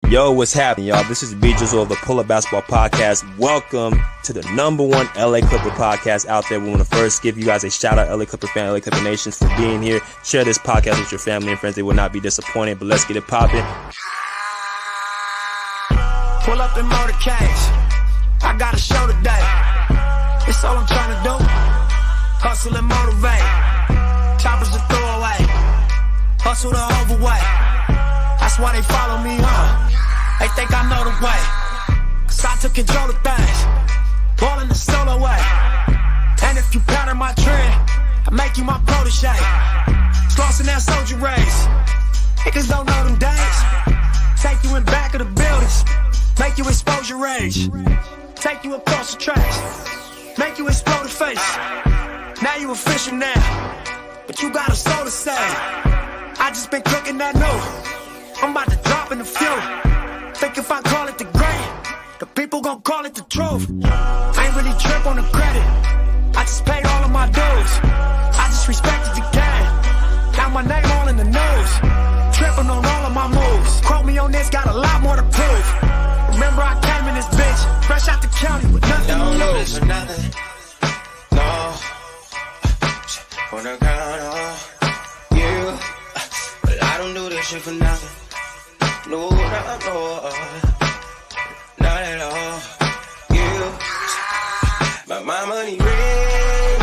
Yo, what's happening, y'all? This is B Jizzle of the Pull Up Basketball Podcast. Welcome to the #1 LA Clipper podcast out there. We want to first give you guys a shout out, LA Clipper fan, LA Clipper Nations, for being here. Share this podcast with your family and friends. They will not be disappointed, but let's get it popping. Pull up in motorcades. I got a show today. It's all I'm trying to do. Hustle and motivate. Choppers to throw away. Hustle the overweight. That's why they follow me, They think I know the way. Cause I took control of things. Ballin' the solo way. And if you pattern my trend, I make you my protege. Slossin' that soldier race. Niggas don't know them days. Take you in back of the buildings. Make you expose your rage. Take you across the tracks. Make you explode the face. Now you official now. But you got a soul to say. I just been cooking that new. I'm about to drop in a few. Think if I call it the great, the people gon' call it the truth. I ain't really trip on the credit. I just paid all of my dues. I just respected the game. Now my name all in the news. Tripping on all of my moves. Quote me on this, got a lot more to prove. Remember I came in this bitch, fresh out the county with nothing to lose. No, wanna count on you, but I don't do this shit for nothing. No, not at all. You, but my money ring,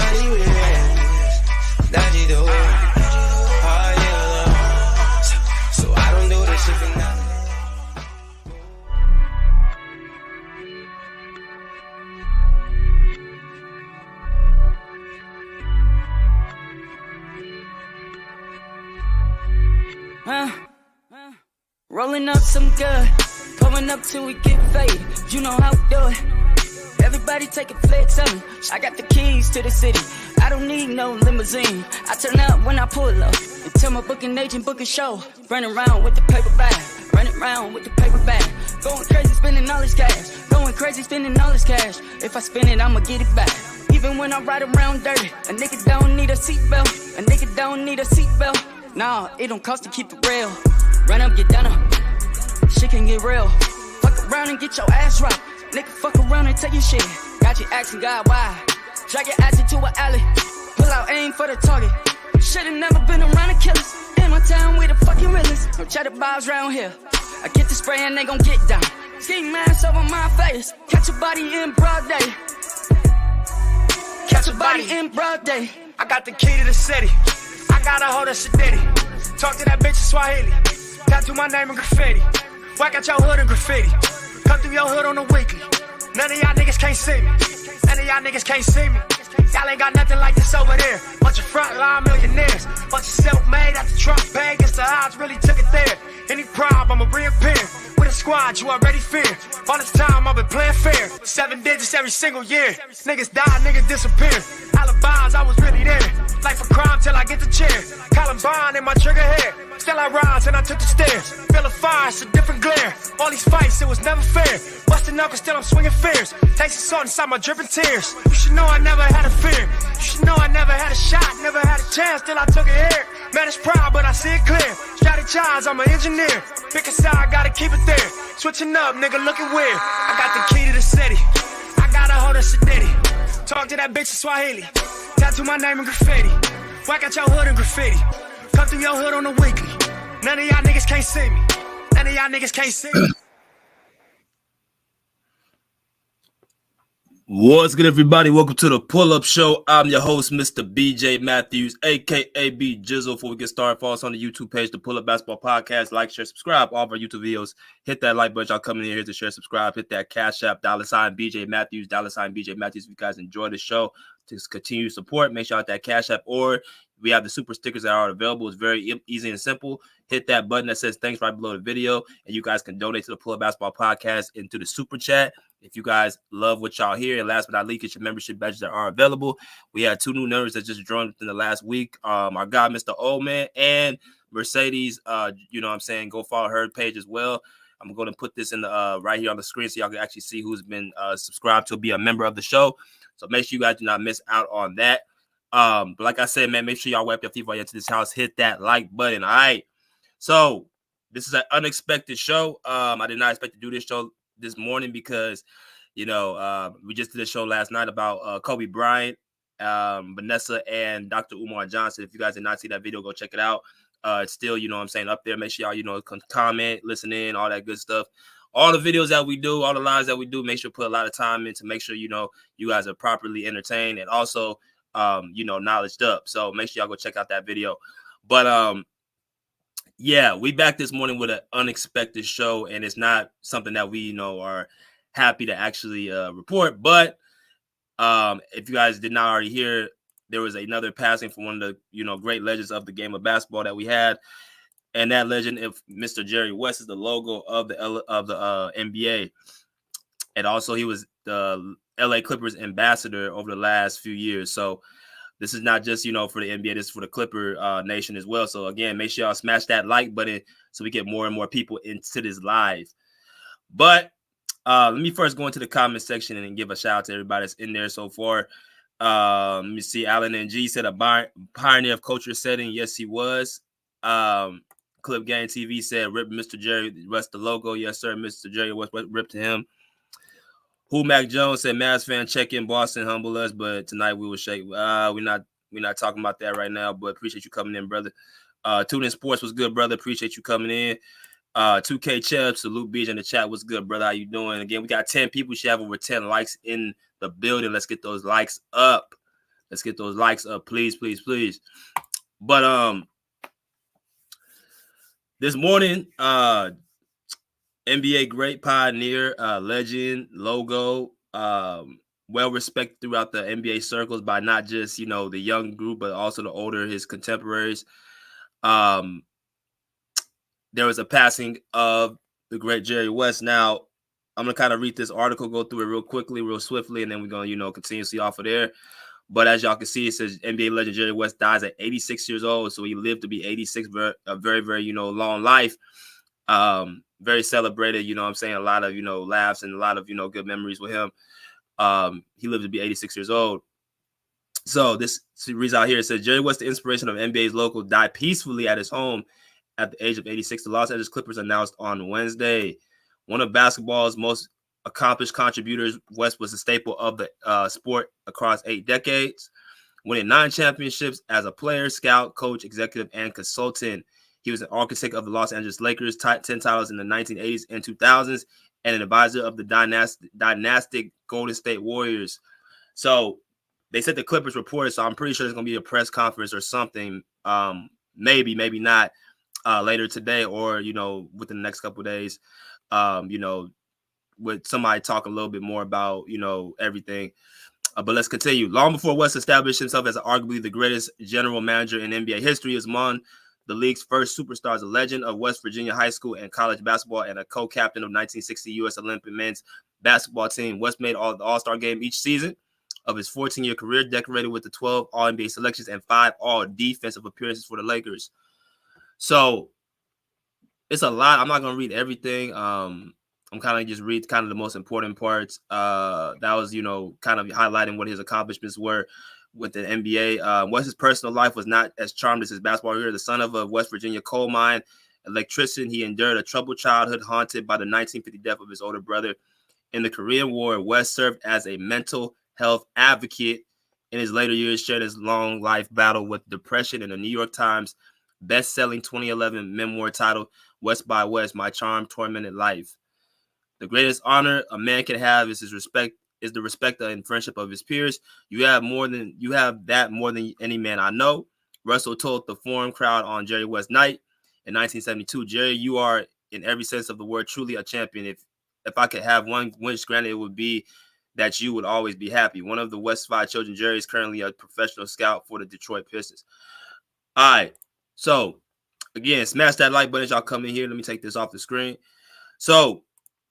that you do. Oh yeah, so I don't do this shit for nothing. Rolling up some good, pulling up till we get faded. You know how we do it. Everybody take a flex on me. I got the keys to the city. I don't need no limousine. I turn up when I pull up. And tell my booking agent book a show. Running around with the paper bag. Running around with the paper bag. Going crazy spending all this cash. Going crazy spending all this cash. If I spend it, I'ma get it back. Even when I ride around dirty, a nigga don't need a seatbelt. A nigga don't need a seatbelt. Nah, it don't cost to keep it real. Run up, get down up. Shit can get real. Fuck around and get your ass dropped. Nigga, fuck around and take your shit. Got you asking God why. Drag your ass into an alley. Pull out aim for the target. Should've never been around the killers. In my town, we the fucking realest. No cheddar bars round here. I get the spray and they gon' get down. Ski mask over my face. Catch a body in broad day. Catch a body in broad day. I got the key to the city. I got a hold of Shadidi. Talk to that bitch in Swahili. Tattoo my name in graffiti. Whack out your hood in graffiti. Come through your hood on the weekly. None of y'all niggas can't see me. None of y'all niggas can't see me. Y'all ain't got nothing like this over there. Bunch of frontline millionaires. Bunch of self-made at the Trump pay. Guess the odds really took it there. Any problem, I'ma reappear. With a squad you already fear. All this time I've been playing fair. 7 digits every single year. Niggas die, niggas disappear. Alibis, I was really there. Life a crime till I get the chair. Columbine in my trigger hair. Still I rise and I took the stairs. Feel a fire, it's a different glare. All these fights, it was never fair. Busting knuckles, still I'm swinging fears. Taste the salt inside my dripping tears. You should know I never had a fear. You should know I never had a shot, never had a chance till I took it here. Man, it's proud, but I see it clear. Strategize, I'm an engineer. Pick a side, I gotta keep it there. Switching up, nigga, looking weird. I got the key to the city. I got a hold of Shadidi. Talk to that bitch in Swahili. Tattoo my name in graffiti. Whack out your hood in graffiti. Come through your hood on the weekly. None of y'all niggas can't see me. None of y'all niggas can't see me. What's good, everybody? Welcome to the Pull-Up Show. I'm your host, Mr. BJ Matthews, a.k.a. B Jizzle. Before we get started, follow us on the YouTube page, the Pull-Up Basketball Podcast. Like, share, subscribe. All of our YouTube videos. Hit that like button. Y'all coming in here to share, subscribe. Hit that CASHAPP, $BJ Matthews, $BJ Matthews. If you guys enjoy the show, to continue support, make sure you hit that CASHAPP, or we have the super stickers that are available. It's very easy and simple. Hit that button that says thanks right below the video, and you guys can donate to the Pull Up Basketball Podcast into the super chat. If you guys love what y'all hear, and last but not least, get your membership badges that are available. We had 2 new members that just joined within the last week. Our guy, Mr. Oldman, and Mercedes. You know what I'm saying? Go follow her page as well. I'm going to put this in the right here on the screen so y'all can actually see who's been subscribed to be a member of the show. So make sure you guys do not miss out on that. But like I said, man, make sure y'all wipe your feet while you're into this house. Hit that like button. All right. So this is an unexpected show. I did not expect to do this show this morning because, we just did a show last night about Kobe Bryant, Vanessa, and Dr. Umar Johnson. If you guys did not see that video, go check it out. It's still, up there. Make sure y'all, comment, listen in, all that good stuff. All the videos that we do, all the lives that we do, make sure put a lot of time in to make sure, you guys are properly entertained and also, knowledged up. So make sure y'all go check out that video. But, yeah, we back this morning with an unexpected show, and it's not something that we, are happy to actually report. But if you guys did not already hear, there was another passing from one of the, great legends of the game of basketball that we had. And that legend, if Mr. Jerry West, is the logo of the NBA. And also he was the LA Clippers ambassador over the last few years. So this is not just, for the NBA, this is for the Clipper nation as well. So again, make sure y'all smash that like button so we get more and more people into this live. But let me first go into the comment section and give a shout out to everybody that's in there so far. Let me see. Alan and G said a pioneer of culture setting. Yes, he was. Clip Gang TV said, rip Mr. Jerry West the logo. Yes, sir. Mr. Jerry West rip to him. Who Mac Jones said, Mavs fan, check in Boston, humble us, but tonight we will shake. We're not talking about that right now, but appreciate you coming in, brother. Tune in Sports was good, brother. Appreciate you coming in. 2K Chubb, salute Beach in the chat. What's good, brother? How you doing? Again, we got 10 people. We should have over 10 likes in the building. Let's get those likes up. Let's get those likes up, please, please, please. But this morning, NBA great pioneer, legend, logo, well respected throughout the NBA circles by not just, the young group, but also the older, his contemporaries. There was a passing of the great Jerry West. Now, I'm going to kind of read this article, go through it real quickly, real swiftly, and then we're going to, continue to see off of there. But as y'all can see, it says NBA legend Jerry West dies at 86 years old. So he lived to be 86, a very, very, long life. Very celebrated, a lot of, laughs and a lot of, good memories with him. He lived to be 86 years old. So this reads out here. It says Jerry West, the inspiration of NBA's local, died peacefully at his home at the age of 86. The Los Angeles Clippers announced on Wednesday. One of basketball's most accomplished contributors, West was a staple of the sport across 8 decades, winning 9 championships as a player, scout, coach, executive, and consultant. He was an architect of the Los Angeles Lakers, 10 titles in the 1980s and 2000s, and an advisor of the dynastic Golden State Warriors. So they said the Clippers reported, so I'm pretty sure there's going to be a press conference or something, maybe not, later today or, within the next couple of days, with somebody talk a little bit more about, everything. But let's continue. Long before West established himself as arguably the greatest general manager in NBA history, he was among the league's first superstars, a legend of West Virginia high school and college basketball, and a co-captain of 1960 U.S. Olympic men's basketball team. West made the All-Star game each season of his 14-year career, decorated with the 12 All-NBA selections and 5 All-Defensive appearances for the Lakers. So it's a lot. I'm not going to read everything. I'm kind of just read kind of the most important parts. That was, kind of highlighting what his accomplishments were with the NBA. West's personal life was not as charmed as his basketball career. The son of a West Virginia coal mine electrician, he endured a troubled childhood haunted by the 1950 death of his older brother. In the Korean War, West served as a mental health advocate. In his later years, shared his long life battle with depression in the New York Times best-selling 2011 memoir titled West by West, My Charmed, Tormented Life. The greatest honor a man can have is the respect and friendship of his peers. You have that more than any man I know. Russell told the forum crowd on Jerry West night in 1972, Jerry, you are in every sense of the word truly a champion. If I could have one wish granted, it would be that you would always be happy. One of the West 5 children, Jerry is currently a professional scout for the Detroit Pistons. All right. So, again, smash that like button as y'all come in here. Let me take this off the screen. So,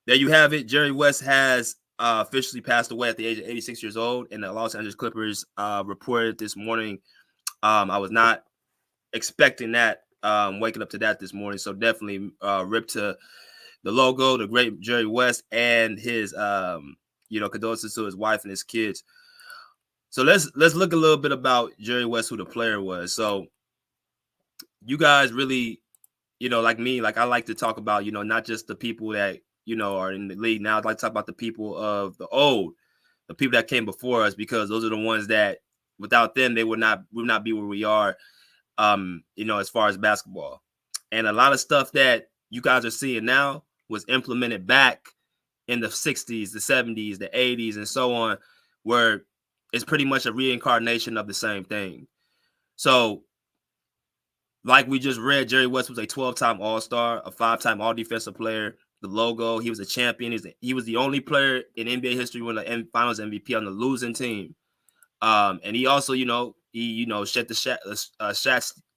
there you have it. Jerry West has officially passed away at the age of 86 years old, and the Los Angeles Clippers reported this morning. I was not expecting that, waking up to that this morning. So, definitely rip to the logo, the great Jerry West, and his, condolences to his wife and his kids. So, let's look a little bit about Jerry West, who the player was. So, you guys really, like me, like I like to talk about, not just the people that, are in the league now. I'd like to talk about the people of the people that came before us, because those are the ones that without them, they would not be where we are, as far as basketball. And a lot of stuff that you guys are seeing now was implemented back in the 60s, the 70s, the 80s, and so on, where it's pretty much a reincarnation of the same thing. So, like we just read, Jerry West was a 12-time All-Star, a 5-time All-Defensive Player. The logo, he was a champion. He was the only player in NBA history who won the Finals MVP on the losing team. And he also, set the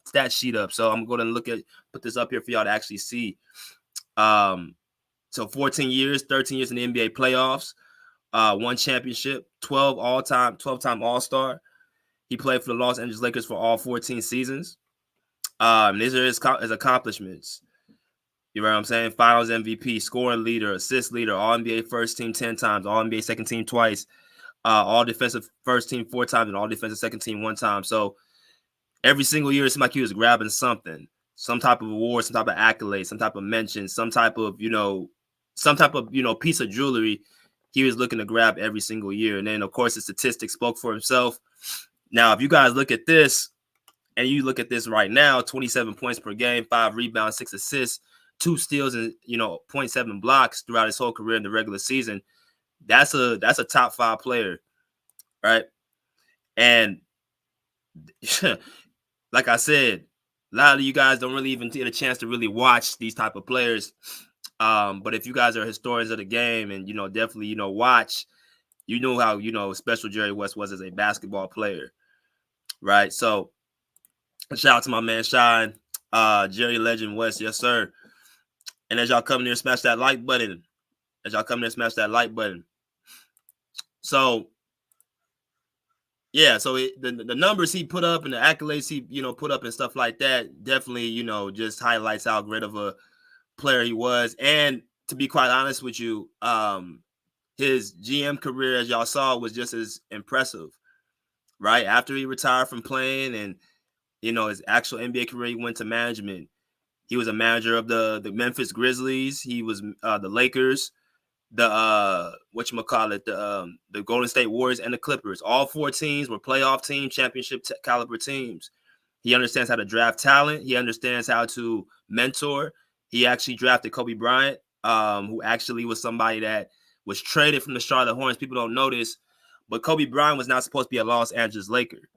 stat sheet up. So I'm going to put this up here for y'all to actually see. So 14 years, 13 years in the NBA playoffs, one championship, 12-time All-Star. He played for the Los Angeles Lakers for all 14 seasons. These are his accomplishments. You know what I'm saying? Finals MVP, scoring leader, assist leader, All-NBA first team 10 times, All-NBA second team twice, All-Defensive first team 4 times, and All-Defensive second team 1 time. So every single year, it seemed like he was grabbing something, some type of award, some type of accolade, some type of mention, some type of piece of jewelry he was looking to grab every single year. And then, of course, the statistics spoke for himself. Now, if you guys look at this, and you look at this right now, 27 points per game, 5 rebounds, 6 assists, 2 steals, and 0.7 blocks throughout his whole career in the regular season. That's a top 5 player, right? And like I said, a lot of you guys don't really even get a chance to really watch these type of players. But if you guys are historians of the game and definitely watch, how special Jerry West was as a basketball player, right? So shout out to my man Shine, Jerry Legend West, yes sir. And as y'all come near, smash that like button. So, yeah, so the numbers he put up and the accolades he, put up and stuff like that definitely, just highlights how great of a player he was. And to be quite honest with you, his GM career, as y'all saw, was just as impressive, right? After he retired from playing and, his actual NBA career, he went to management. He was a manager of the Memphis Grizzlies. He was the Lakers, the Golden State Warriors, and the Clippers. All 4 teams were playoff teams, championship caliber teams. He understands how to draft talent. He understands how to mentor. He actually drafted Kobe Bryant, who actually was somebody that was traded from the Charlotte Hornets. People don't notice, but Kobe Bryant was not supposed to be a Los Angeles Laker.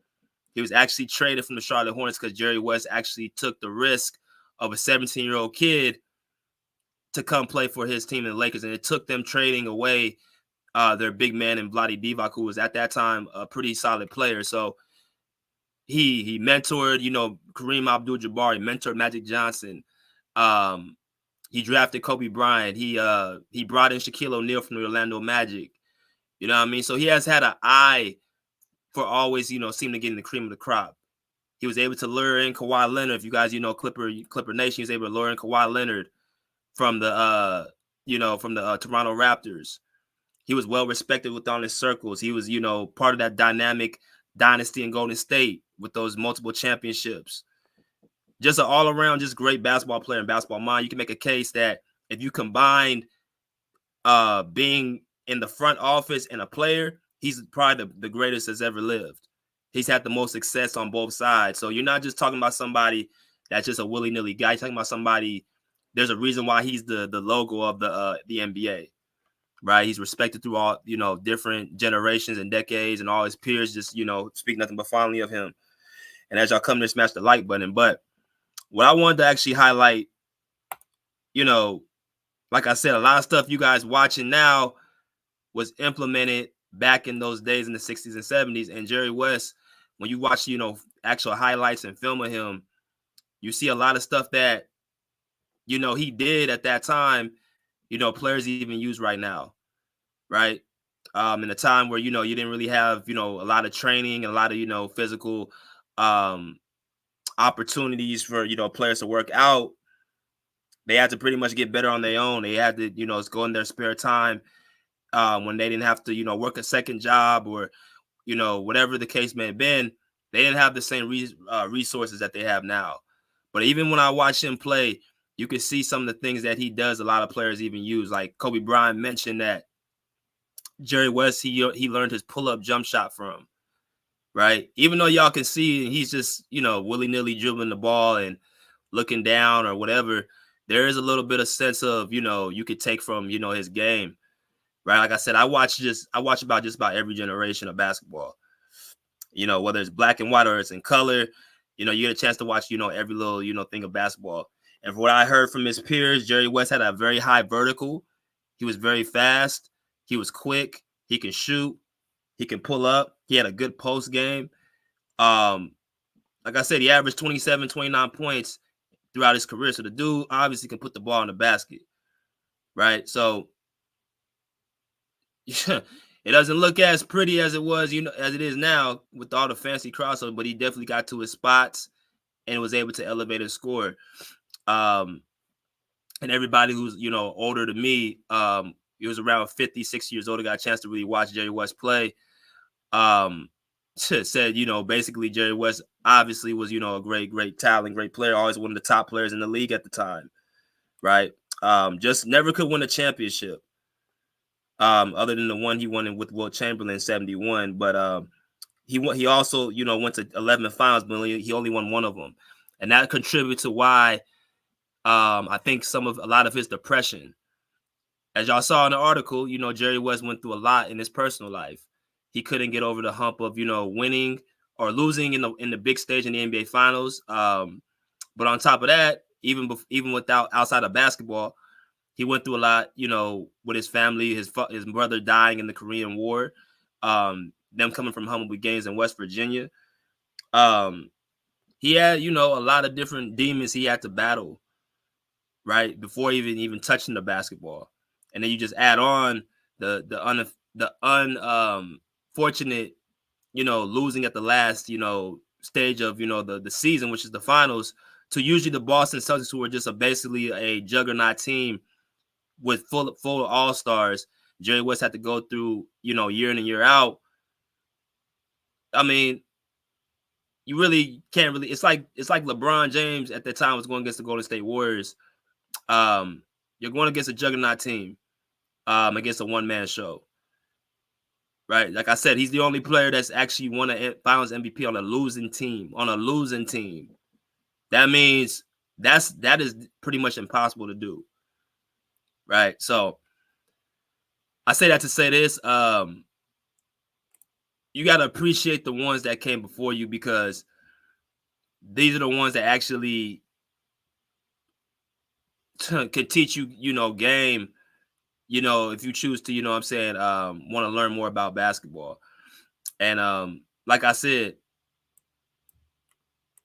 He was actually traded from the Charlotte Hornets because Jerry West actually took the risk of a 17-year-old kid to come play for his team in the Lakers. And it took them trading away their big man in Vlade Divac, who was at that time a pretty solid player. So he mentored, Kareem Abdul-Jabbar. He mentored Magic Johnson. He drafted Kobe Bryant. He brought in Shaquille O'Neal from the Orlando Magic. You know what I mean? So he has had an eye for always, seeming to get in the cream of the crop. He was able to lure in Kawhi Leonard. If you guys, Clipper Nation, he was able to lure in Kawhi Leonard from the Toronto Raptors. He was well respected within his circles. He was, part of that dynamic dynasty in Golden State with those multiple championships. Just an all-around, just great basketball player and basketball mind. You can make a case that if you combined being in the front office and a player, he's probably the greatest that's ever lived. He's had the most success on both sides. So you're not just talking about somebody that's just a willy-nilly guy. You're talking about somebody, there's a reason why he's the logo of the NBA, right? He's respected through all, different generations and decades, and all his peers just, speak nothing but fondly of him. And as y'all come to smash the like button. But what I wanted to actually highlight, like I said, a lot of stuff you guys watching now was implemented back in those days in the 60s and 70s. And Jerry West, when you watch, actual highlights and film of him, you see a lot of stuff that, he did at that time, players even use right now, right? In a time where, you didn't really have, a lot of training and a lot of, physical opportunities for, players to work out. They had to pretty much get better on their own. They had to, go in their spare time when they didn't have to, work a second job or, whatever the case may have been. They didn't have the same resources that they have now. But even when I watch him play, you can see some of the things that he does. A lot of players even use, like Kobe Bryant mentioned that Jerry West, he learned his pull-up jump shot from, right? Even though y'all can see he's just, willy-nilly dribbling the ball and looking down or whatever, there is a little bit of sense of, you could take from, his game, right? Like I said, I watch about just about every generation of basketball, whether it's black and white or it's in color, you get a chance to watch, every little, thing of basketball. And from what I heard from his peers, Jerry West had a very high vertical. He was very fast. He was quick. He can shoot. He can pull up. He had a good post game. Like I said, he averaged 27, 29 points throughout his career. So the dude obviously can put the ball in the basket, right? So yeah, it doesn't look as pretty as it was, as it is now with all the fancy crossover, but he definitely got to his spots and was able to elevate his score. And everybody who's, older than me, he was around 50, 60 years old, got a chance to really watch Jerry West play. Said, basically Jerry West obviously was, a great talent, great player, always one of the top players in the league at the time, right? Just never could win a championship, other than the one he won with Wilt Chamberlain in 71. But he also, went to 11 finals, but he only won one of them. And that contributed to why I think a lot of his depression. As y'all saw in the article, Jerry West went through a lot in his personal life. He couldn't get over the hump of, winning or losing in the big stage in the NBA Finals. But on top of that, even without outside of basketball, he went through a lot, with his family, his brother dying in the Korean War, them coming from humble beginnings in West Virginia. He had, a lot of different demons he had to battle, right, before even touching the basketball. And then you just add on the unfortunate, losing at the last, stage of, the season, which is the finals, to usually the Boston Celtics, who were just basically a juggernaut team with full all-stars. Jerry West had to go through, year in and year out. I mean, you really can't really. It's like LeBron James at that time was going against the Golden State Warriors. You're going against a juggernaut team, against a one-man show, right? Like I said, he's the only player that's actually won a Finals MVP on a losing team. That means that is pretty much impossible to do, right? So I say that to say this: you got to appreciate the ones that came before you, because these are the ones that actually can teach you, game, if you choose to, want to learn more about basketball. And like I said,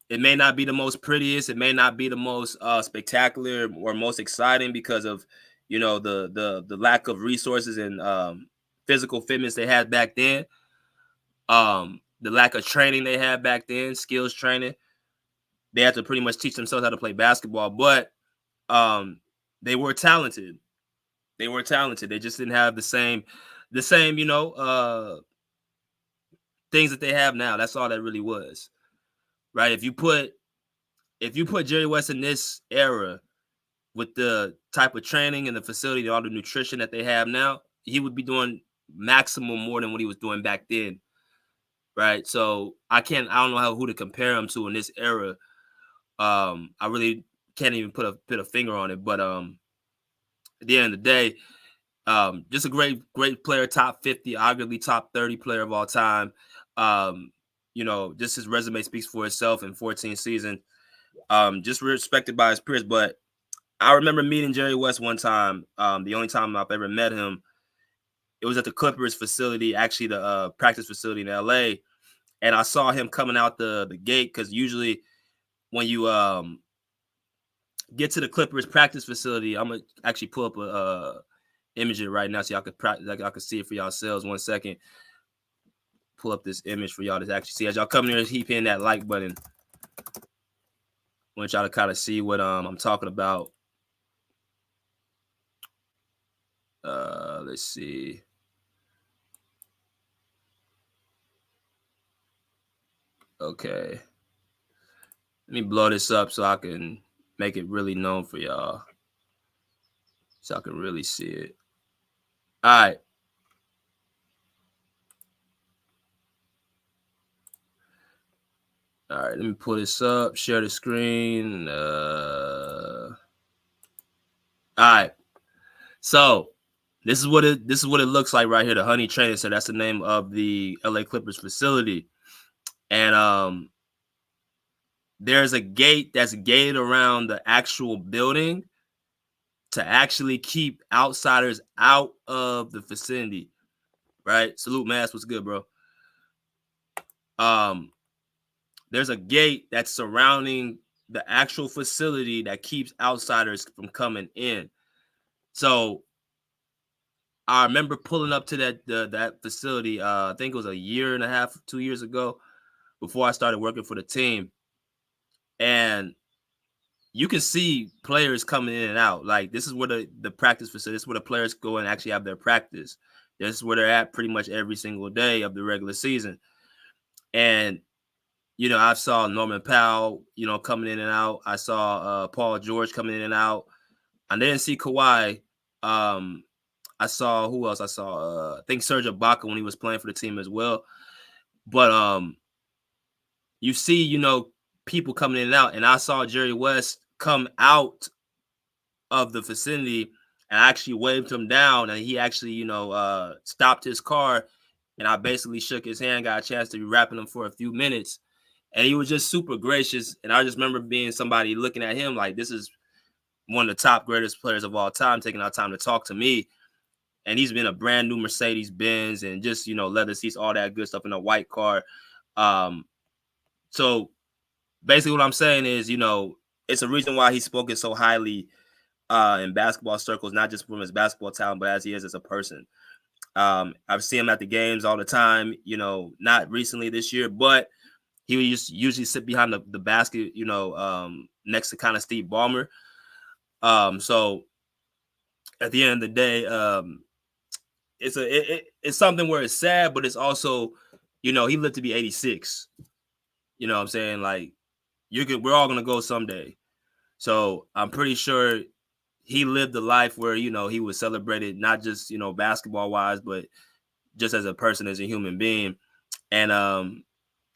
it may not be the most prettiest, it may not be the most spectacular or most exciting because of, the lack of resources and physical fitness they had back then. The lack of training they had back then, skills training. They had to pretty much teach themselves how to play basketball, but they were talented. They just didn't have the same, things that they have now. That's all that really was, right? If you put Jerry West in this era with the type of training and the facility and all the nutrition that they have now, he would be doing maximum more than what he was doing back then, right? So I don't know who to compare him to in this era. I really can't even put a finger on it, but at the end of the day, just a great player, top 50, arguably top 30 player of all time. Just his resume speaks for itself in 14 seasons. Just respected by his peers. But I remember meeting Jerry West one time. The only time I've ever met him, it was at the Clippers facility, actually the practice facility in LA. And I saw him coming out the gate, because usually when you get to the Clippers practice facility, I'm gonna actually pull up a image right now so y'all could see it for yourselves. 1 second. Pull up this image for y'all to actually see. As y'all come here, keep hitting that like button. I want y'all to kind of see what I'm talking about. Let's see. Okay. Let me blow this up so I can make it really known for y'all so I can really see it. All right. All right, let me pull this up, share the screen. All right. So this is what it looks like right here, the Honey Training Center. That's the name of the LA Clippers facility. And there's a gate that's gated around the actual building to actually keep outsiders out of the vicinity. Right? Salute, Mass. What's good, bro? There's a gate that's surrounding the actual facility that keeps outsiders from coming in. So I remember pulling up to that facility. I think it was a year and a half, 2 years ago, before I started working for the team, and you can see players coming in and out. Like, this is where the practice facility. This is where the players go and actually have their practice. This is where they're at pretty much every single day of the regular season. And I saw Norman Powell, coming in and out. I saw Paul George coming in and out. I didn't see Kawhi. I saw who else? I saw I think Serge Ibaka when he was playing for the team as well. But you see, people coming in and out, and I saw Jerry West come out of the vicinity and I actually waved him down, and he actually, stopped his car, and I basically shook his hand, got a chance to be rapping him for a few minutes, and he was just super gracious. And I just remember being somebody looking at him like, this is one of the top greatest players of all time, taking our time to talk to me. And he's been a brand new Mercedes Benz and just, leather seats, all that good stuff in a white car. So basically what I'm saying is, it's a reason why he's spoken so highly in basketball circles, not just from his basketball talent, but as he is as a person. I've seen him at the games all the time, not recently this year, but he would usually sit behind the basket, next to kind of Steve Ballmer. So at the end of the day, it's something where it's sad, but it's also, he lived to be 86. You know what I'm saying? Like, we're all gonna go someday. So I'm pretty sure he lived a life where, he was celebrated, not just, basketball wise, but just as a person, as a human being. And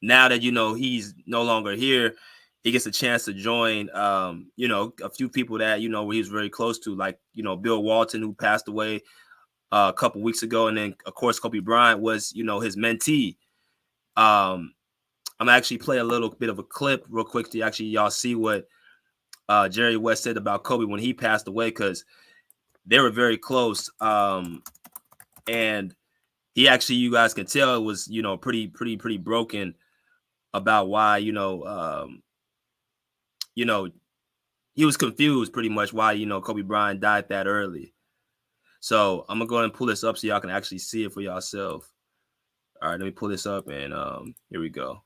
now that, he's no longer here, he gets a chance to join, a few people that, where he was very close to, like, Bill Walton, who passed away a couple weeks ago. And then, of course, Kobe Bryant was, his mentee. I'm gonna actually play a little bit of a clip real quick to actually y'all see what Jerry West said about Kobe when he passed away, because they were very close. And he actually, you guys can tell, it was, pretty broken about why, he was confused pretty much why, Kobe Bryant died that early. So I'm gonna go ahead and pull this up so y'all can actually see it for yourself. All right, let me pull this up, and here we go.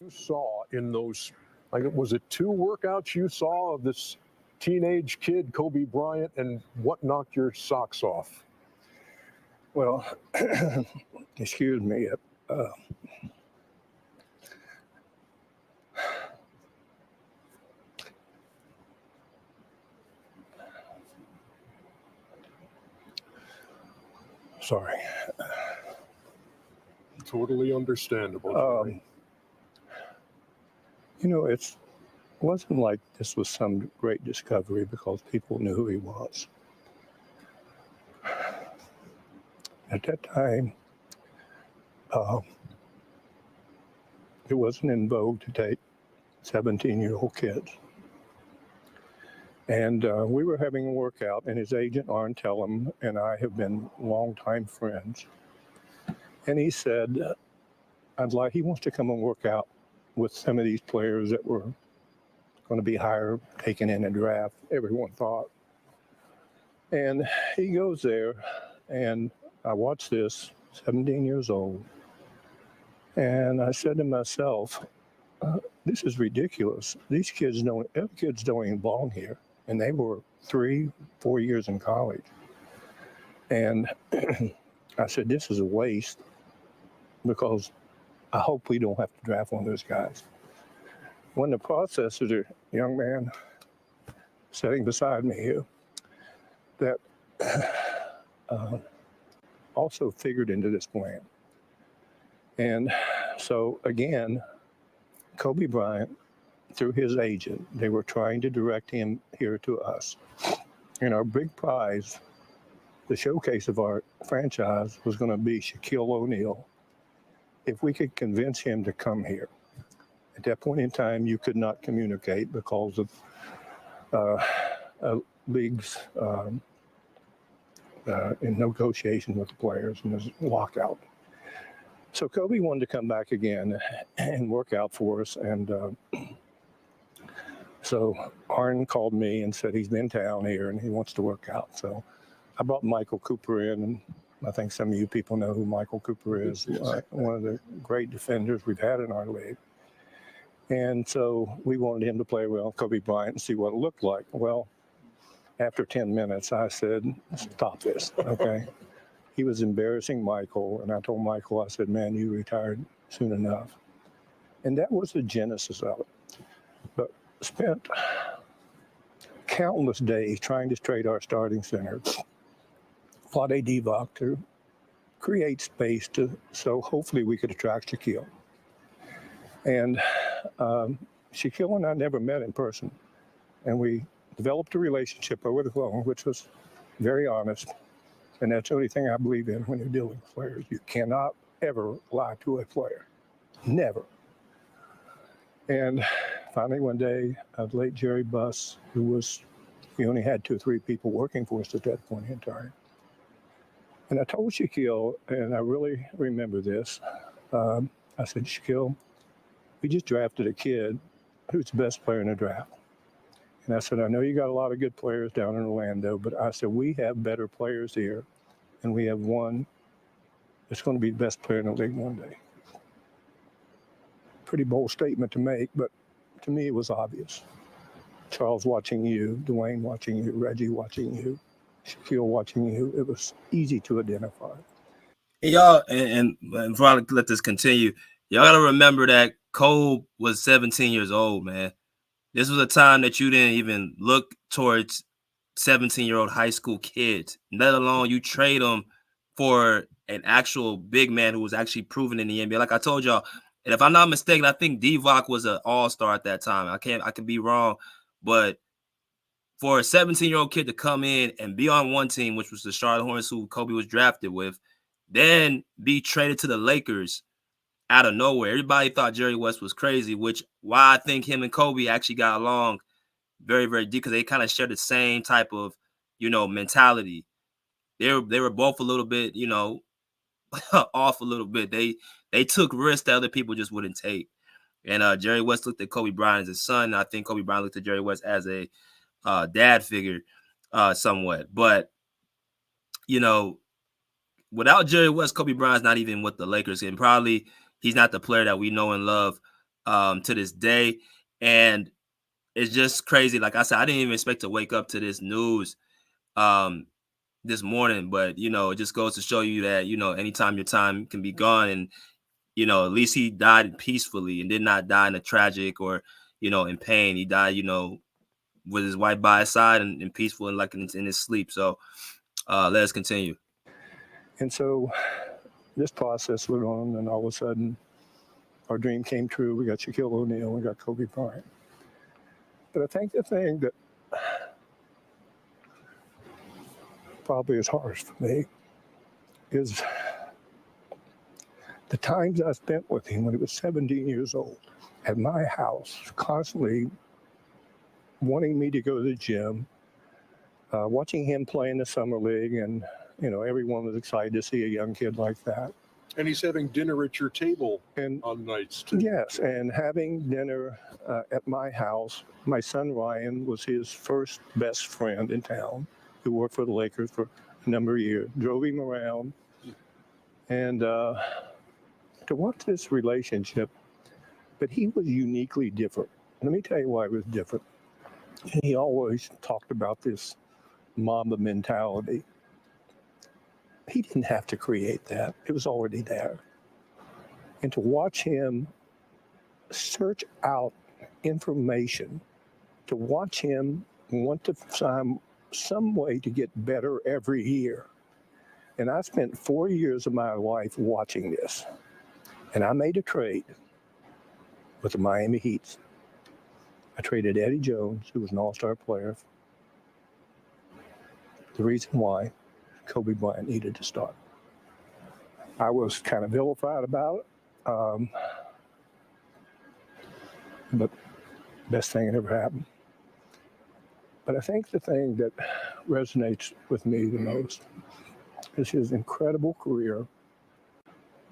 You saw in those, like, was it 2 workouts you saw of this teenage kid, Kobe Bryant, and what knocked your socks off? Well, excuse me. Sorry. Totally understandable. It wasn't like this was some great discovery because people knew who he was. At that time, it wasn't in vogue to take 17-year-old kids. And we were having a workout, and his agent, Arn Tellem, and I have been longtime friends. And he said, he wants to come and work out with some of these players that were going to be higher taken in a draft, everyone thought. And he goes there, and I watched this, 17 years old. And I said to myself, this is ridiculous. These kids don't even belong here. And they were 3-4 years in college. And I said, this is a waste, because I hope we don't have to draft one of those guys. When the process is a young man sitting beside me here that also figured into this plan. And so again, Kobe Bryant, through his agent, they were trying to direct him here to us. And our big prize, the showcase of our franchise, was going to be Shaquille O'Neal. If we could convince him to come here. At that point in time, you could not communicate because of leagues in negotiation with the players and this lockout. So Kobe wanted to come back again and work out for us. And so Arn called me and said he's in town here and he wants to work out. So I brought Michael Cooper in, and I think some of you people know who Michael Cooper is, one of the great defenders we've had in our league. And so we wanted him to play around Kobe Bryant and see what it looked like. Well, after 10 minutes, I said, stop this, okay? He was embarrassing Michael, and I told Michael, I said, man, you retired soon enough. And that was the genesis of it. But spent countless days trying to trade our starting center, Vlade Divac, to create space so hopefully we could attract Shaquille. And Shaquille and I never met in person. And we developed a relationship over the phone, which was very honest. And that's the only thing I believe in when you're dealing with players. You cannot ever lie to a player. Never. And finally one day, the late Jerry Buss, we only had 2 or 3 people working for us at that point in time. And I told Shaquille, and I really remember this, I said, Shaquille, we just drafted a kid who's the best player in the draft. And I said, I know you got a lot of good players down in Orlando, but I said, we have better players here, and we have one that's going to be the best player in the league one day. Pretty bold statement to make, but to me it was obvious. Charles watching you, Dwayne watching you, Reggie watching you, Shaquille watching you, it was easy to identify. And y'all, and before I let this continue, y'all got to remember that Kobe was 17 years old, man. This was a time that you didn't even look towards 17-year-old high school kids, let alone you trade them for an actual big man who was actually proven in the NBA. Like I told y'all, and if I'm not mistaken, I think Divac was an all-star at that time. I could be wrong, but for a 17-year-old kid to come in and be on one team, which was the Charlotte Hornets, who Kobe was drafted with, then be traded to the Lakers out of nowhere. Everybody thought Jerry West was crazy, which why I think him and Kobe actually got along very, very deep, because they kind of shared the same type of, mentality. They were both a little bit, off a little bit. They took risks that other people just wouldn't take. And Jerry West looked at Kobe Bryant as a son. I think Kobe Bryant looked at Jerry West as a dad figure somewhat. But, without Jerry West, Kobe Bryant's not even with the Lakers, and probably he's not the player that we know and love to this day. And it's just crazy. Like I said, I didn't even expect to wake up to this news this morning, but, it just goes to show you that, anytime your time can be gone, and, at least he died peacefully and did not die in a tragic or, in pain. He died, with his wife by his side and peaceful and like in his sleep. So let us continue. And so this process went on, and all of a sudden our dream came true. We got Shaquille O'Neal, we got Kobe Bryant. But I think the thing that probably is hardest for me is the times I spent with him when he was 17 years old at my house, constantly wanting me to go to the gym, watching him play in the summer league, and everyone was excited to see a young kid like that. And he's having dinner at your table on nights too. Yes, and having dinner at my house. My son Ryan was his first best friend in town, who worked for the Lakers for a number of years. Drove him around, and to watch this relationship. But he was uniquely different. Let me tell you why he was different. He always talked about this Mamba mentality. He didn't have to create that. It was already there. And to watch him search out information, to watch him want to find some way to get better every year. And I spent 4 years of my life watching this. And I made a trade with the Miami Heat. I traded Eddie Jones, who was an all-star player. The reason why Kobe Bryant needed to start. I was kind of vilified about it. But best thing that ever happened. But I think the thing that resonates with me the most is his incredible career.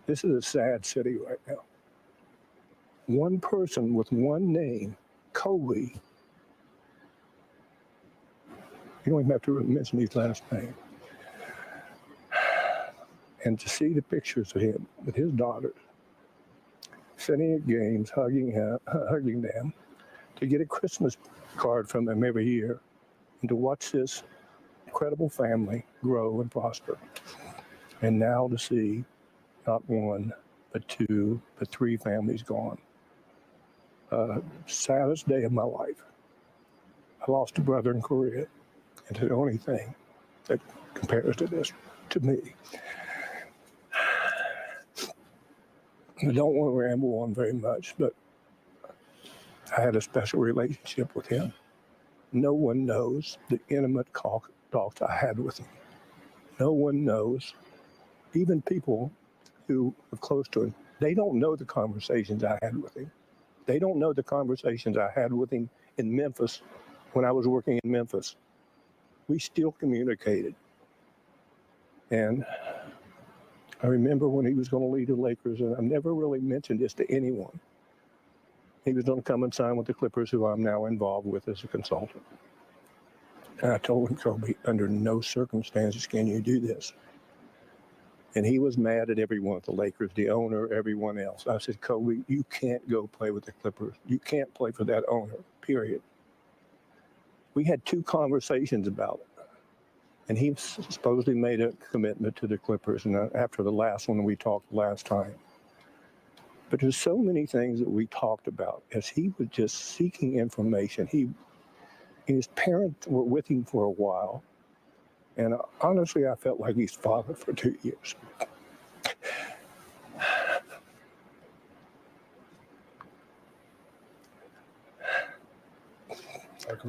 This is a sad city right now. One person with one name, Kobe. You don't even have to mention his last name. And to see the pictures of him with his daughters, sitting at games, hugging them, to get a Christmas card from them every year, and to watch this incredible family grow and prosper. And now to see not one, but two, but three families gone. Saddest day of my life. I lost a brother in Korea. It's the only thing that compares to this to me. I don't want to ramble on very much, but I had a special relationship with him. No one knows the intimate talks I had with him. No one knows, even people who are close to him, they don't know the conversations I had with him. They don't know the conversations I had with him in Memphis when I was working in Memphis. We still communicated. And I remember when he was going to leave the Lakers, and I've never really mentioned this to anyone. He was going to come and sign with the Clippers, who I'm now involved with as a consultant. And I told him, Kobe, under no circumstances can you do this. And he was mad at everyone at the Lakers, the owner, everyone else. I said, Kobe, you can't go play with the Clippers. You can't play for that owner, period. We had 2 conversations about it. And he supposedly made a commitment to the Clippers, and after the last one we talked last time. But there's so many things that we talked about as he was just seeking information. His parents were with him for a while, and honestly, I felt like his father for 2 years.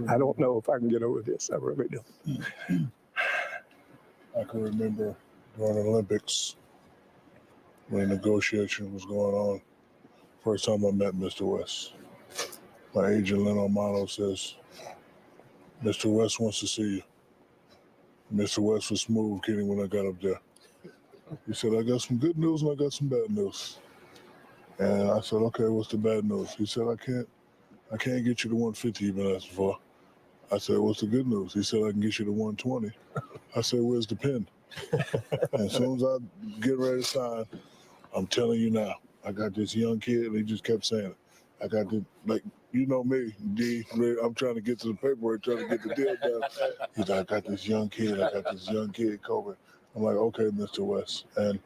I don't know if I can get over this. I really don't. I can remember during the Olympics when negotiation was going on. First time I met Mr. West. My agent, Leno Mano, says, Mr. West wants to see you. Mr. West was smooth kidding when I got up there. He said, I got some good news and I got some bad news. And I said, okay, what's the bad news? He said, I can't get you the 150 you've been asking for. I said, what's the good news? He said, I can get you the 120. I said, where's the pen? And as soon as I get ready to sign, I'm telling you now, I got this young kid, and he just kept saying it. I got this, like, you know me, D, I'm trying to get to the paperwork, trying to get the deal done. He's like, I got this young kid, Kobe. I'm like, okay, Mr. West. And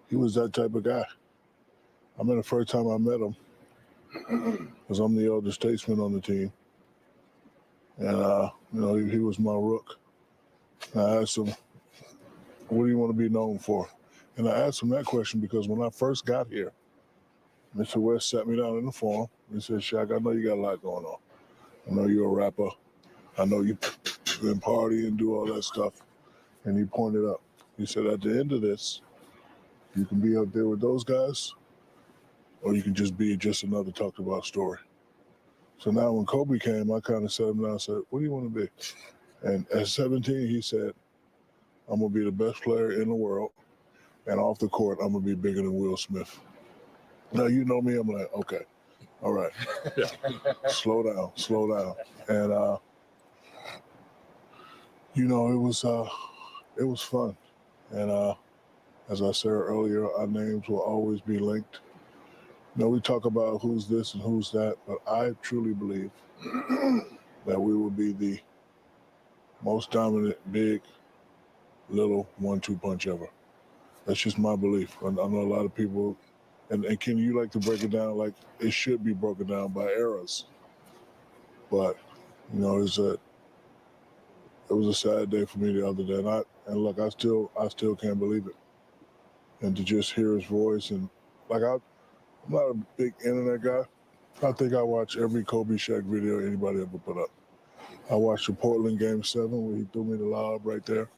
he was that type of guy. I remember the first time I met him, because I'm the elder statesman on the team. And, he was my rook. And I asked him, what do you want to be known for? And I asked him that question because when I first got here, Mr. West sat me down in the forum and said, Shaq, I know you got a lot going on. I know you're a rapper. I know you've been partying and do all that stuff. And he pointed up. He said, at the end of this, you can be up there with those guys, or you can just be just another talked about story. So now when Kobe came, I kind of sat him down and said, what do you want to be? And at 17, he said, I'm going to be the best player in the world. And off the court, I'm going to be bigger than Will Smith. Now, you know me, I'm like, okay, all right. Slow down. And, it was fun. And as I said earlier, our names will always be linked. We talk about who's this and who's that, but I truly believe that we will be the most dominant, big, little 1-2 punch ever. That's just my belief. I know a lot of people, and Ken, you like to break it down like it should be broken down by eras. But, you know, it was a sad day for me the other day. And look, I still can't believe it. And to just hear his voice and like I'm not a big internet guy. I think I watch every Kobe Shaq video anybody ever put up. I watched the Portland Game 7 where he threw me the lob right there.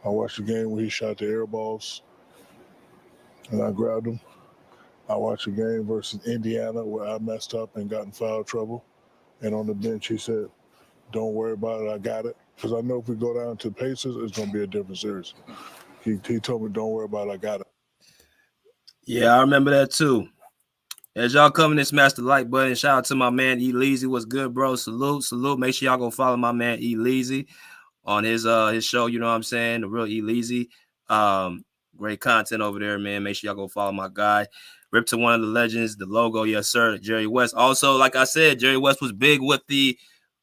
I watched the game where he shot the air balls and I grabbed him. I watched the game versus Indiana where I messed up and got in foul trouble. And on the bench, he said, "Don't worry about it, I got it." Because I know if we go down to Pacers, it's going to be a different series. He told me, "Don't worry about it, I got it." Yeah, I remember that too. As y'all come in, smash the like button. Shout out to my man E. Leezy. What's good, bro? Salute. Make sure y'all go follow my man E. Leezy on his show. You know what I'm saying? The real E. Leezy. Great content over there, man. Make sure y'all go follow my guy. Rip to one of the legends, the logo, yes, sir. Jerry West. Also, like I said, Jerry West was big with the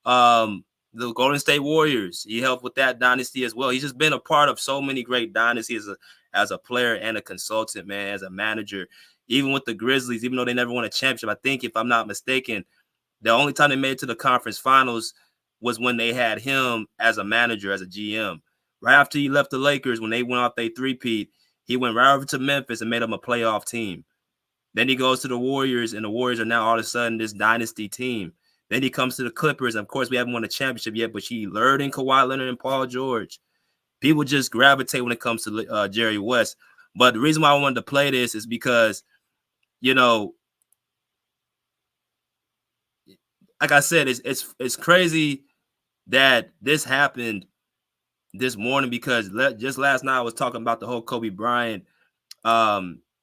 Golden State Warriors. He helped with that dynasty as well. He's just been a part of so many great dynasties as a player and a consultant, man, as a manager. Even with the Grizzlies, even though they never won a championship, I think, if I'm not mistaken, the only time they made it to the conference finals was when they had him as a manager, as a GM. Right after he left the Lakers, when they went off their three-peat, he went right over to Memphis and made them a playoff team. Then he goes to the Warriors, and the Warriors are now all of a sudden this dynasty team. Then he comes to the Clippers. And of course, we haven't won a championship yet, but he lured in Kawhi Leonard and Paul George. People just gravitate when it comes to Jerry West. But the reason why I wanted to play this is because, you know, like I said, it's crazy that this happened this morning because just last night I was talking about the whole Kobe Bryant,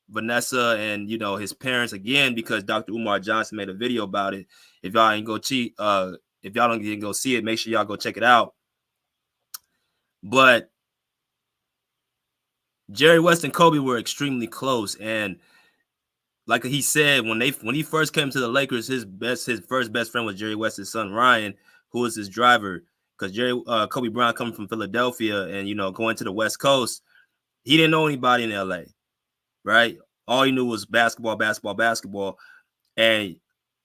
Vanessa and, you know, his parents again, because Dr. Umar Johnson made a video about it. If y'all ain't go cheat, if y'all don't go see it, make sure y'all go check it out. But Jerry West and Kobe were extremely close. And like he said, when he first came to the Lakers, his first best friend was Jerry West's son, Ryan, who was his driver. Because Kobe Bryant coming from Philadelphia and, you know, going to the West Coast, he didn't know anybody in LA. Right? All he knew was basketball. And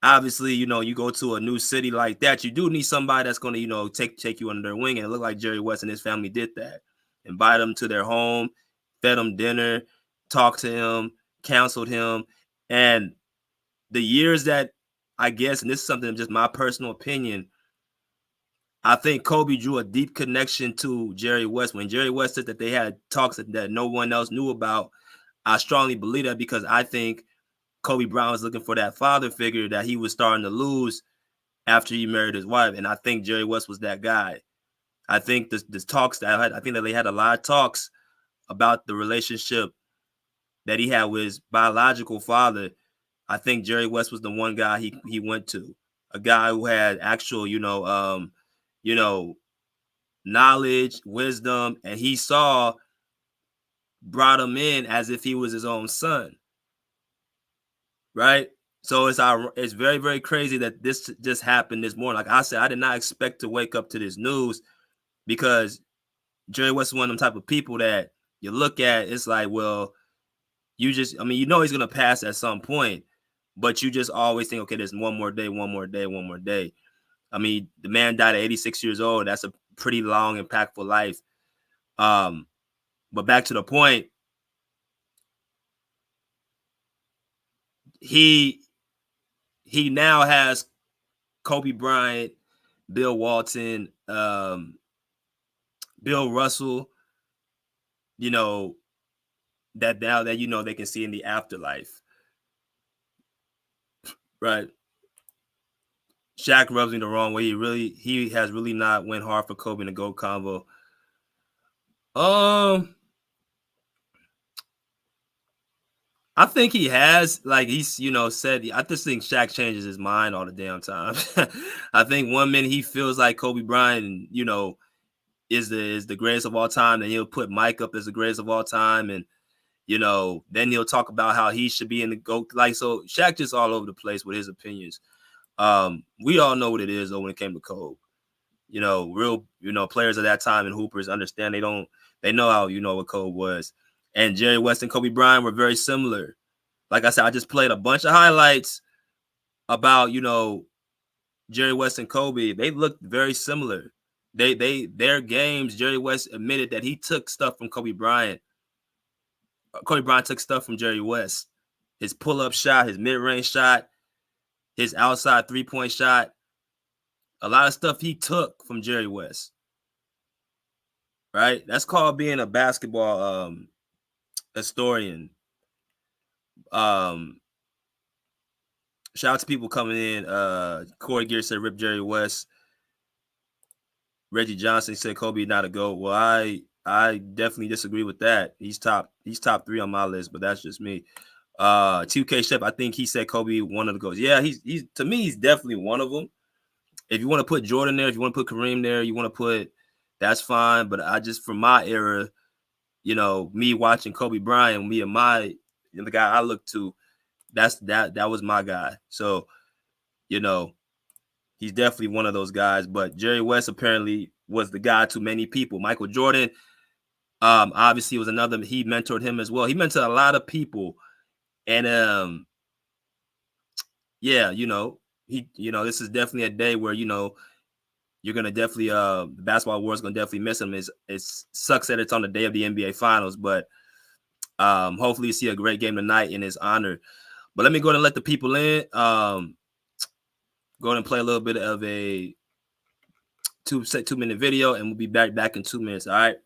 obviously, you know, you go to a new city like that, you do need somebody that's going to, you know, take you under their wing. And it looked like Jerry West and his family did that. Invite him to their home, fed him dinner, talked to him, counseled him. And the years that, I guess, and this is something just my personal opinion, I think Kobe drew a deep connection to Jerry West. When Jerry West said that they had talks that no one else knew about, I strongly believe that because I think Kobe Bryant was looking for that father figure that he was starting to lose after he married his wife. And I think Jerry West was that guy. I think this talks that I think that they had a lot of talks about the relationship that he had with his biological father. I think Jerry West was the one guy he went to, a guy who had actual, knowledge, wisdom, and he brought him in as if he was his own son. Right? So it's very, very crazy that this just happened this morning. Like I said, I did not expect to wake up to this news because Jerry West is one of them type of people that you look at, it's like, well, you know he's going to pass at some point, but you just always think, okay, there's one more day. I mean, the man died at 86 years old. That's a pretty long, impactful life. But back to the point, he now has Kobe Bryant, Bill Walton, Bill Russell, you know, that now that, you know, they can see in the afterlife. Right. Shaq rubs me the wrong way. He has really not went hard for Kobe in the GOAT convo. I think he has, like he's, you know, said, I just think Shaq changes his mind all the damn time. I think one minute he feels like Kobe Bryant, you know, is the greatest of all time, and he'll put Mike up as the greatest of all time, and, you know, then he'll talk about how he should be in the GOAT. Like, so Shaq just all over the place with his opinions. We all know what it is, though, when it came to Kobe. You know, real, you know, players of that time and hoopers understand they know how, you know, what Kobe was. And Jerry West and Kobe Bryant were very similar. Like I said, I just played a bunch of highlights about, you know, Jerry West and Kobe. They looked very similar. Their games, Jerry West admitted that he took stuff from Kobe Bryant. Kobe Bryant took stuff from Jerry West. His pull-up shot, his mid-range shot, his outside three-point shot. A lot of stuff he took from Jerry West. Right? That's called being a basketball historian. Shout out to people coming in. Corey Gear said rip Jerry West. Reggie Johnson said Kobe not a GOAT. Well, I definitely disagree with that. He's top 3 on my list, but that's just me. 2K Shep, I think he said Kobe one of the GOATs. Yeah, he's to me, he's definitely one of them. If you want to put Jordan there, if you want to put Kareem there, you want to put, that's fine. But I just, from my era, you know, me watching Kobe Bryant, me and the guy I look to, that was my guy. So, you know, he's definitely one of those guys. But Jerry West apparently was the guy to many people. Michael Jordan, obviously was another. He mentored him as well. He mentored a lot of people, and yeah, you know, this is definitely a day where, you know, you're gonna definitely the basketball world's gonna definitely miss him. It sucks that it's on the day of the NBA Finals, but hopefully you see a great game tonight in his honor. But let me go ahead and let the people in. Go ahead and play a little bit of a 2-minute video, and we'll be back in 2 minutes. All right.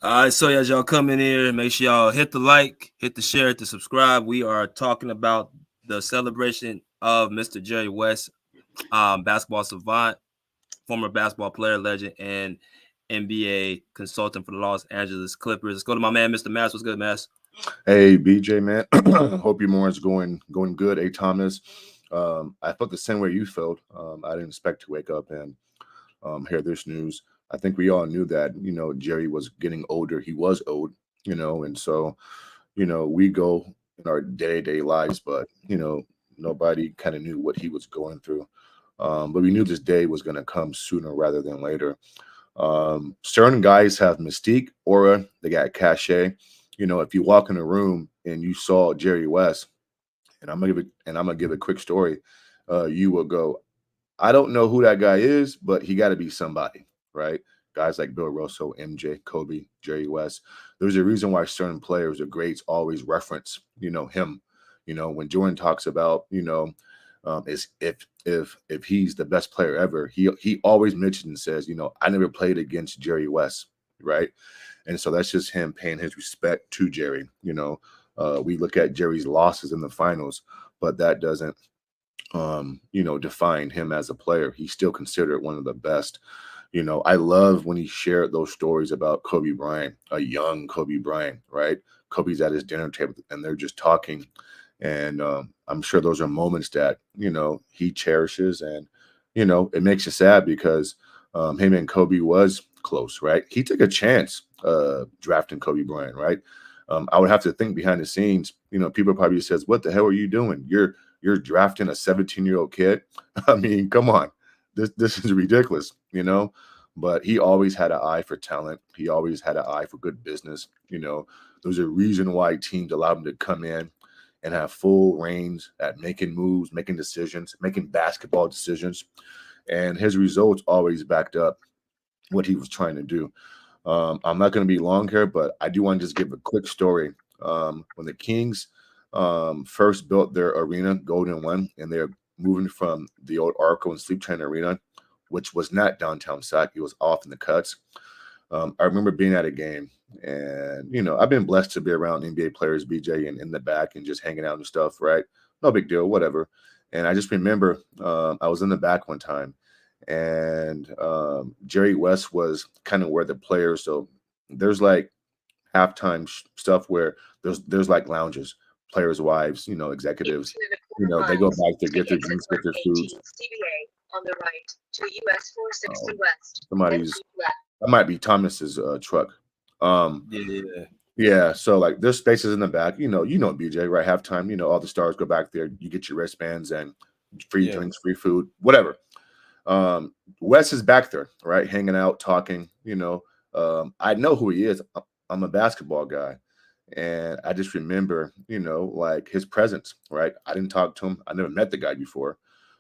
All right, so as y'all come in here, make sure y'all hit the like, hit the share, hit the subscribe. We are talking about the celebration of Mr. Jerry West, basketball savant, former basketball player, legend, and NBA consultant for the Los Angeles Clippers. Let's go to my man, Mr. Mass. What's good, Mass? Hey, BJ, man. Hope your morning's going good. Hey, Thomas. I felt the same way you felt. I didn't expect to wake up and hear this news. I think we all knew that, Jerry was getting older. He was old, and so, we go in our day-to-day lives, but, nobody kind of knew what he was going through. But we knew this day was going to come sooner rather than later. Certain guys have mystique, aura, they got cachet. If you walk in a room and you saw Jerry West, and I'm gonna give a quick story, you will go, I don't know who that guy is, but he got to be somebody, right? Guys like Bill Russell, MJ, Kobe, Jerry West. There's a reason why certain players or greats always reference, him. When Jordan talks about, is if he's the best player ever, he always mentions and says, I never played against Jerry West, right? And so that's just him paying his respect to Jerry. We look at Jerry's losses in the finals, but that doesn't define him as a player. He's still considered one of the best. I love when he shared those stories about Kobe Bryant, a young Kobe Bryant, right? Kobe's at his dinner table and they're just talking. And I'm sure those are moments that, he cherishes. And, it makes you sad because him and Kobe was close, right? He took a chance drafting Kobe Bryant, right? I would have to think behind the scenes, people probably says, what the hell are you doing? You're drafting a 17-year-old kid. I mean, come on. This is ridiculous, but he always had an eye for talent. He always had an eye for good business. There's a reason why teams allowed him to come in and have full reins at making moves, making decisions, making basketball decisions. And his results always backed up what he was trying to do. I'm not going to be long here, but I do want to just give a quick story. When the Kings first built their arena, Golden One, and they're moving from the old Arco and Sleep Train Arena, which was not downtown Sac, it was off in the cuts. I remember being at a game, and I've been blessed to be around NBA players, BJ, and in the back and just hanging out and stuff, right? No big deal, whatever. And I just remember I was in the back one time, and Jerry West was kind of where the players. So there's like halftime stuff where there's like lounges, players' wives, executives, they go back to get their drinks, get their food. On the right to US 460 West. That might be Thomas's truck. Yeah. So like there's spaces in the back, BJ, right? Halftime, all the stars go back there. You get your wristbands and free drinks, free food, whatever. Wes is back there, right? Hanging out, talking, I know who he is. I'm a basketball guy. And I just remember, like his presence, right? I didn't talk to him. I never met the guy before,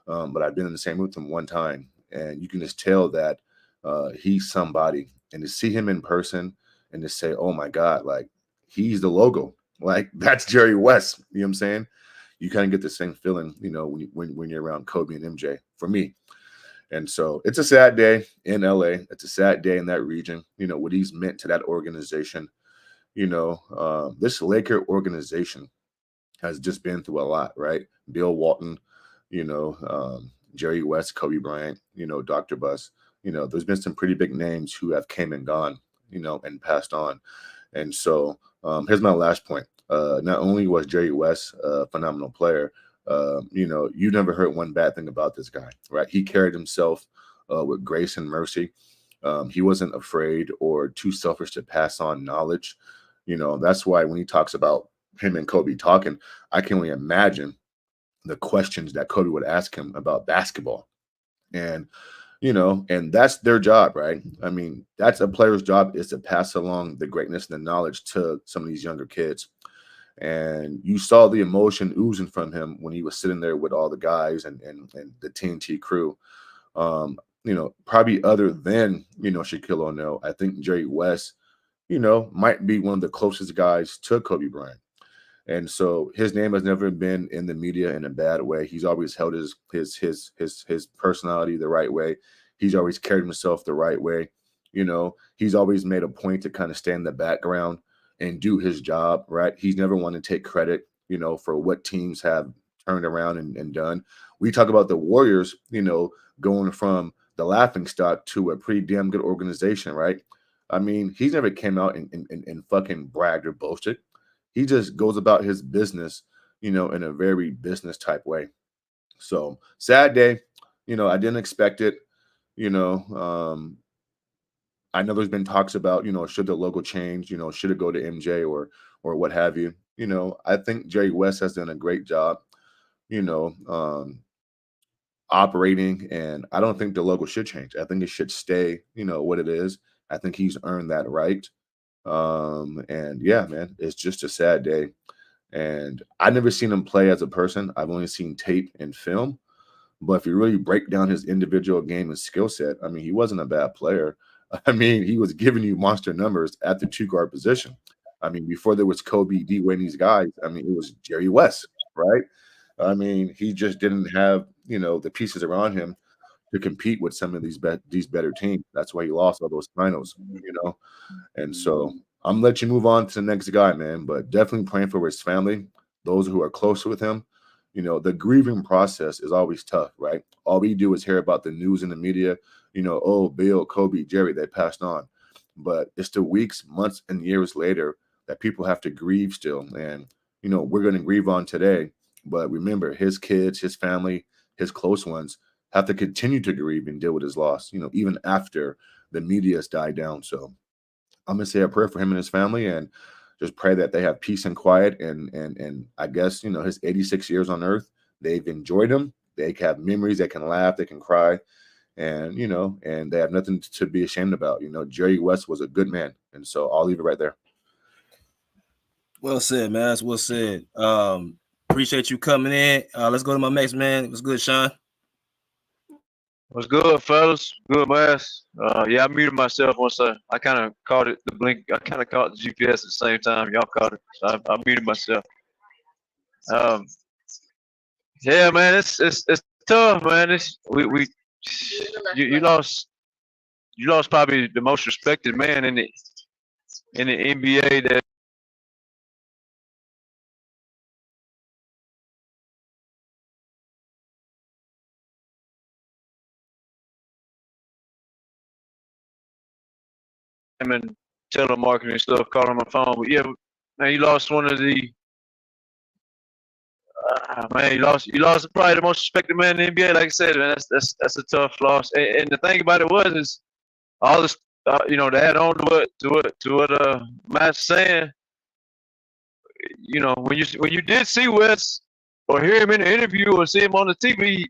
but I've been in the same room with him one time. And you can just tell that he's somebody. And to see him in person and to say, oh my God, like he's the logo. Like that's Jerry West. You know what I'm saying? You kind of get the same feeling, when you're around Kobe and MJ, for me. And so it's a sad day in LA. It's a sad day in that region, what he's meant to that organization. This Laker organization has just been through a lot, right? Bill Walton, Jerry West, Kobe Bryant, Dr. Buss, there's been some pretty big names who have came and gone, and passed on. And so here's my last point. Not only was Jerry West a phenomenal player, you never heard one bad thing about this guy, right? He carried himself with grace and mercy. He wasn't afraid or too selfish to pass on knowledge. That's why when he talks about him and Kobe talking, I can only imagine the questions that Kobe would ask him about basketball. And, and that's their job, right? I mean, that's a player's job, is to pass along the greatness and the knowledge to some of these younger kids. And you saw the emotion oozing from him when he was sitting there with all the guys and the TNT crew. Probably other than, Shaquille O'Neal, I think Jerry West, might be one of the closest guys to Kobe Bryant. And so his name has never been in the media in a bad way. He's always held his personality the right way. He's always carried himself the right way. He's always made a point to kind of stay in the background and do his job, right? He's never wanted to take credit, for what teams have turned around and done. We talk about the Warriors, going from the laughingstock to a pretty damn good organization, right? I mean, he's never came out and fucking bragged or boasted. He just goes about his business, in a very business type way. So sad day, I didn't expect it, I know there's been talks about, should the logo change, should it go to MJ or what have you. I think Jerry West has done a great job, operating, and I don't think the logo should change. I think it should stay, what it is. I think he's earned that right. And yeah, man, it's just a sad day. And I've never seen him play as a person. I've only seen tape and film. But if you really break down his individual game and skill set, I mean, he wasn't a bad player. I mean, he was giving you monster numbers at the 2 guard position. I mean, before there was Kobe, D Wade, these guys, I mean, it was Jerry West, right? I mean, he just didn't have, the pieces around him to compete with some of these better teams. That's why he lost all those finals, And so I'm gonna let you move on to the next guy, man. But definitely praying for his family, those who are close with him. The grieving process is always tough, right? All we do is hear about the news in the media, oh, Bill, Kobe, Jerry, they passed on. But it's the weeks, months, and years later that people have to grieve still. And, we're going to grieve on today. But remember, his kids, his family, his close ones have to continue to grieve and deal with his loss, even after the media has died down. So I'm going to say a prayer for him and his family and just pray that they have peace and quiet. And I guess, his 86 years on earth, they've enjoyed him. They have memories. They can laugh. They can cry. And, and they have nothing to be ashamed about. Jerry West was a good man. And so I'll leave it right there. Well said, man. That's well said. Appreciate you coming in. Let's go to my next man. What's good, Sean? What's good, fellas? Good, man. Yeah, I muted myself once I kind of caught it, the blink. I kind of caught the GPS at the same time. Y'all caught it. So I muted myself. Yeah, man, it's tough, man. You lost probably the most respected man in the NBA that and telemarketing stuff, calling my phone. But yeah, man, you lost one of the man. You lost probably the most respected man in the NBA. Like I said, man, that's a tough loss. And the thing about it is all this, to add on to what Matt's saying. When you did see Wes or hear him in the interview or see him on the TV,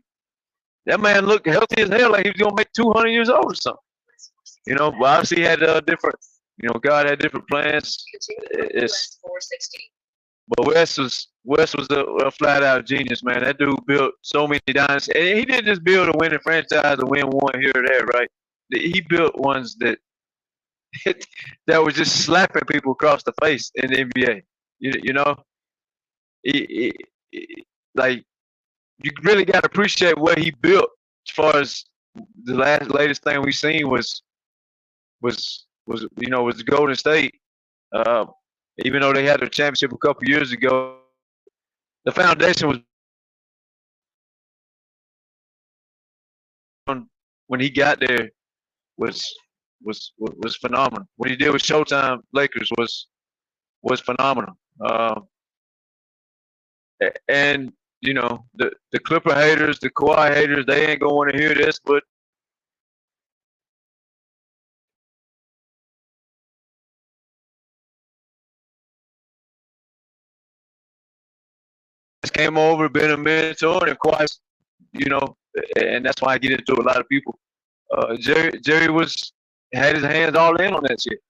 that man looked healthy as hell, like he was gonna make 200 years old or something. But obviously he had different. God had different plans. But Wes was a flat out genius, man. That dude built so many dynasties, and he didn't just build a winning franchise to win one here or there, right? He built ones that were just slapping people across the face in the NBA. Like you really got to appreciate what he built. As far as the latest thing we seen was Golden State. Even though they had their championship a couple years ago, the foundation was when he got there was phenomenal. What he did with Showtime Lakers was phenomenal. And the Clipper haters, the Kawhi haters, they ain't gonna want to hear this, but came over, been a mentor, and Kawhi, and that's why I get into a lot of people. Jerry had his hands all in on that shit.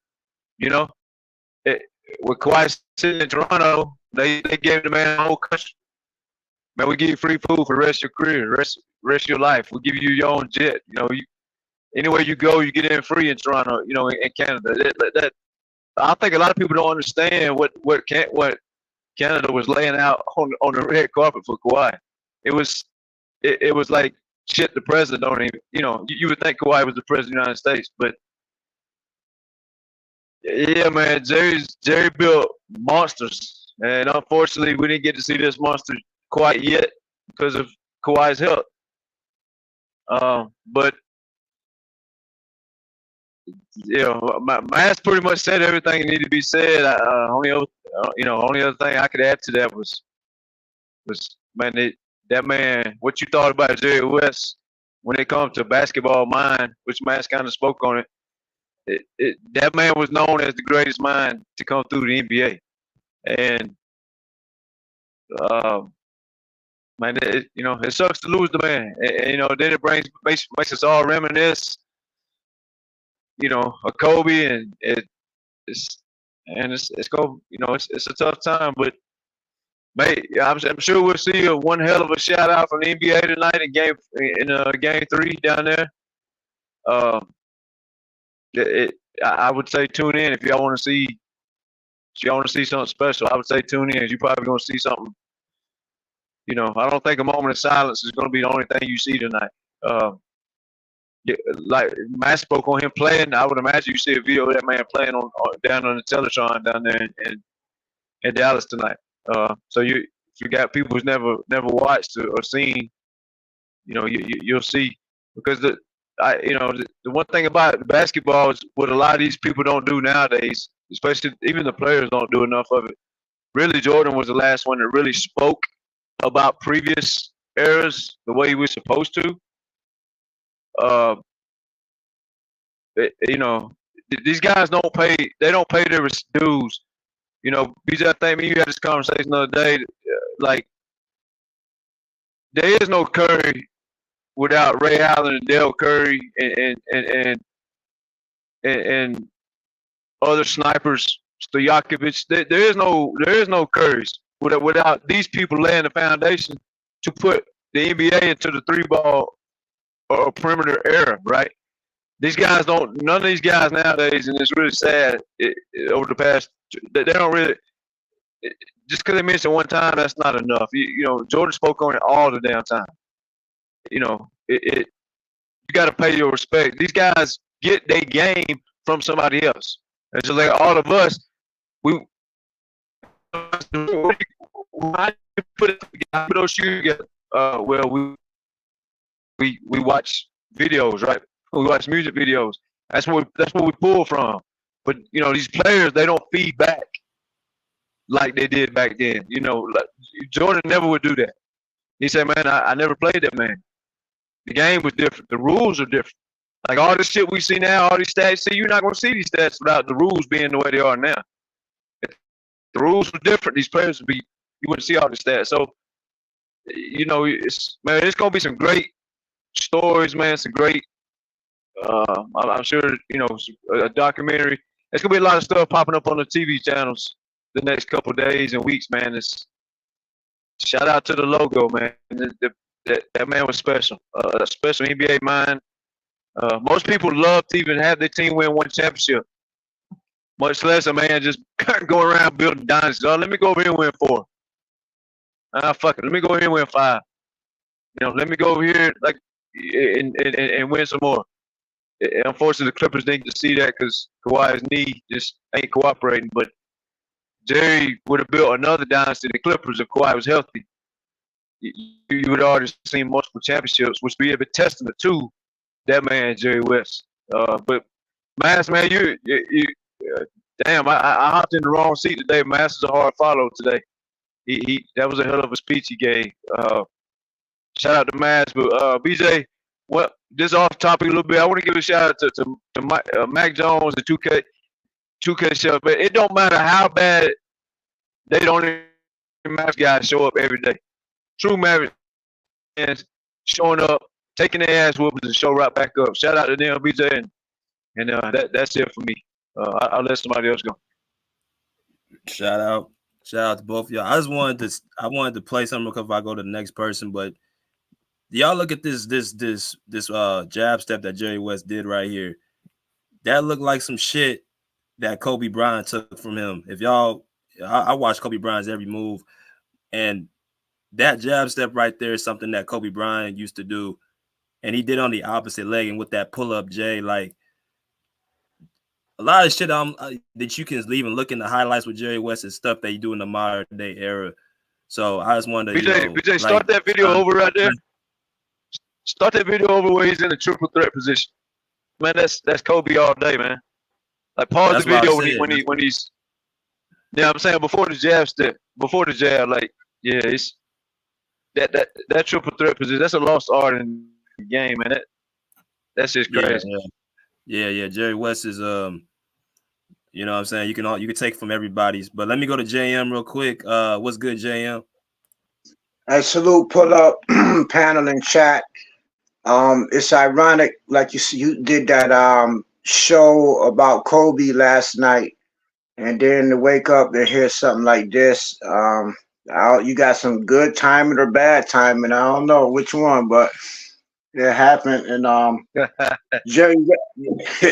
With Kawhi sitting in Toronto, they gave the man a whole country. Man, we give you free food for the rest of your career, rest of your life. We give you your own jet. Anywhere you go, you get in free in Toronto. In Canada. That I think a lot of people don't understand what Canada was laying out on the red carpet for Kawhi. It was like shit. The president don't even. You would think Kawhi was the president of the United States, but yeah, man, Jerry built monsters, and unfortunately, we didn't get to see this monster quite yet because of Kawhi's health. But Matt's pretty much said everything that needed to be said. Only other thing I could add to that was man, that man. What you thought about Jerry West when it comes to basketball mind, which Matt's kind of spoke on it. that man was known as the greatest mind to come through the NBA, and man, it sucks to lose the man. And then it makes us all reminisce, of Kobe, and it's a tough time, but mate, I'm sure we'll see one hell of a shout out from the NBA tonight in game 3 down there. I would say tune in if y'all want to see. If y'all want to see something special, I would say tune in. You're probably going to see something. I don't think a moment of silence is going to be the only thing you see tonight. Like Matt spoke on him playing, I would imagine you see a video of that man playing down on the Teletron down there in Dallas tonight. So if you got people who's never watched or seen, you'll see, because the one thing about basketball is what a lot of these people don't do nowadays, especially even the players don't do enough of it. Really, Jordan was the last one that really spoke about previous eras the way he was supposed to. These guys don't pay their dues. BJ, I think you had this conversation the other day. Like, there is no Curry without Ray Allen and Dale Curry and other snipers, Stojakovic. There is no Currys without these people laying the foundation to put the NBA into the 3-ball or perimeter era, right? None of these guys nowadays, and it's really sad, over the past, they don't really, just because they mentioned one time, that's not enough. Jordan spoke on it all the damn time. You got to pay your respect. These guys get their game from somebody else. And just like all of us, we put those shoes together. We watch videos, right? We watch music videos. That's what we pull from. But these players, they don't feed back like they did back then. Like Jordan never would do that. He said, "Man, I never played that, man. The game was different. The rules are different. Like all this shit we see now, all these stats. See, you're not gonna see these stats without the rules being the way they are now. If the rules were different, these players you wouldn't see all the stats. So, it's gonna be some great stories, man. Some great. I'm sure a documentary. There's gonna be a lot of stuff popping up on the TV channels the next couple of days and weeks, man. Shout out to the logo, man. That man was special. A special NBA mind. Most people love to even have their team win one championship, much less a man just go around building dynasties. Oh, let me go over here and win 4. Fuck it. Let me go over here and win 5. Let me go over here and win some more. Unfortunately, the Clippers didn't get to see that because Kawhi's knee just ain't cooperating. But Jerry would have built another dynasty, the Clippers, if Kawhi was healthy. You would have already seen multiple championships, which would be a bit testament to that man, Jerry West. But Mass, man, damn, I hopped in the wrong seat today. Mass is a hard follow today. That was a hell of a speech he gave. Shout out to Mass, but BJ, well, just off topic a little bit, I want to give a shout out to Mac Jones, the 2K show. But it don't matter how bad they don't even Mavericks guys show up every day. True Mavericks fans showing up, taking their ass whoopers and show right back up. Shout out to them, BJ, and that's it for me. I'll let somebody else go. Shout out to both of y'all. I wanted to play something because I go to the next person, but y'all look at this jab step that Jerry West did right here. That looked like some shit that Kobe Bryant took from him. If y'all, I watch Kobe Bryant's every move, and that jab step right there is something that Kobe Bryant used to do, and he did on the opposite leg. And with that pull up J, like a lot of shit that you can even look in the highlights with Jerry West and stuff that you do in the modern day era. So I just wanted to BJ, start that video over right there. Start that video over where he's in the triple threat position. Man, that's Kobe all day, man. Like pause the video when he's. Yeah, I'm saying before the jab step, like it's that triple threat position. That's a lost art in the game, man. That's just crazy. Yeah. Jerry West is you know what I'm saying? You can take from everybody's, but let me go to JM real quick. What's good, JM? I salute pull up panel and chat. It's ironic, like you did that show about Kobe last night, and then to wake up and hear something like this. You got some good timing or bad timing. I don't know which one, but it happened. And Jerry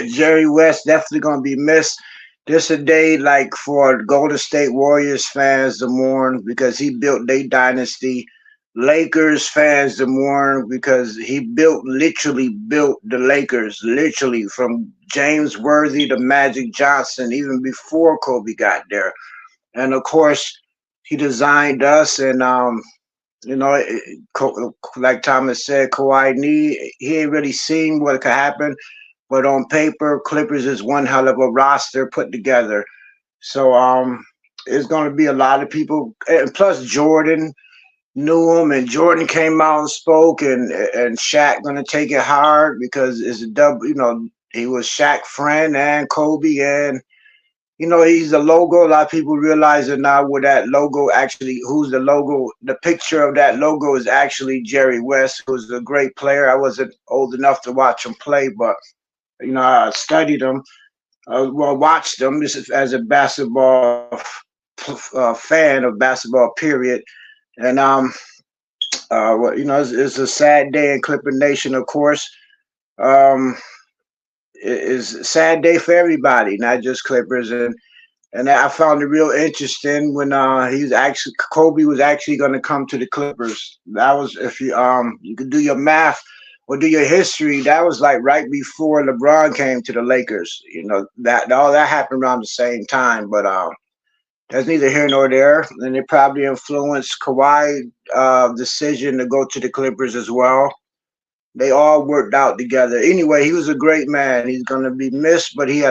Jerry West definitely gonna be missed. This a day like for Golden State Warriors fans to mourn because he built their dynasty. Lakers fans to mourn because he literally built the Lakers, literally from James Worthy to Magic Johnson, even before Kobe got there. And of course, he designed us, and you know, like Thomas said, Kawhi he ain't really seen what could happen, but on paper, Clippers is one hell of a roster put together. So it's going to be a lot of people, and plus Jordan knew him, and Jordan came out and spoke, and Shaq going to take it hard because it's a double. You know, he was Shaq friend and Kobe, and you know, he's the logo. A lot of people realize it now where that logo actually, who's the logo. The picture of that logo is actually Jerry West, who's a great player. I wasn't old enough to watch him play, but, you know, I studied him, watched him as a basketball fan of basketball, period. And, you know, it's a sad day in Clipper Nation, of course. It's a sad day for everybody, not just Clippers. And I found it real interesting when Kobe was actually going to come to the Clippers. That was, if you could do your math or do your history, that was like right before LeBron came to the Lakers. You know, that all that happened around the same time. But that's neither here nor there. And it probably influenced Kawhi's decision to go to the Clippers as well. They all worked out together. Anyway, he was a great man. He's going to be missed, but he'll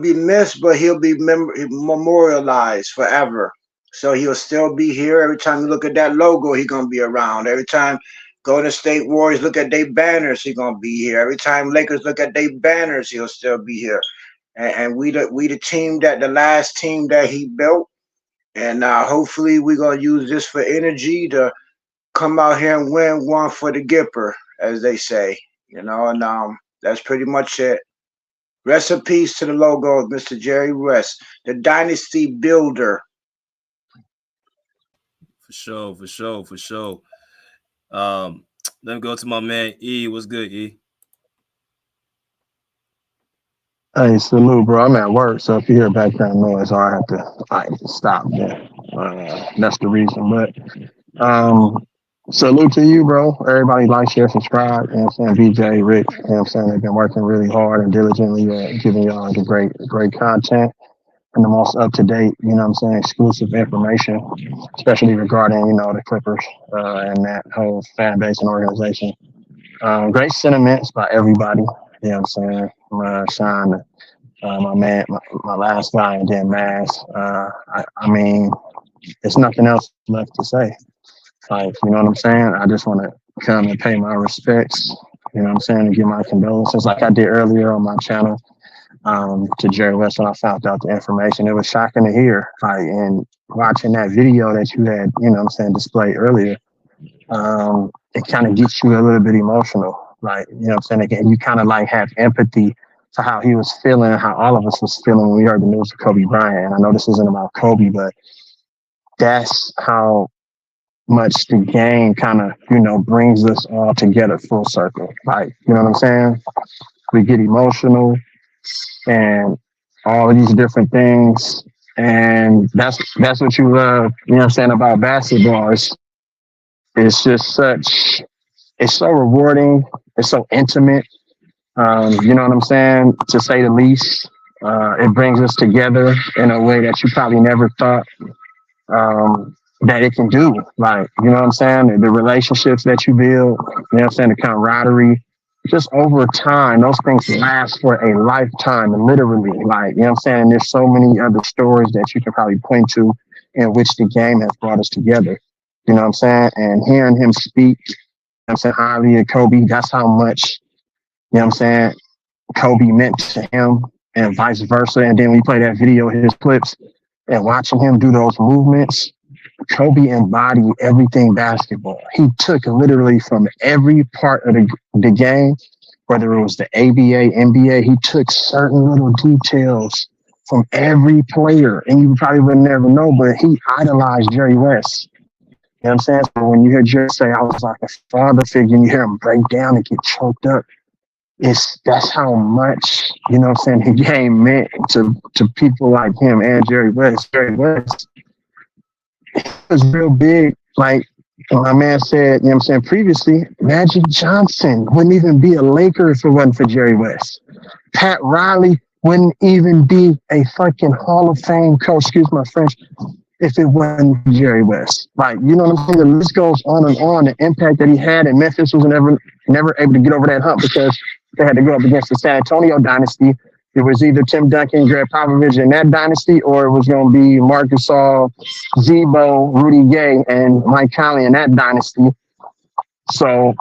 be missed, but he'll be memorialized forever. So he'll still be here. Every time you look at that logo, he's going to be around. Every time Golden State Warriors look at their banners, he's going to be here. Every time Lakers look at their banners, he'll still be here. And we the team the last team that he built. And hopefully we're going to use this for energy to come out here and win one for the Gipper, as they say, you know, and that's pretty much it. Rest in peace to the logo of Mr. Jerry West, the dynasty builder. For sure. Let me go to my man E. What's good, E? Hey, salute, bro. I'm at work, so if you hear background noise, I have to stop there. That's the reason. But salute to you, bro. Everybody like, share, subscribe. You know what I'm saying? BJ, Rick, you know what I'm saying? They've been working really hard and diligently giving y'all the great content and the most up-to-date, you know what I'm saying, exclusive information, especially regarding, you know, the Clippers and that whole fan base and organization. Great sentiments by everybody, you know what I'm saying? Sean, my man, my last guy, and then Mass. I mean, there's nothing else left to say. Like, you know what I'm saying? I just want to come and pay my respects, you know what I'm saying, and give my condolences like I did earlier on my channel to Jerry West when I found out the information. It was shocking to hear. Like, and watching that video that you had, you know what I'm saying, displayed earlier, it kind of gets you a little bit emotional. Like, you know what I'm saying? Again, you kind of like have empathy for how he was feeling, how all of us was feeling when we heard the news of Kobe Bryant. And I know this isn't about Kobe, but that's how much the game kind of, you know, brings us all together full circle. Like, you know what I'm saying? We get emotional and all of these different things. And that's what you love, you know what I'm saying, about basketball. It's just it's so rewarding. It's so intimate. You know what I'm saying? To say the least. It brings us together in a way that you probably never thought that it can do. Like, you know what I'm saying? The relationships that you build, you know what I'm saying? The camaraderie, just over time, those things last for a lifetime, literally. Like, you know what I'm saying? And there's so many other stories that you can probably point to in which the game has brought us together. You know what I'm saying? And hearing him speak, you know what I'm saying, highly of Kobe, that's how much, you know what I'm saying, Kobe meant to him and vice versa. And then we play that video, his clips, and watching him do those movements, Kobe embodied everything basketball. He took literally from every part of the game, whether it was the ABA, NBA, he took certain little details from every player. And you probably would never know, but he idolized Jerry West. You know what I'm saying? So when you hear Jerry say, I was like a father figure, and you hear him break down and get choked up, that's how much, you know what I'm saying, the game meant to people like him and Jerry West. Jerry West was real big. Like my man said, you know what I'm saying, previously, Magic Johnson wouldn't even be a Laker if it wasn't for Jerry West. Pat Riley wouldn't even be a fucking Hall of Fame coach, excuse my French, if it wasn't for Jerry West. Like, you know what I'm saying? The list goes on and on. The impact that he had in Memphis was never able to get over that hump because they had to go up against the San Antonio dynasty. It was either Tim Duncan, Greg Popovich in that dynasty, or it was going to be Marc Gasol, Zebo, Rudy Gay, and Mike Conley in that dynasty. So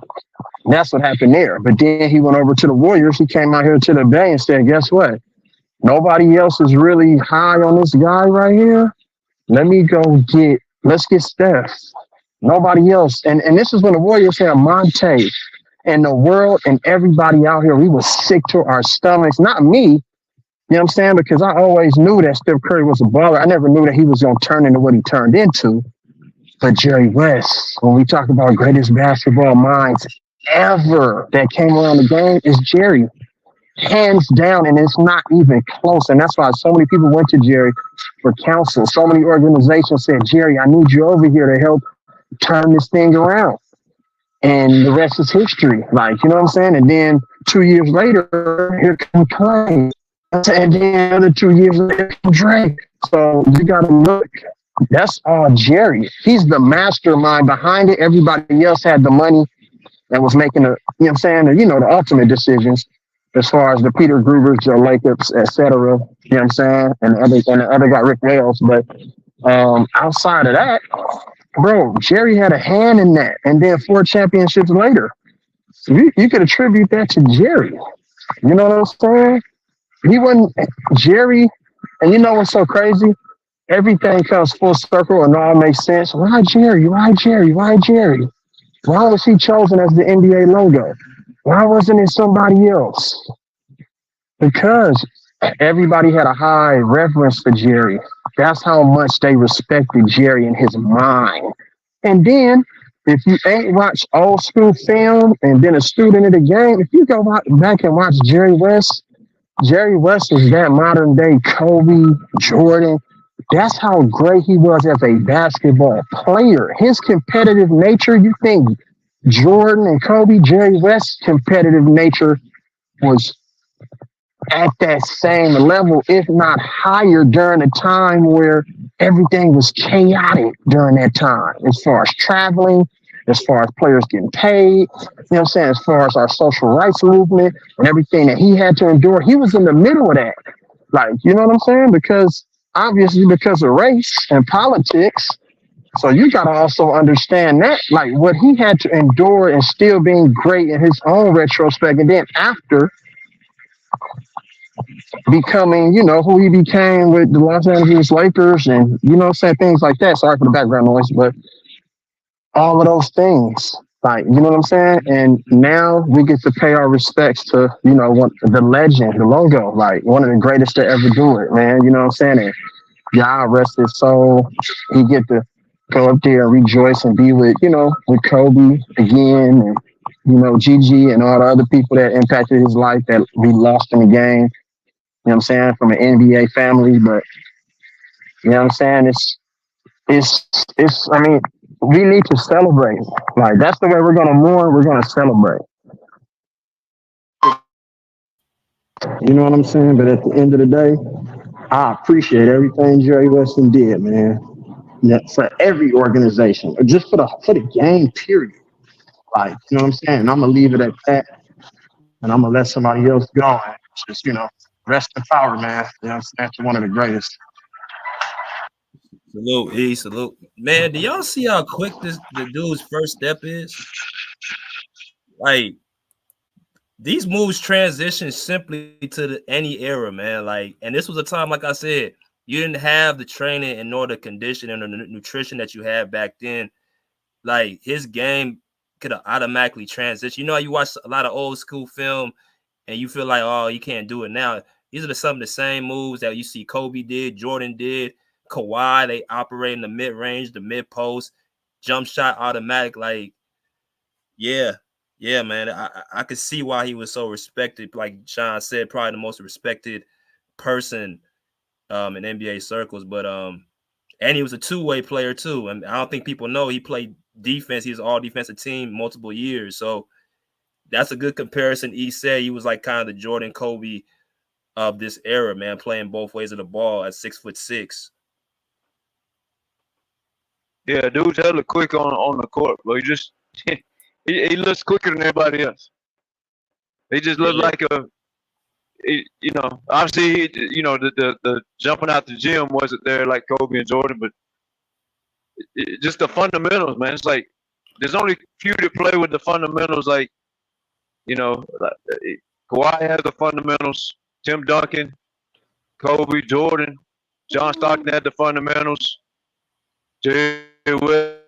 that's what happened there. But then he went over to the Warriors. He came out here to the Bay and said, guess what? Nobody else is really high on this guy right here. Let's get Steph. Nobody else. And this is when the Warriors had Monte and the world and everybody out here. We were sick to our stomachs. Not me, you know what I'm saying? Because I always knew that Steph Curry was a baller. I never knew that he was going to turn into what he turned into. But Jerry West, when we talk about greatest basketball minds ever that came around the game, is Jerry. Hands down, and it's not even close. And that's why so many people went to Jerry for counsel. So many organizations said, Jerry, I need you over here to help turn this thing around. And the rest is history. Like, you know what I'm saying? And then 2 years later, here comes Clay. And then another 2 years later, Drake. So you got to look. That's all Jerry. He's the mastermind behind it. Everybody else had the money and was making you know what I'm saying, the ultimate decisions. As far as the Peter Grubers, Joe Lakers, et cetera, you know what I'm saying? And the other guy, Rick Wales. But outside of that, bro, Jerry had a hand in that. And then 4 championships later, you could attribute that to Jerry. You know what I'm saying? He wasn't Jerry. And you know what's so crazy? Everything comes full circle and all makes sense. Why Jerry? Why Jerry? Why Jerry? Why was he chosen as the NBA logo? Why wasn't it somebody else? Because everybody had a high reverence for Jerry. That's how much they respected Jerry and his mind. And then, if you ain't watched old school film and been a student of the game, if you go back and watch Jerry West is that modern day Kobe, Jordan. That's how great he was as a basketball player. His competitive nature, you think Jordan and Kobe, Jerry West's competitive nature was at that same level, if not higher, during a time where everything was chaotic during that time, as far as traveling, as far as players getting paid, you know what I'm saying, as far as our social rights movement and everything that he had to endure. He was in the middle of that. Like, you know what I'm saying? Because of race and politics. So you got to also understand that, like what he had to endure and still being great in his own retrospect. And then after becoming, who he became with the Los Angeles Lakers and, you know what I'm saying, things like that. Sorry for the background noise, but all of those things, like, you know what I'm saying? And now we get to pay our respects to, the legend, the logo, like one of the greatest to ever do it, man. You know what I'm saying? And God rest his soul. He get to go up there and rejoice and be with, with Kobe again and, Gigi and all the other people that impacted his life that we lost in the game. You know what I'm saying? From an NBA family, but you know what I'm saying? I mean, we need to celebrate. Like, that's the way we're going to mourn. We're going to celebrate. You know what I'm saying? But at the end of the day, I appreciate everything Jerry Weston did, man. Yeah, for every organization, or just for the game, period. Like, you know what I'm saying? And I'm going to leave it at that. And I'm going to let somebody else go. And just, rest in power, man. You know what I'm saying? To one of the greatest. Salute, salute. Man, do y'all see how quick the dude's first step is? Like, these moves transition simply to any era, man. Like, and this was a time, like I said, you didn't have the training and nor the conditioning or the nutrition that you had back then. Like, his game could have automatically transitioned. You know, you watch a lot of old school film and you feel like, oh, you can't do it now. These are some of the same moves that you see Kobe did, Jordan did, Kawhi. They operate in the mid range, the mid post, jump shot automatic. Like, yeah, man. I could see why he was so respected. Like Sean said, probably the most respected person in NBA circles. But and he was a two-way player too. And I don't think people know he played defense. He was all defensive team multiple years. So that's a good comparison. He said he was like kind of the Jordan Kobe of this era, man, playing both ways of the ball at 6'6". Yeah, dude's hella quick on the court, but he looks quicker than everybody else. He just looks like you know, obviously, you know, the jumping out the gym wasn't there like Kobe and Jordan, but just the fundamentals, man. It's like there's only few that play with the fundamentals, like, you know, like, Kawhi has the fundamentals, Tim Duncan, Kobe, Jordan, John Stockton had the fundamentals, Jerry West.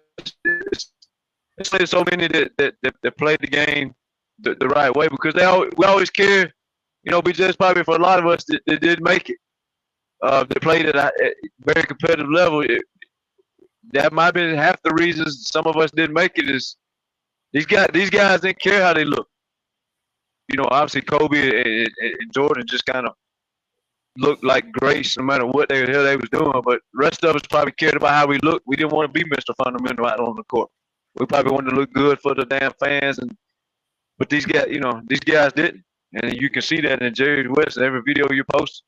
It's like so many that played the game the right way, because we always care. You know, BJ, probably for a lot of us that did make it. They played at a very competitive level. That might have been half the reasons some of us didn't make it. Is these guys didn't care how they look. You know, obviously Kobe and Jordan just kind of looked like grace no matter what the hell they was doing. But the rest of us probably cared about how we looked. We didn't want to be Mr. Fundamental out on the court. We probably wanted to look good for the damn fans. But these guys didn't. And you can see that in Jerry West, every video you post.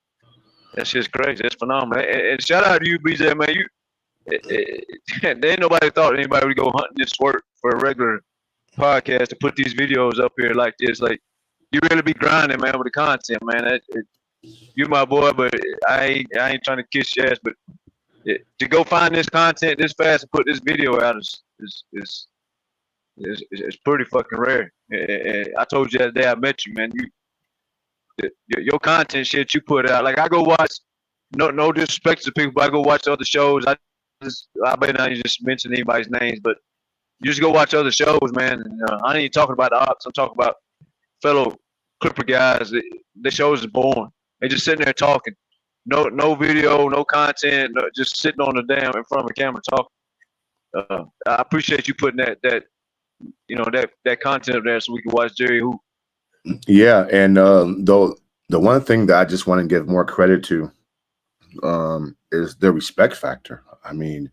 That's just crazy. That's phenomenal. And shout out to you, BJ, man. There ain't nobody thought anybody would go hunting this work for a regular podcast to put these videos up here like this. Like, you really be grinding, man, with the content, man. You my boy, but I ain't trying to kiss your ass. But to go find this content this fast and put this video out is pretty fucking rare. I told you that day I met you, man. Your content shit you put out. Like, I go watch. No disrespect to people, but I go watch other shows. I bet not just mention anybody's names, but you just go watch other shows, man. And, I ain't even talking about the ops. I'm talking about fellow Clipper guys. The shows is boring. They just sitting there talking. No video, no content, just sitting on the damn in front of a camera talking. I appreciate you putting that content up there so we can watch Jerry Hoop. Yeah, and though the one thing that I just want to give more credit to is the respect factor. I mean,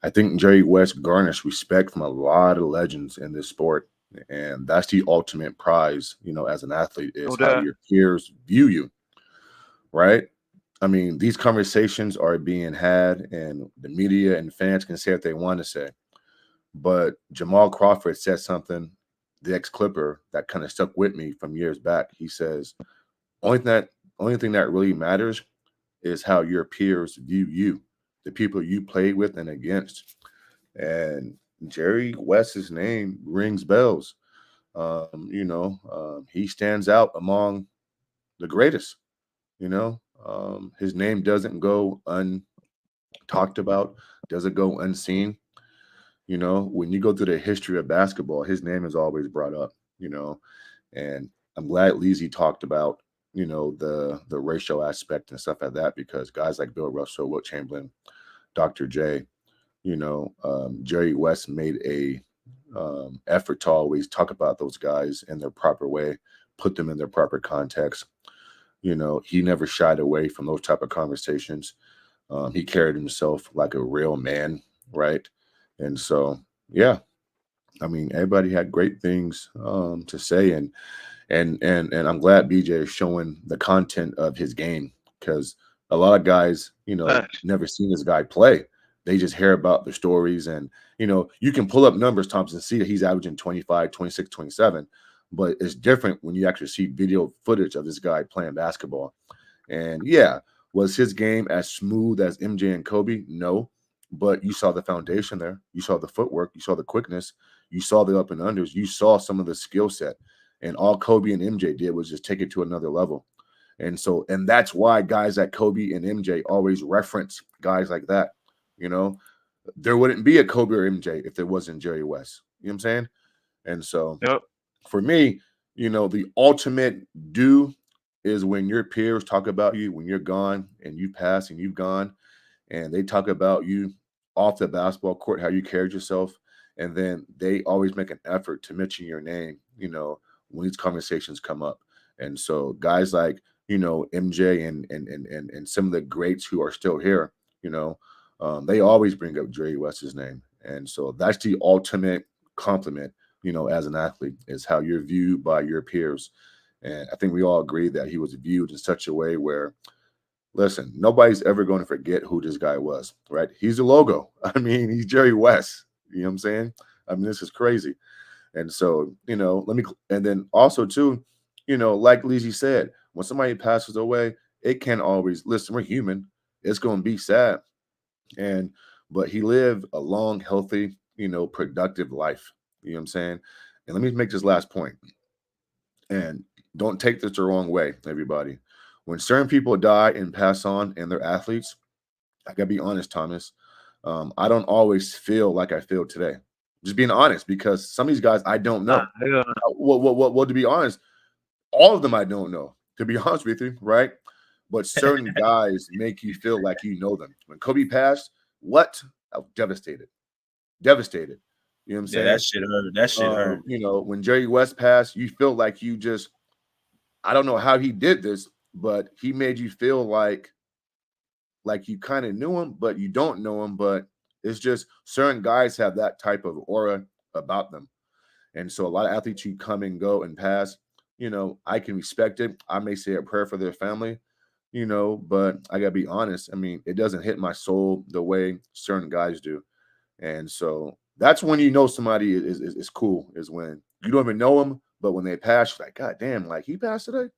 I think Jerry West garnished respect from a lot of legends in this sport, and that's the ultimate prize, you know, as an athlete, is how your peers view you, right? I mean, these conversations are being had, and the media and fans can say what they want to say. But Jamal Crawford said something, the ex-Clipper, that kind of stuck with me from years back. He says, only thing that really matters is how your peers view you, the people you played with and against. And Jerry West's name rings bells. He stands out among the greatest. His name doesn't go untalked about, doesn't go unseen. When you go through the history of basketball, his name is always brought up, and I'm glad Leezy talked about, the racial aspect and stuff like that, because guys like Bill Russell, Wilt Chamberlain, Dr. J, Jerry West made a effort to always talk about those guys in their proper way, put them in their proper context. He never shied away from those type of conversations. He carried himself like a real man, right? And so, yeah, I mean, everybody had great things to say, and I'm glad BJ is showing the content of his game, because a lot of guys, never seen this guy play. They just hear about the stories, and you can pull up numbers, Thompson, see that he's averaging 25, 26, 27, but it's different when you actually see video footage of this guy playing basketball. And yeah, was his game as smooth as MJ and Kobe? No. But you saw the foundation there. You saw the footwork. You saw the quickness. You saw the up and unders. You saw some of the skill set. And all Kobe and MJ did was just take it to another level. And so, and that's why guys like Kobe and MJ always reference guys like that. You know, there wouldn't be a Kobe or MJ if there wasn't Jerry West. You know what I'm saying? And so for me, you know, the ultimate do is when your peers talk about you when you're gone and you pass and you've gone, and they talk about you off the basketball court, how you carried yourself. And then they always make an effort to mention your name, you know, when these conversations come up. And so guys like, you know, MJ and some of the greats who are still here, you know, they always bring up Jerry West's name. And so that's the ultimate compliment, you know, as an athlete, is how you're viewed by your peers. And I think we all agree that he was viewed in such a way where, listen, nobody's ever going to forget who this guy was, right? He's a logo. I mean, he's Jerry West. You know what I'm saying? I mean, this is crazy. And so, you know, and then also too, you know, like Lizzie said, when somebody passes away, it can't always, listen, we're human. It's going to be sad. But he lived a long, healthy, you know, productive life. You know what I'm saying? And let me make this last point. And don't take this the wrong way, everybody. When certain people die and pass on and they're athletes, I gotta be honest, Thomas. I don't always feel like I feel today. Just being honest, because some of these guys I don't know. Well, to be honest, all of them I don't know. To be honest with you, right? But certain guys make you feel like you know them. When Kobe passed, what? I was devastated. Devastated. You know what I'm saying? Yeah, that shit hurt. That shit hurt. You know, when Jerry West passed, you feel like you just, I don't know how he did this, but he made you feel like you kind of knew him, but you don't know him. But it's just certain guys have that type of aura about them. And so a lot of athletes who come and go and pass, you know, I can respect it. I may say a prayer for their family, you know, but I got to be honest. I mean, it doesn't hit my soul the way certain guys do. And so that's when you know somebody is cool, is when you don't even know them, but when they pass, you're like, God damn, like he passed today.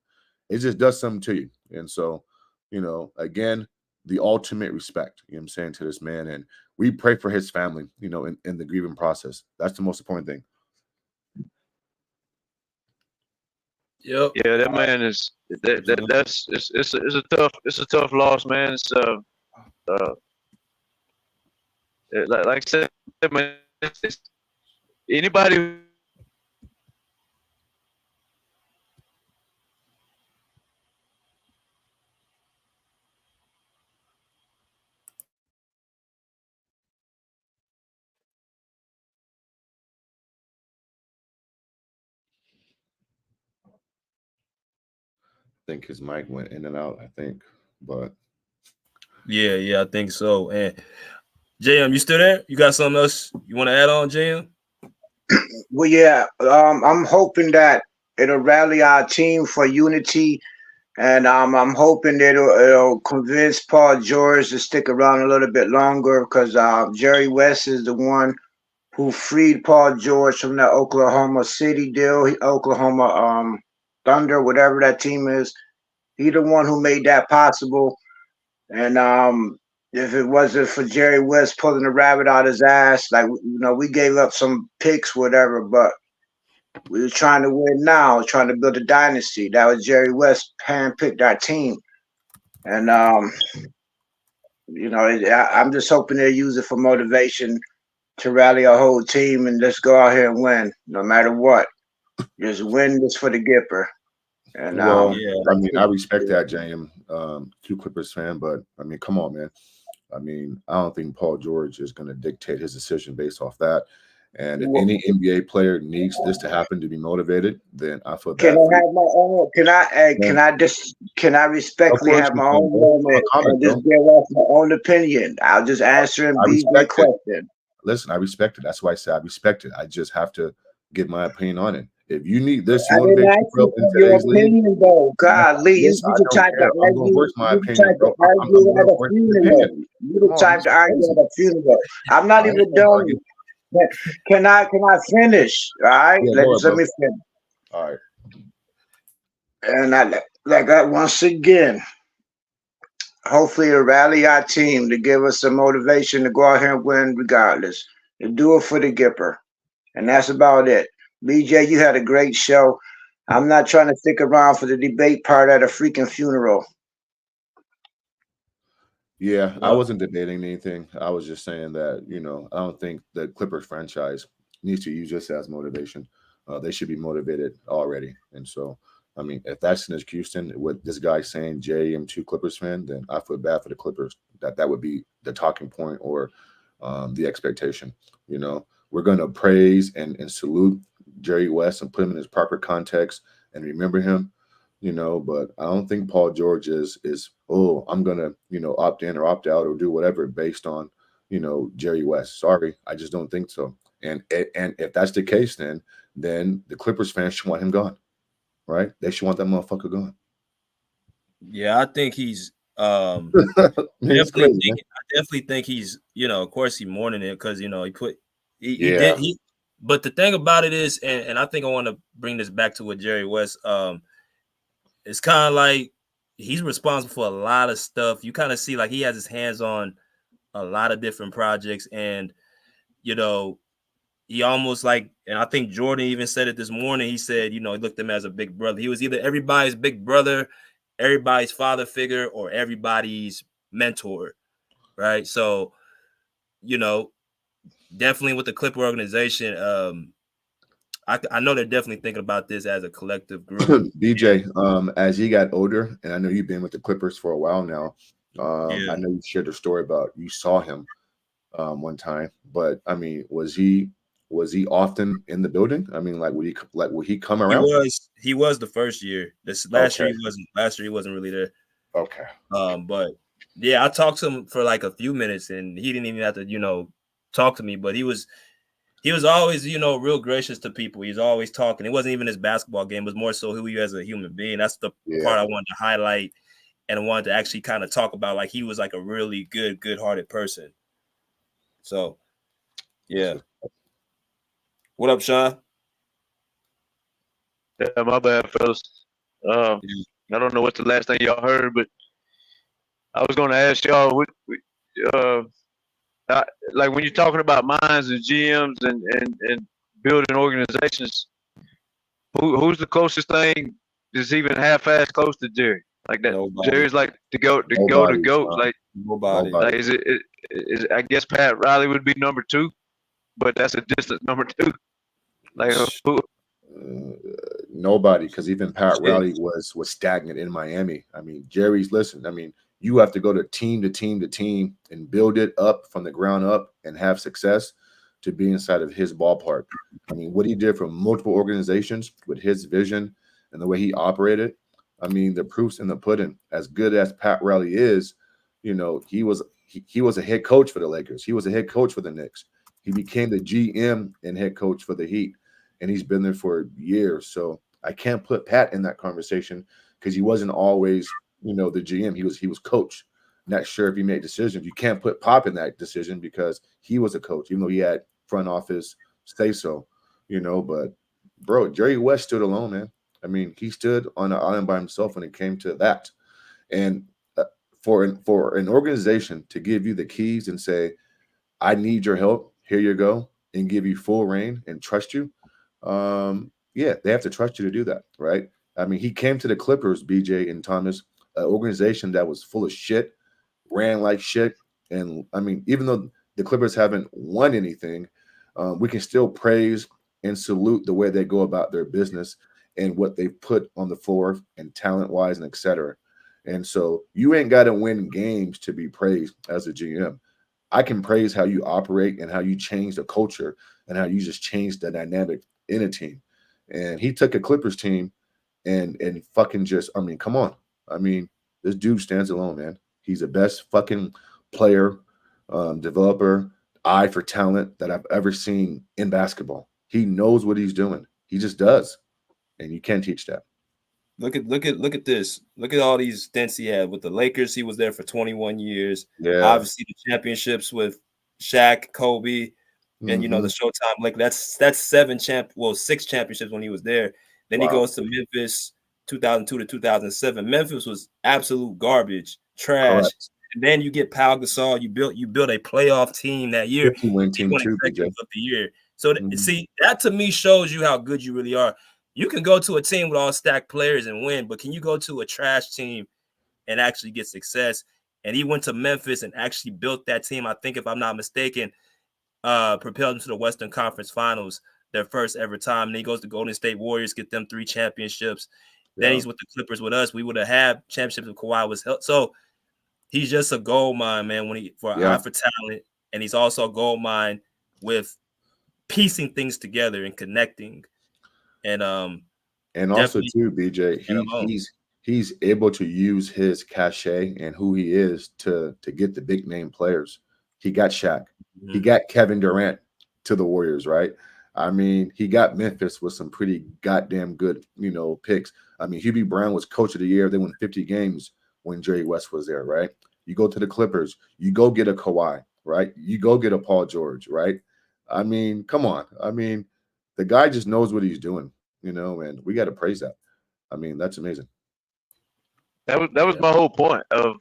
It just does something to you. And so, you know, again, the ultimate respect, you know what I'm saying, to this man. And we pray for his family, you know, in the grieving process. That's the most important thing. Yep. Yeah, that man is it's a tough loss, man. It's like I said, man, it's anybody. I think his mic went in and out, I think, but yeah, I think so. And JM, you still there? You got something else you want to add on, JM? Well, yeah, I'm hoping that it'll rally our team for unity, and I'm hoping that it'll convince Paul George to stick around a little bit longer, because Jerry West is the one who freed Paul George from that Oklahoma City deal, Oklahoma Thunder, whatever that team is. He the one who made that possible. And if it wasn't for Jerry West pulling the rabbit out his ass, like, you know, we gave up some picks, whatever, but we were trying to win now, trying to build a dynasty. That was Jerry West handpicked our team. And you know, I'm just hoping they'll use it for motivation to rally a whole team and just go out here and win, no matter what. Just win this for the Gipper. And well, I mean, I respect that, JM, true Clippers fan, but I mean, come on, man. I mean, I don't think Paul George is going to dictate his decision based off that. And if any NBA player needs this to happen to be motivated, then I feel can bad. I have my own? Can I respectfully have my own moment and just give off my own opinion? I'll just answer and be the question. Listen, I respect it. That's why I say I respect it. I just have to give my opinion on it. If you need this I didn't ask you for your opinion, though. God, Lee, you the type to argue. You the type to argue at a funeral. I'm not even done. Can I finish? All right, let me finish. All right. And I once again, hopefully to rally our team to give us some motivation to go out here and win regardless. And do it for the Gipper. And that's about it. BJ, you had a great show. I'm not trying to stick around for the debate part at a freaking funeral. Yeah, I Well, wasn't debating anything. I was just saying that, I don't think the Clippers franchise needs to use this as motivation. They should be motivated already. And so, I mean, if that's an excuse, then what this guy saying, Jay, I'm too Clippers fan, then I feel bad for the Clippers. That would be the talking point or the expectation. We're going to praise and salute Jerry West and put him in his proper context and remember him. But I don't think Paul George is I'm gonna, opt in or opt out or do whatever based on, Jerry West. Sorry, I just don't think so. And if that's the case, then the Clippers fans should want him gone, right? They should want that motherfucker gone. yeah, I think he's It's crazy, man. I definitely think he's, of course he's mourning it because he Yeah. did. But the thing about it is, and I think I want to bring this back to what Jerry West. It's kind of like he's responsible for a lot of stuff. You kind of see like he has his hands on a lot of different projects, and he almost like, and I think Jordan even said it this morning. He said, he looked at him as a big brother. He was either everybody's big brother, everybody's father figure, or everybody's mentor, right? So, definitely with the Clipper organization, I know they're definitely thinking about this as a collective group. BJ, as he got older, and I know you've been with the Clippers for a while now. Yeah. I know you shared a story about you saw him one time, but I mean, was he often in the building? I mean, would he come around? He was the first year. This last year he wasn't. Last year he wasn't really there. Okay. But yeah, I talked to him for like a few minutes, and he didn't even have to, talk to me. But he was always, real gracious to people. He's always talking. It wasn't even his basketball game; it was more so who he as a human being. That's the part I wanted to highlight, and I wanted to actually kind of talk about. Like he was like a really good-hearted person. So, yeah. What up, Sean? Yeah, my bad, fellas. I don't know what's the last thing y'all heard, but I was going to ask y'all, like when you're talking about minds and GMs and building organizations, who's the closest thing that's even half-ass close to Jerry? Like that, Nobody. Jerry's like the goat. Like nobody. Like is I guess Pat Riley would be number 2, but that's a distant number 2. Like who? Nobody, because even Pat Riley was stagnant in Miami. I mean, Jerry's listen. I mean, you have to go to team to team to team and build it up from the ground up and have success to be inside of his ballpark. I mean, what he did for multiple organizations with his vision and the way he operated. I mean, the proof's in the pudding. As good as Pat Riley is, he was a head coach for the Lakers. He was a head coach for the Knicks. He became the GM and head coach for the Heat, and he's been there for years. So I can't put Pat in that conversation because he wasn't always, the GM. He was coach. Not sure if he made decisions. You can't put Pop in that decision because he was a coach, even though he had front office say so, But bro, Jerry West stood alone, man. I mean, he stood on an island by himself when it came to that. And for an organization to give you the keys and say, I need your help, here you go, and give you full reign and trust you, they have to trust you to do that, right? I mean, he came to the Clippers, BJ and Thomas, an organization that was full of shit, ran like shit. And I mean, even though the Clippers haven't won anything, we can still praise and salute the way they go about their business and what they put on the floor and talent-wise and et cetera. And so you ain't got to win games to be praised as a GM. I can praise how you operate and how you change the culture and how you just change the dynamic in a team. And he took a Clippers team and fucking just, I mean, come on. I mean, this dude stands alone, man. He's the best fucking player, developer, eye for talent that I've ever seen in basketball. He knows what he's doing. He just does. And you can't teach that. Look at this. Look at all these stints he had with the Lakers. He was there for 21 years. Yeah. Obviously the championships with Shaq, Kobe, and the Showtime Lakers. That's 6 championships when he was there. Then he goes to Memphis 2002 to 2007. Memphis was absolute garbage, trash. Correct. And then you get Pau Gasol. You built a playoff team that year. 50-win team won too, executive of the year. So see, that to me shows you how good you really are. You can go to a team with all stacked players and win, but can you go to a trash team and actually get success? And he went to Memphis and actually built that team. I think, if I'm not mistaken, propelled them to the Western Conference Finals, their first ever time. And he goes to Golden State Warriors, get them 3 championships. Then he's with the Clippers with us. We would have had championships if Kawhi was held. So he's just a gold mine, man, when for eye for talent. And he's also a gold mine with piecing things together and connecting. And also too, BJ, he's able to use his cachet and who he is to get the big name players. He got Shaq, he got Kevin Durant to the Warriors, right? I mean, he got Memphis with some pretty goddamn good, picks. I mean, Hubie Brown was coach of the year. They won 50 games when Jerry West was there, right? You go to the Clippers, you go get a Kawhi, right? You go get a Paul George, right? I mean, come on. I mean, the guy just knows what he's doing, and we got to praise that. I mean, that's amazing. That was my whole point of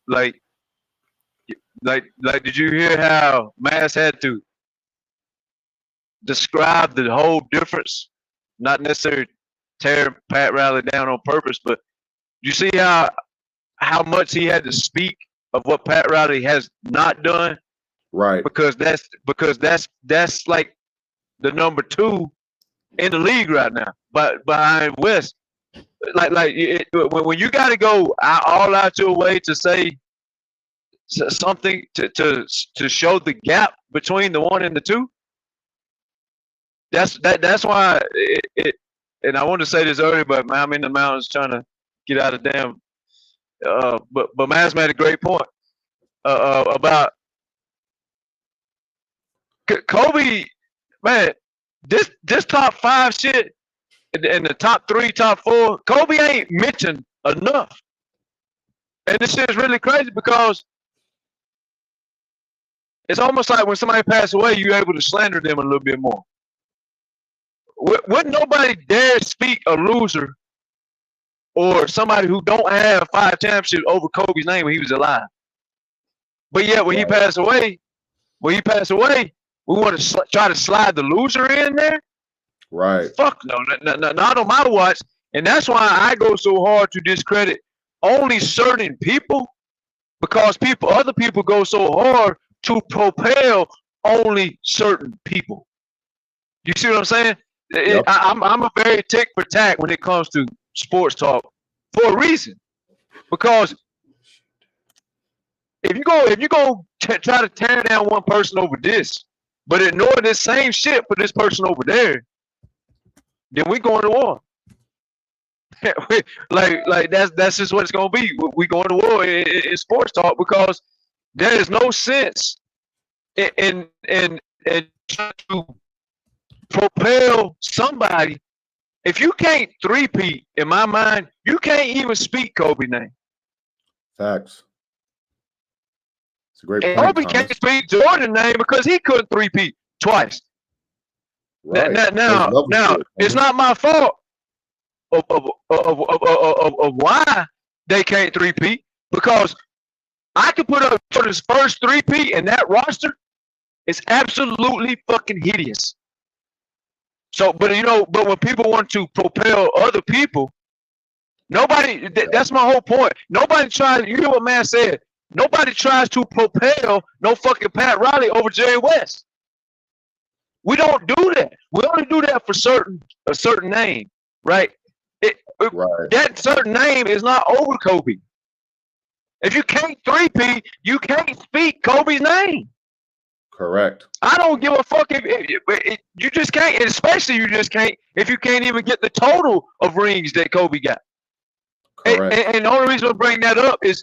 like, did you hear how Mass had to describe the whole difference? Not necessarily tear Pat Riley down on purpose, but you see how much he had to speak of what Pat Riley has not done, right? Because that's like the number 2 in the league right now, but behind West. When you got to go all out your way to say something to show the gap between the 1 and the 2. That's why it. And I wanted to say this earlier, but I'm in the mountains trying to get out of damn. But Maz made a great point about Kobe. Man, this top 5 shit and the top 3, top 4, Kobe ain't mentioned enough. And this shit is really crazy because it's almost like when somebody passes away, you're able to slander them a little bit more. Wouldn't nobody dare speak a loser or somebody who don't have 5 championships over Kobe's name when he was alive? But yet when he passed away, we want to try to slide the loser in there? Right. Fuck no, not on my watch. And that's why I go so hard to discredit only certain people, because other people go so hard to propel only certain people. You see what I'm saying? Yep. I'm a very tick for tack when it comes to sports talk for a reason, because if you go try to tear down one person over this, but ignore this same shit for this person over there, then we going to war. like that's just what it's gonna be. We going to war in sports talk, because there is no sense in trying to propel somebody. If you can't three-peat, in my mind, you can't even speak Kobe's name. Facts. It's a great and point. Kobe can't speak Jordan's name because he couldn't three-peat twice. Right. Now, it's not my fault of why they can't three-peat, because I could put up Jordan's first three-peat, and that roster is absolutely fucking hideous. So, but when people want to propel other people, nobody. That's my whole point. Nobody tries. You hear what man said? Nobody tries to propel no fucking Pat Riley over Jerry West. We don't do that. We only do that for a certain name, right? Right. That certain name is not over Kobe. If you can't three-peat, you can't speak Kobe's name. Correct. I don't give a fuck if you just can't, and especially you just can't if you can't even get the total of rings that Kobe got. And the only reason I bring that up is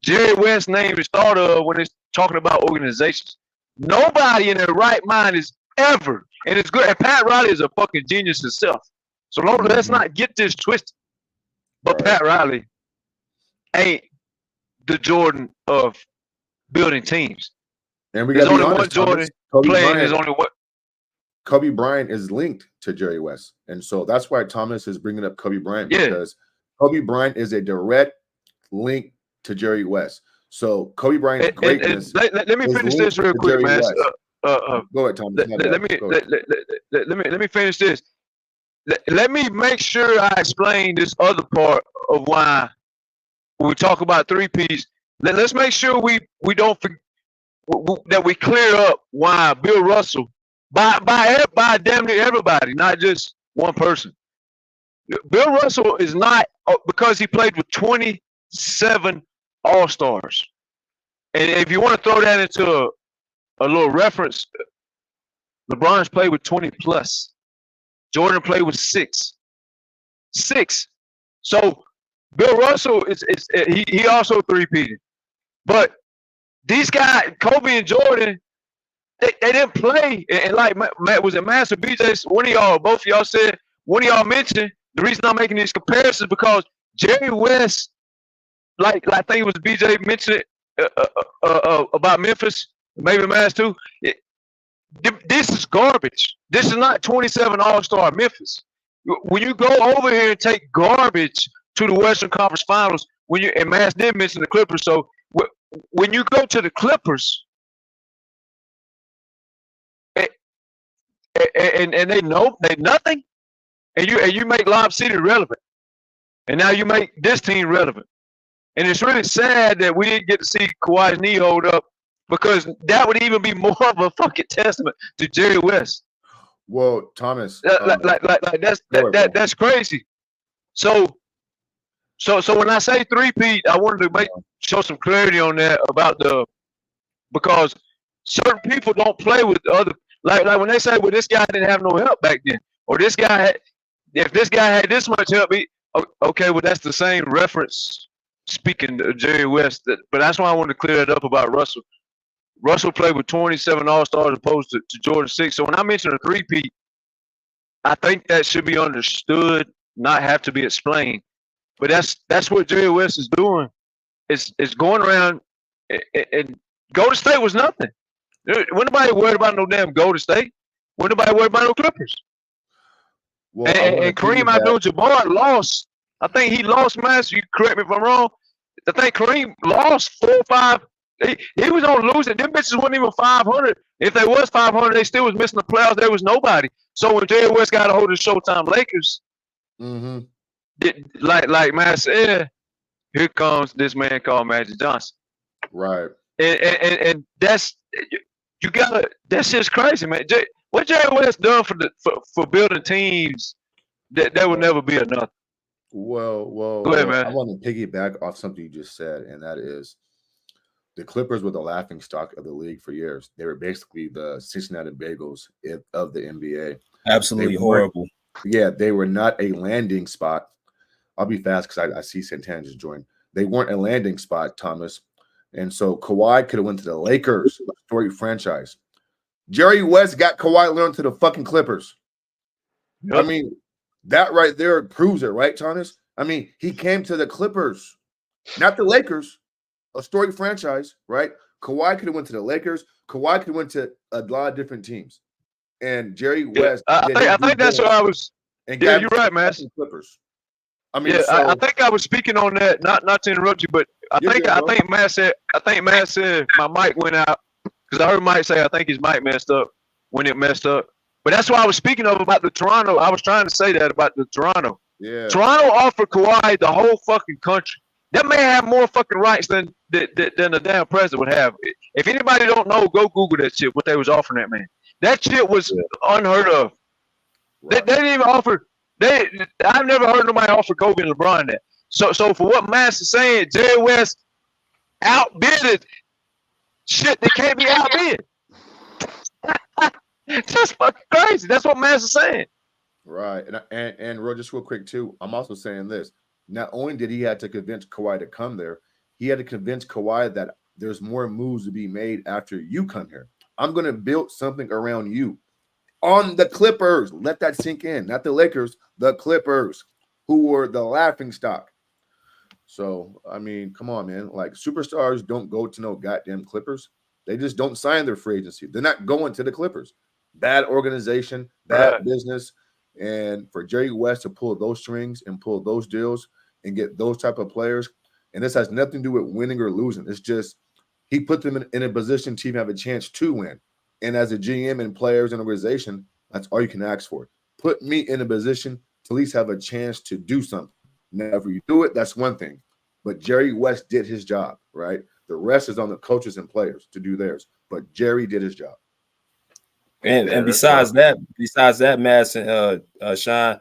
Jerry West's name is thought of when it's talking about organizations. Nobody in their right mind is ever, and it's good. And Pat Riley is a fucking genius himself. So let's not get this twisted. But Pat Riley ain't the Jordan of building teams. And we got only one Jordan playing. There's only one. Kobe Bryant is linked to Jerry West, and so that's why Thomas is bringing up Kobe Bryant, because Kobe Bryant is a direct link to Jerry West. So Kobe Bryant's greatness. Let me finish this real quick, man. Go ahead, Thomas. Let me finish this. Let me make sure I explain this other part of why when we talk about 3Ps. Let's make sure we don't that we clear up why Bill Russell by damn near everybody, not just one person. Bill Russell is not because he played with 27 All-Stars. And if you want to throw that into a little reference, LeBron's played with 20 plus. Jordan played with 6. So Bill Russell he also 3-peated. But these guys, Kobe and Jordan, they didn't play. And like Matt, was it Master BJ? Both of y'all said, one of y'all mentioned the reason I'm making these comparisons because Jerry West, like I think it was BJ mentioned about Memphis, maybe Mass too. This is garbage. This is not 27 All-Star Memphis. When you go over here and take garbage to the Western Conference Finals, and Mass did mention the Clippers, so when you go to the Clippers, and they know they nothing, and you make Lob City relevant, and now you make this team relevant, and it's really sad that we didn't get to see Kawhi's knee hold up because that would even be more of a fucking testament to Jerry West. Well, Thomas, that's crazy. So when I say 3-peat, I wanted to show some clarity on that because certain people don't play with other like when they say, well, this guy didn't have no help back then, or if this guy had this much help, okay, well that's the same reference speaking to Jerry West. But that's why I wanted to clear that up about Russell. Russell played with 27 All-Stars opposed to Jordan 6. So when I mention a 3-peat, I think that should be understood, not have to be explained. But that's what Jerry West is doing. It's going around and Golden State was nothing. Wasn't nobody worried about no damn Golden State. Wasn't nobody worried about no Clippers. Well, and Kareem Abdul-Jabbar lost. I think he lost, Master. You correct me if I'm wrong. I think Kareem lost 4 or 5. He was on losing. Them bitches wasn't even 500. If they was 500, they still was missing the playoffs. There was nobody. So when Jerry West got a hold of the Showtime Lakers, like Matt said, here comes this man called Magic Johnson. Right. And that's that's just crazy, man. What Jerry West done for building teams that would never be enough. Well, go ahead, man. I want to piggyback off something you just said, and that is the Clippers were the laughing stock of the league for years. They were basically the Cincinnati Bengals of the NBA. Absolutely horrible. Yeah, they were not a landing spot. I'll be fast because I see Santana just joined. They weren't a landing spot, Thomas. And so Kawhi could have went to the Lakers, a storied franchise. Jerry West got Kawhi Leonard to the fucking Clippers. Yep. I mean, that right there proves it, right, Thomas? I mean, he came to the Clippers, not the Lakers, a storied franchise, right? Kawhi could have went to the Lakers. Kawhi could have went to a lot of different teams. And Jerry West. I think that's what I was. Yeah, you're right, man. Clippers. I mean, yeah, I think I was speaking on that. Not to interrupt you, but I think Matt said my mic went out because I heard Mike say I think his mic messed up when it messed up. But that's what I was speaking of about the Toronto. I was trying to say that about the Toronto. Yeah. Toronto offered Kawhi the whole fucking country. That man have more fucking rights than the damn president would have. If anybody don't know, go Google that shit. What they was offering that man. That shit was unheard of. Right. They didn't even offer. I've never heard nobody offer Kobe and LeBron that. So for what Master's saying, Jerry West outbidded shit that can't be outbid. That's fucking crazy. That's what Master's saying. Right. And just real quick too, I'm also saying this. Not only did he have to convince Kawhi to come there, he had to convince Kawhi that there's more moves to be made after you come here. I'm going to build something around you. On the Clippers, let that sink in. Not the Lakers, the Clippers, who were the laughing stock. So, I mean, come on, man. Like, superstars don't go to no goddamn Clippers. They just don't sign their free agency. They're not going to the Clippers. Bad organization, bad business. And for Jerry West to pull those strings and pull those deals and get those type of players, and this has nothing to do with winning or losing. It's just he put them in a position to even have a chance to win. And as a GM and players and organization, that's all you can ask for. Put me in a position to at least have a chance to do something. Now, if you do it, that's one thing. But Jerry West did his job, right? The rest is on the coaches and players to do theirs. But Jerry did his job. And besides that, Mass and Sean,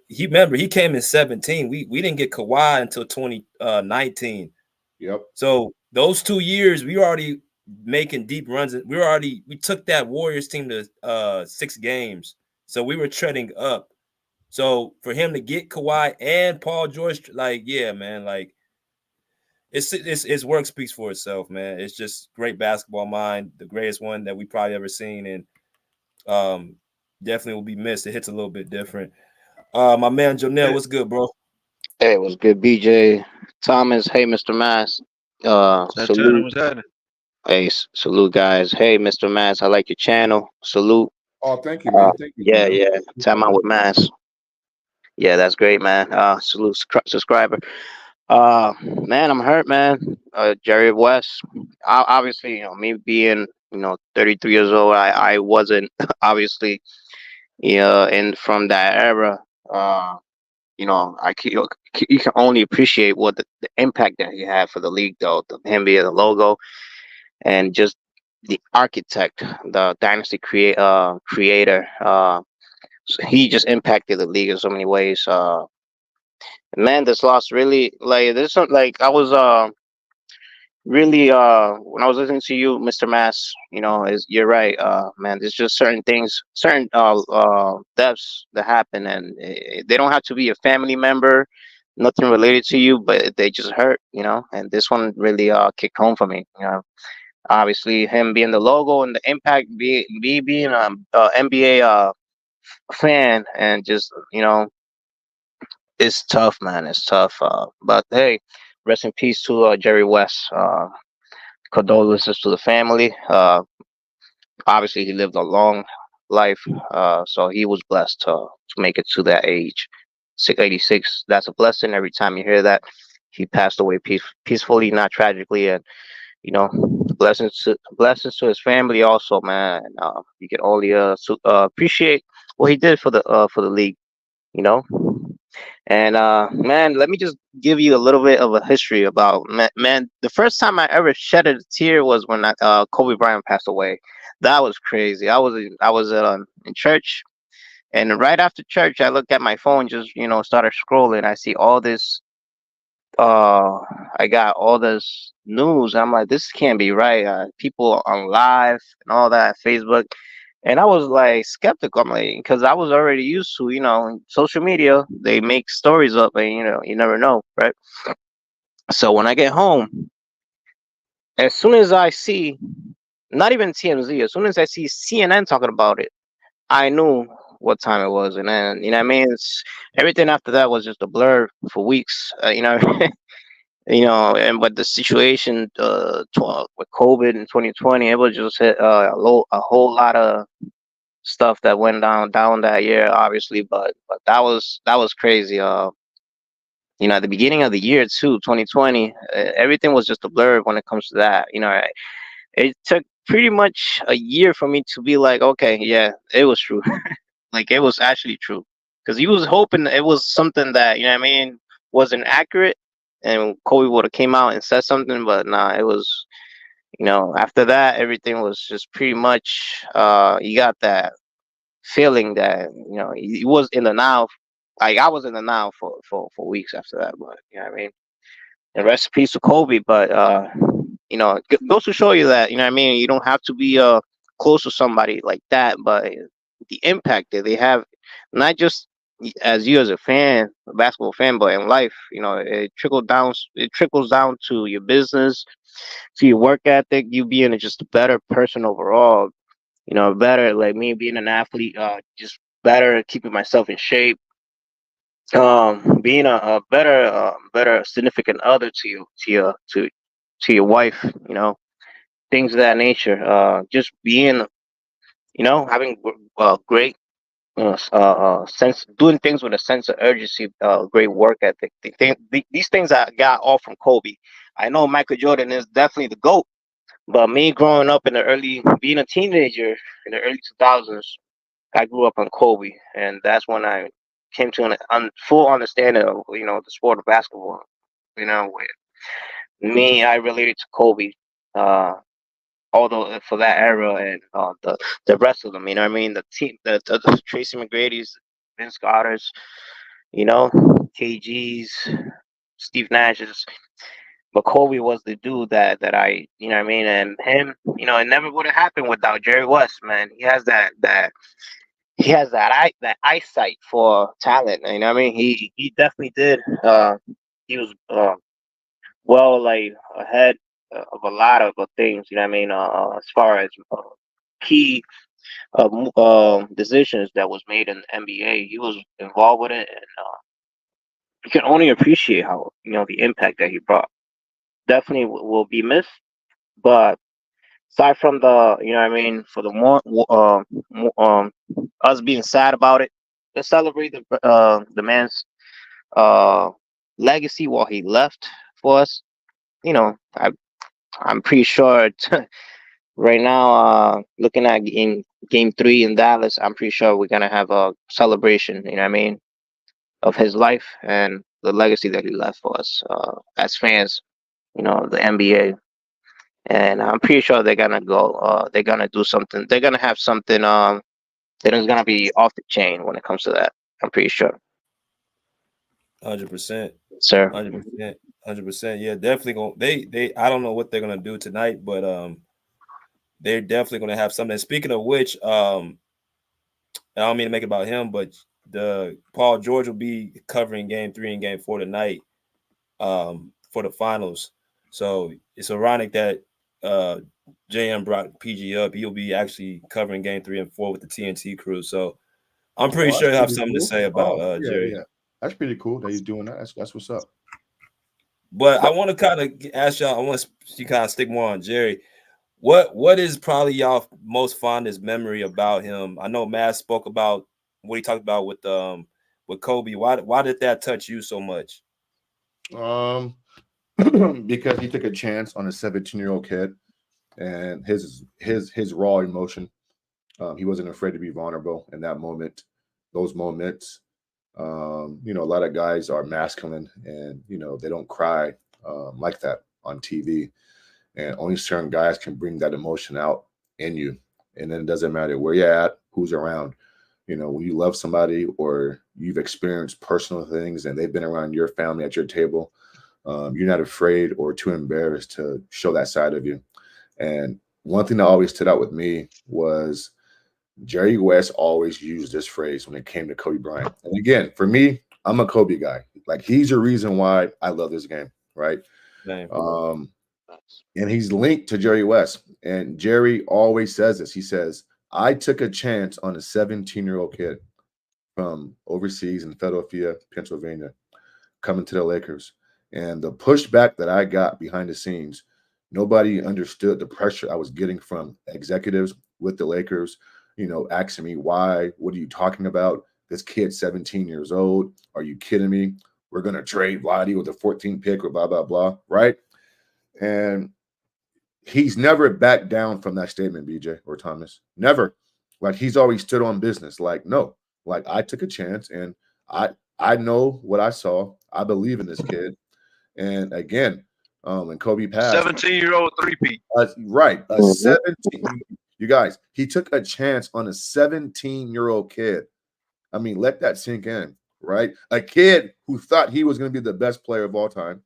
he came in 17. We didn't get Kawhi until 2019. Yep. So those 2 years, we were already making deep runs. We took that Warriors team to 6 games. So we were treading up. So for him to get Kawhi and Paul George, like, yeah, man, like his work speaks for itself, man. It's just great basketball mind, the greatest one that we probably ever seen, and definitely will be missed. It hits a little bit different. My man Jonell, what's good, bro? Hey, what's good, BJ Thomas? Hey, Mr. Mass. Salute. Hey, salute, guys. Hey, Mr. Mass, I like your channel. Salute. Oh, thank you, man. Thank you. Yeah. Time out with Mass. Yeah, that's great, man. Salute, subscriber. Man, I'm hurt, man. Jerry West. Obviously, me being 33 years old, I wasn't obviously, and from that era. You can only appreciate what the impact that he had for the league, though. Him being the logo and just the architect, the dynasty creator. So he just impacted the league in so many ways. Man, this loss really, like, there's some, like, I was really when I was listening to you, Mr. Mass, you're right, man. There's just certain things, certain deaths that happen, and they don't have to be a family member, nothing related to you, but they just hurt, and this one really kicked home for me. Obviously him being the logo and the impact, me being a NBA fan, and just it's tough, man. It's tough. But hey, rest in peace to Jerry West. Condolences to the family. Obviously, he lived a long life, so he was blessed to make it to that age. 86. That's a blessing. Every time you hear that, he passed away peacefully, not tragically, and blessings to his family also, man. You can only appreciate what he did for the league, And man, let me just give you a little bit of a history about man. The first time I ever shed a tear was when Kobe Bryant passed away. That was crazy. I was in church, and right after church, I looked at my phone, just started scrolling. I see all this. I got all this news. I'm like, this can't be right. People on live and all that, Facebook. And I was like skeptical, I'm like, because I was already used to, social media, they make stories up and, you never know, right? So when I get home, as soon as I see, not even TMZ, as soon as I see CNN talking about it, I knew what time it was. And then, what I mean? Everything after that was just a blur for weeks, but the situation with COVID in 2020, it was just a whole lot of stuff that went down that year, obviously, but that was crazy. At the beginning of the year too, 2020, everything was just a blur when it comes to that. It took pretty much a year for me to be like, okay, yeah, it was true. Like, it was actually true, because he was hoping it was something that wasn't accurate, and Kobe would have came out and said something, but nah, it was. After that, everything was just pretty much, you got that feeling that, he was in the now. Like, I was in the now for weeks after that, but and rest in peace to Kobe. But, goes to show you that, you don't have to be close to somebody like that, but the impact that they have, not just as you as a fan, a basketball fan, but in life, it trickles down to your business, to your work ethic, you being just a better person overall, better, like me being an athlete, just better keeping myself in shape, being a better significant other to your wife, things of that nature, just being, having great sense, doing things with a sense of urgency, great work ethic. These things I got all from Kobe. I know Michael Jordan is definitely the GOAT, But me growing up being a teenager in the early 2000s, I grew up on Kobe, and that's when I came to an full understanding of the sport of basketball. With me, I related to Kobe, uh, although for that era and the rest of them. You know what I mean? The team, the Tracy McGrady's, Vince Carter's, KG's, Steve Nash's. But Kobe was the dude that I, you know what I mean, and him, it never would have happened without Jerry West, man. He has that eyesight for talent. You know what I mean? He definitely did. He was well like ahead of a lot of things. You know what I mean? As far as key decisions that was made in the NBA, he was involved with it, and you can only appreciate how the impact that he brought. Definitely will be missed, but aside from the you know what I mean, for the us being sad about it, let's celebrate the man's uh legacy while he left for us. I'm pretty sure right now, looking at game 3 in Dallas, I'm pretty sure we're gonna have a celebration, you know what I mean, of his life and the legacy that he left for us as fans, the NBA. And I'm pretty sure they're gonna go. They're gonna do something. They're gonna have something. That is gonna be off the chain when it comes to that. I'm pretty sure. 100%, Sir. 100%. Yeah, definitely gonna. They. I don't know what they're gonna do tonight, but they're definitely gonna have something. And speaking of which, I don't mean to make it about him, but the Paul George will be covering Game 3 and Game 4 tonight, for the finals. So it's ironic that JM brought PG up. He'll be actually covering Game 3 and 4 with the TNT crew. So I'm pretty sure he'll have something to say about Jerry. Yeah, that's pretty cool that he's doing that. That's what's up. But I want to kind of ask y'all. I want to kind of stick more on Jerry. What is probably y'all most fondest memory about him? I know Matt spoke about what he talked about with Kobe. Why did that touch you so much? Because he took a chance on a 17-year-old kid, and his raw emotion. He wasn't afraid to be vulnerable in that moment. Those moments, a lot of guys are masculine, and they don't cry like that on TV, and only certain guys can bring that emotion out in you. And then it doesn't matter where you're at, who's around. When you love somebody or you've experienced personal things and they've been around your family at your table, you're not afraid or too embarrassed to show that side of you. And one thing that always stood out with me was Jerry West always used this phrase when it came to Kobe Bryant. And again, for me, I'm a Kobe guy. Like, he's the reason why I love this game, right? And he's linked to Jerry West. And Jerry always says this. He says, I took a chance on a 17-year-old kid from overseas in Philadelphia, Pennsylvania, coming to the Lakers. And the pushback that I got behind the scenes, nobody understood the pressure I was getting from executives with the Lakers, asking me, why? What are you talking about? This kid's 17 years old. Are you kidding me? We're going to trade Vladdy with a 14th pick or blah, blah, blah, right? And he's never backed down from that statement, BJ or Thomas. Never. Like, he's always stood on business. Like, no, like, I took a chance, and I know what I saw. I believe in this kid. And again, when Kobe passed, 17-year-old three-peat. Right. A 17. You guys, he took a chance on a 17-year-old kid. I mean, let that sink in, right? A kid who thought he was going to be the best player of all time,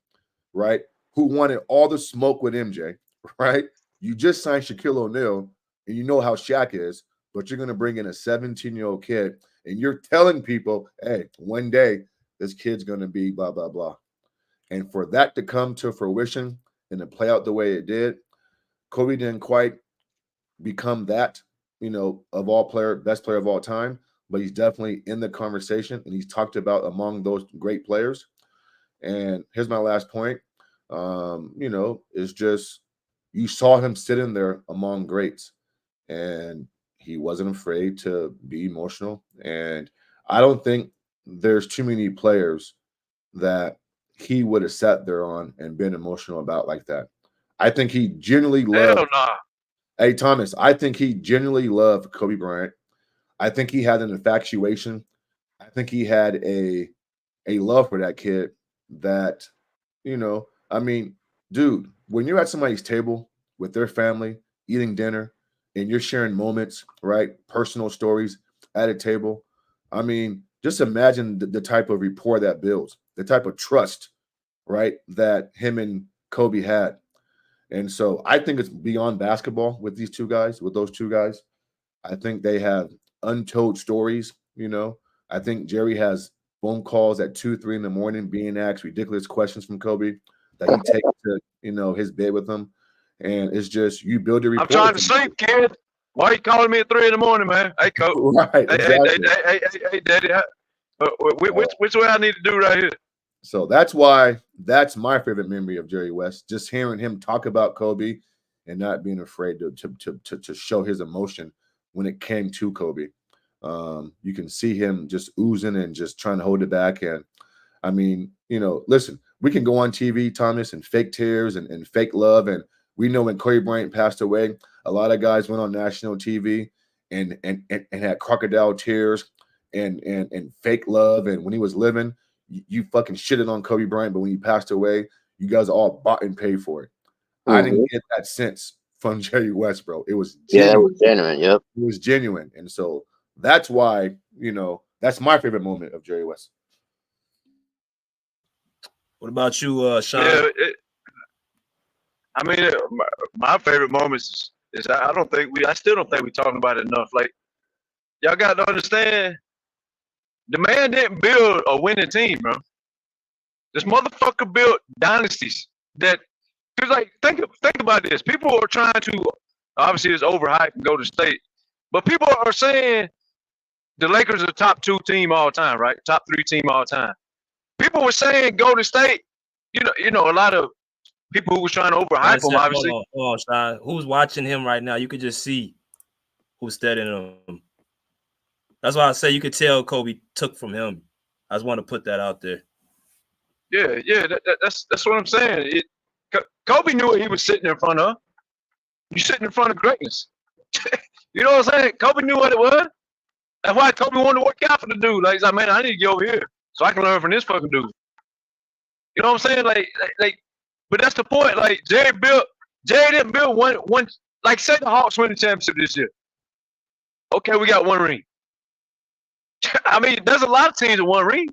right? Who wanted all the smoke with MJ, right? You just signed Shaquille O'Neal, and you know how Shaq is, but you're going to bring in a 17-year-old kid, and you're telling people, hey, one day this kid's going to be blah, blah, blah. And for that to come to fruition and to play out the way it did, Kobe didn't quite become that, best player of all time, but he's definitely in the conversation, and he's talked about among those great players. And here's my last point. Is just, you saw him sitting there among greats, and he wasn't afraid to be emotional. And I don't think there's too many players that he would have sat there on and been emotional about like that. I think he genuinely Hell loved. nah. Hey, Thomas, I think he genuinely loved Kobe Bryant. I think he had an infatuation. I think he had a love for that kid that, I mean, dude, when you're at somebody's table with their family eating dinner and you're sharing moments, right? Personal stories at a table. I mean, just imagine the type of rapport that builds, the type of trust, right? That him and Kobe had. And so I think it's beyond basketball with these two guys, with those two guys. I think they have untold stories. I think Jerry has phone calls at 2, 3 in the morning being asked ridiculous questions from Kobe that he takes to, his bed with him. And it's just, you build a I'm rapport. trying to sleep, kid. Why are you calling me at 3 in the morning, man? Hey, coach. Right, exactly. Hey, daddy. Which way I need to do right here? So that's my favorite memory of Jerry West. Just hearing him talk about Kobe and not being afraid to show his emotion when it came to Kobe. You can see him just oozing and just trying to hold it back. And I mean, listen, we can go on TV, Thomas, and fake tears and fake love. And we know when Kobe Bryant passed away, a lot of guys went on national TV and had crocodile tears and fake love. And when he was living, you fucking shitted on Kobe Bryant, but when he passed away, you guys all bought and paid for it. Mm-hmm. I didn't get that sense from Jerry West, bro. It was genuine. Yeah, it was genuine. Yep, it was genuine, and so that's why that's my favorite moment of Jerry West. What about you, Sean? Yeah, my favorite moments is I still don't think we're talking about it enough. Like, y'all got to understand, the man didn't build a winning team, bro. This motherfucker built dynasties. Cause like, think about this. People are trying to, obviously it's overhyped and go to state, but people are saying the Lakers are the top 2 team all time, right? Top 3 team all time. People were saying Golden State. A lot of people who was trying to overhype him, obviously. Hold on, Sean. Who's watching him right now? You could just see who's studying him. That's why I say you could tell Kobe took from him. I just want to put that out there. Yeah, that's what I'm saying. Kobe knew what he was sitting in front of. You sitting in front of greatness. You know what I'm saying? Kobe knew what it was. That's why Kobe wanted to work out for the dude. Like, he's like, man, I need to get over here so I can learn from this fucking dude. You know what I'm saying? Like, but that's the point. Like, Jerry didn't build one. Like, say the Hawks win the championship this year. Okay, we got 1 ring. I mean, there's a lot of teams with 1 ring.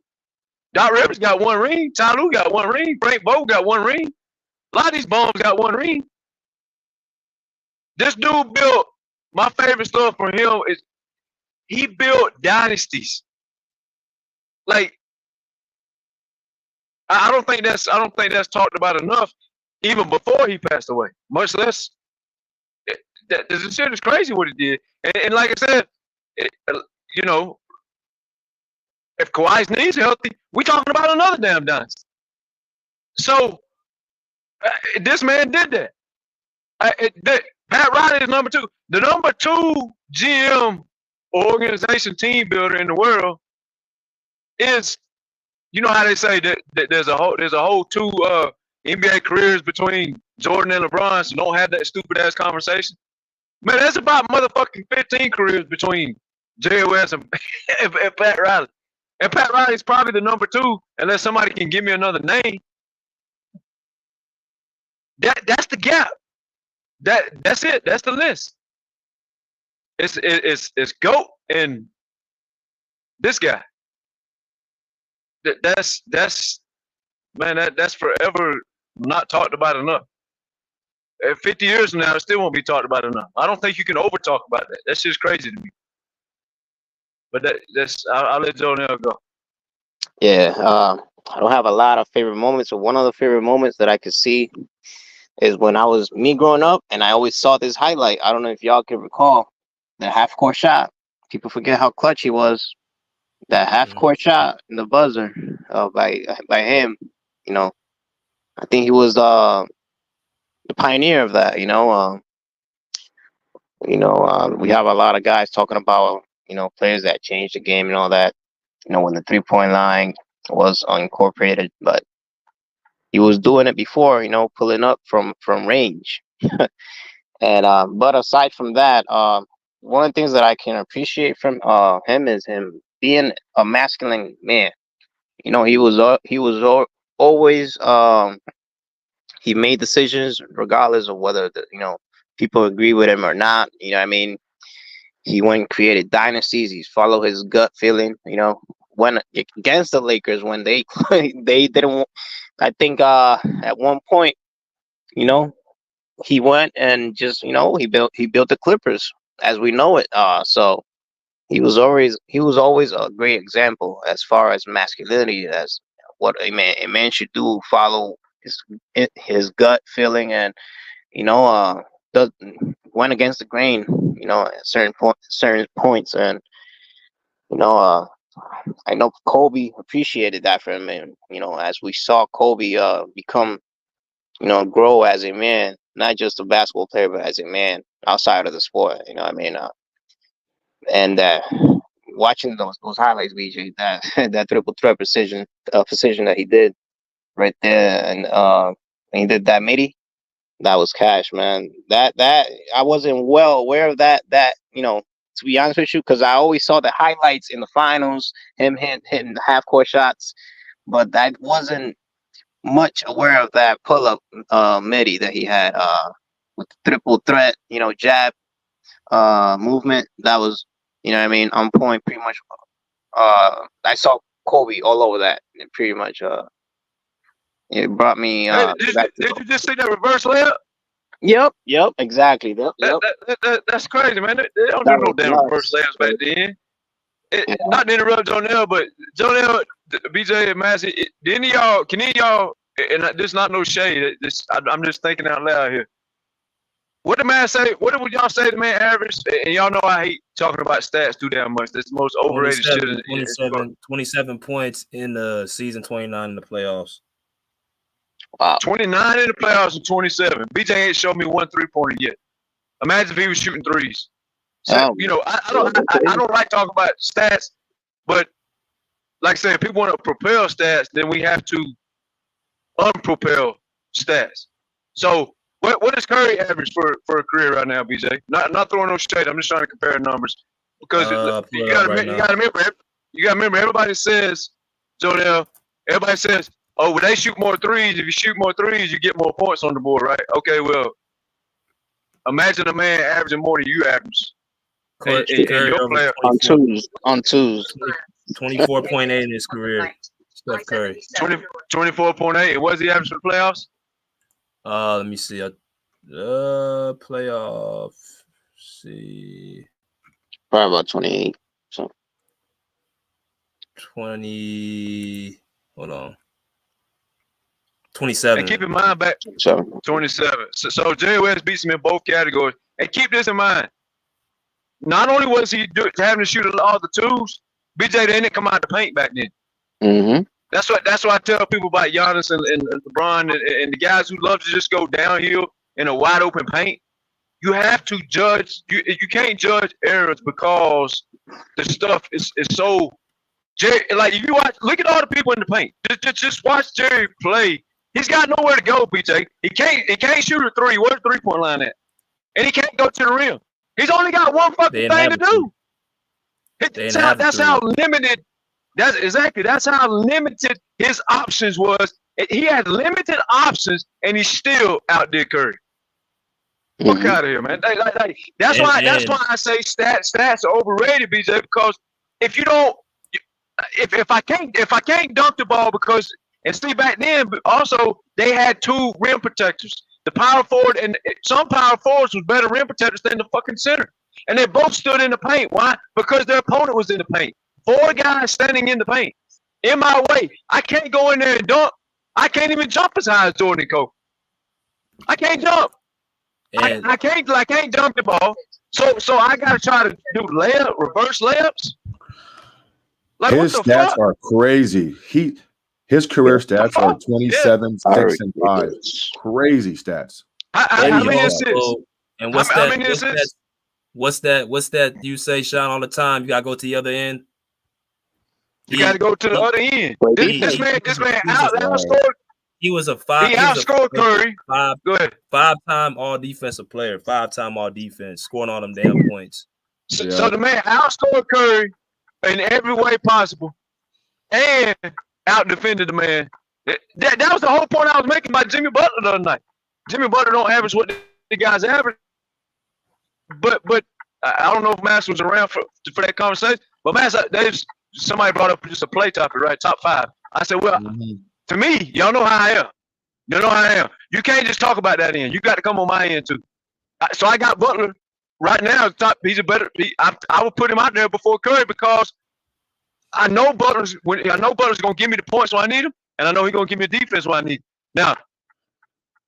Doc Rivers got 1 ring. Ty Lue got 1 ring. Frank Vogel got 1 ring. A lot of these bums got 1 ring. This dude built, my favorite stuff from him is he built dynasties. Like, I don't think that's talked about enough, even before he passed away. Much less, this shit is crazy what he did. And like I said, if Kawhi's knees healthy, we talking about another damn dynasty. So this man did that. Pat Riley is number 2. The number 2 GM organization team builder in the world is, you know how they say that there's a whole 2 NBA careers between Jordan and LeBron, so don't have that stupid ass conversation. Man, that's about motherfucking 15 careers between JOS and Pat Riley. And Pat Riley's probably the number 2, unless somebody can give me another name. That's the gap. That's it. That's the list. It's GOAT and this guy. That's forever not talked about enough. 50 years from now, it still won't be talked about enough. I don't think you can over talk about that. That's just crazy to me. But I'll let Jonell go. Yeah, I don't have a lot of favorite moments, but one of the favorite moments that I could see is when I was growing up, and I always saw this highlight. I don't know if y'all can recall the half-court shot. People forget how clutch he was. That half-court shot in the buzzer by him. I think he was the pioneer of that. We have a lot of guys talking about players that changed the game and all that. When the 3-point line was unincorporated, but he was doing it before, pulling up from range. And but aside from that, one of the things that I can appreciate from him is him being a masculine man. Always he made decisions regardless of whether people agree with him or not. You know what I mean? He went and created dynasties. He's followed his gut feeling. Went against the Lakers when they they didn't. I think at one point, he went and just he built the Clippers as we know it. So he was always a great example as far as masculinity, as what a man should do. Follow his gut feeling, and does went against the grain. At certain points, and I know Kobe appreciated that from him, and as we saw Kobe become, grow as a man, not just a basketball player, but as a man outside of the sport. You know what I mean? And watching those highlights, BJ, that that triple threat precision that he did right there, and he did that midi. That was cash, man. That I wasn't well aware of that. To be honest with you, because I always saw the highlights in the finals, him hitting the half court shots, but I wasn't much aware of that pull up midi that he had with the triple threat, jab movement. That was, what I mean, on point pretty much. I saw Kobe all over that, and pretty much it brought me Did you just see that reverse layup? Yep, exactly. That's crazy, man. They don't do no damn reverse layups back then. Not to interrupt Jonell, but Jonell, BJ, and Massey, can any of y'all, and this not no shade, I'm just thinking out loud here. What did man say? What would y'all say the man average? And y'all know I hate talking about stats too damn much. That's the most overrated 27 points in the season, 29 in the playoffs. Wow. 29 in the playoffs and 27. BJ ain't showed me one 3-pointer yet. Imagine if he was shooting threes. So, I don't like talking about stats, but like I said, if people want to propel stats, then we have to unpropel stats. So what is Curry average for a career right now, BJ? Not throwing no shade. I'm just trying to compare numbers because you gotta remember everybody says, Jonell, everybody says, oh, when they shoot more threes, if you shoot more threes, you get more points on the board, right? Okay, well, imagine a man averaging more than you average. And your player on twos. 24.8 in his career, Steph Curry. 24.8. And what's the average for the playoffs? Let me see. Playoff. See. Probably about 28. So 20. Hold on. 27. And keep in mind back 27. So Jerry West beats him in both categories. And keep this in mind. Not only was he having to shoot all the twos, BJ didn't come out the paint back then. Mm-hmm. That's what I tell people about Giannis and LeBron and the guys who love to just go downhill in a wide open paint. You have to judge. You can't judge errors because the stuff is so. Jerry, like if you look at all the people in the paint. Just watch Jerry play. He's got nowhere to go, BJ. He can't shoot a three. Where's the 3-point line at? And he can't go to the rim. He's only got one fucking thing to do. That's how limited. That's how limited his options was. He had limited options, and he still outdid Curry. Fuck out of here, man. That's why I say stats are overrated, BJ. Because if you don't, if I can't dunk the ball because. And see, back then, also, they had two rim protectors. The power forward and some power forwards was better rim protectors than the fucking center. And they both stood in the paint. Why? Because their opponent was in the paint. 4 guys standing in the paint. In my way. I can't go in there and dunk. I can't even jump as high as Jordan and Kobe. I can't jump. I can't dunk the ball. So I got to try to do reverse layups. Like, his stats are crazy. His career stats are 27, 6, and 5. Crazy stats. How many assists? And what's that you say, Sean, all the time? You gotta go to the other end. You gotta go to the other end. This man outscored. He was a He outscored Curry. Go ahead. 5-time all defensive player, 5-time all defense, scoring all them damn points. So the man outscored Curry in every way possible and out defended the man. That was the whole point I was making about Jimmy Butler the other night. Jimmy Butler don't average what the guys average. But I don't know if Mass was around for that conversation. But Mass, somebody brought up just a play topic, right? Top 5. I said, well, to me, y'all know how I am. You know how I am. You can't just talk about that end. You got to come on my end too. So I got Butler right now. He's a better. I would put him out there before Curry because I know Butler's going to give me the points when I need him, and I know he's going to give me the defense when I need him. Now,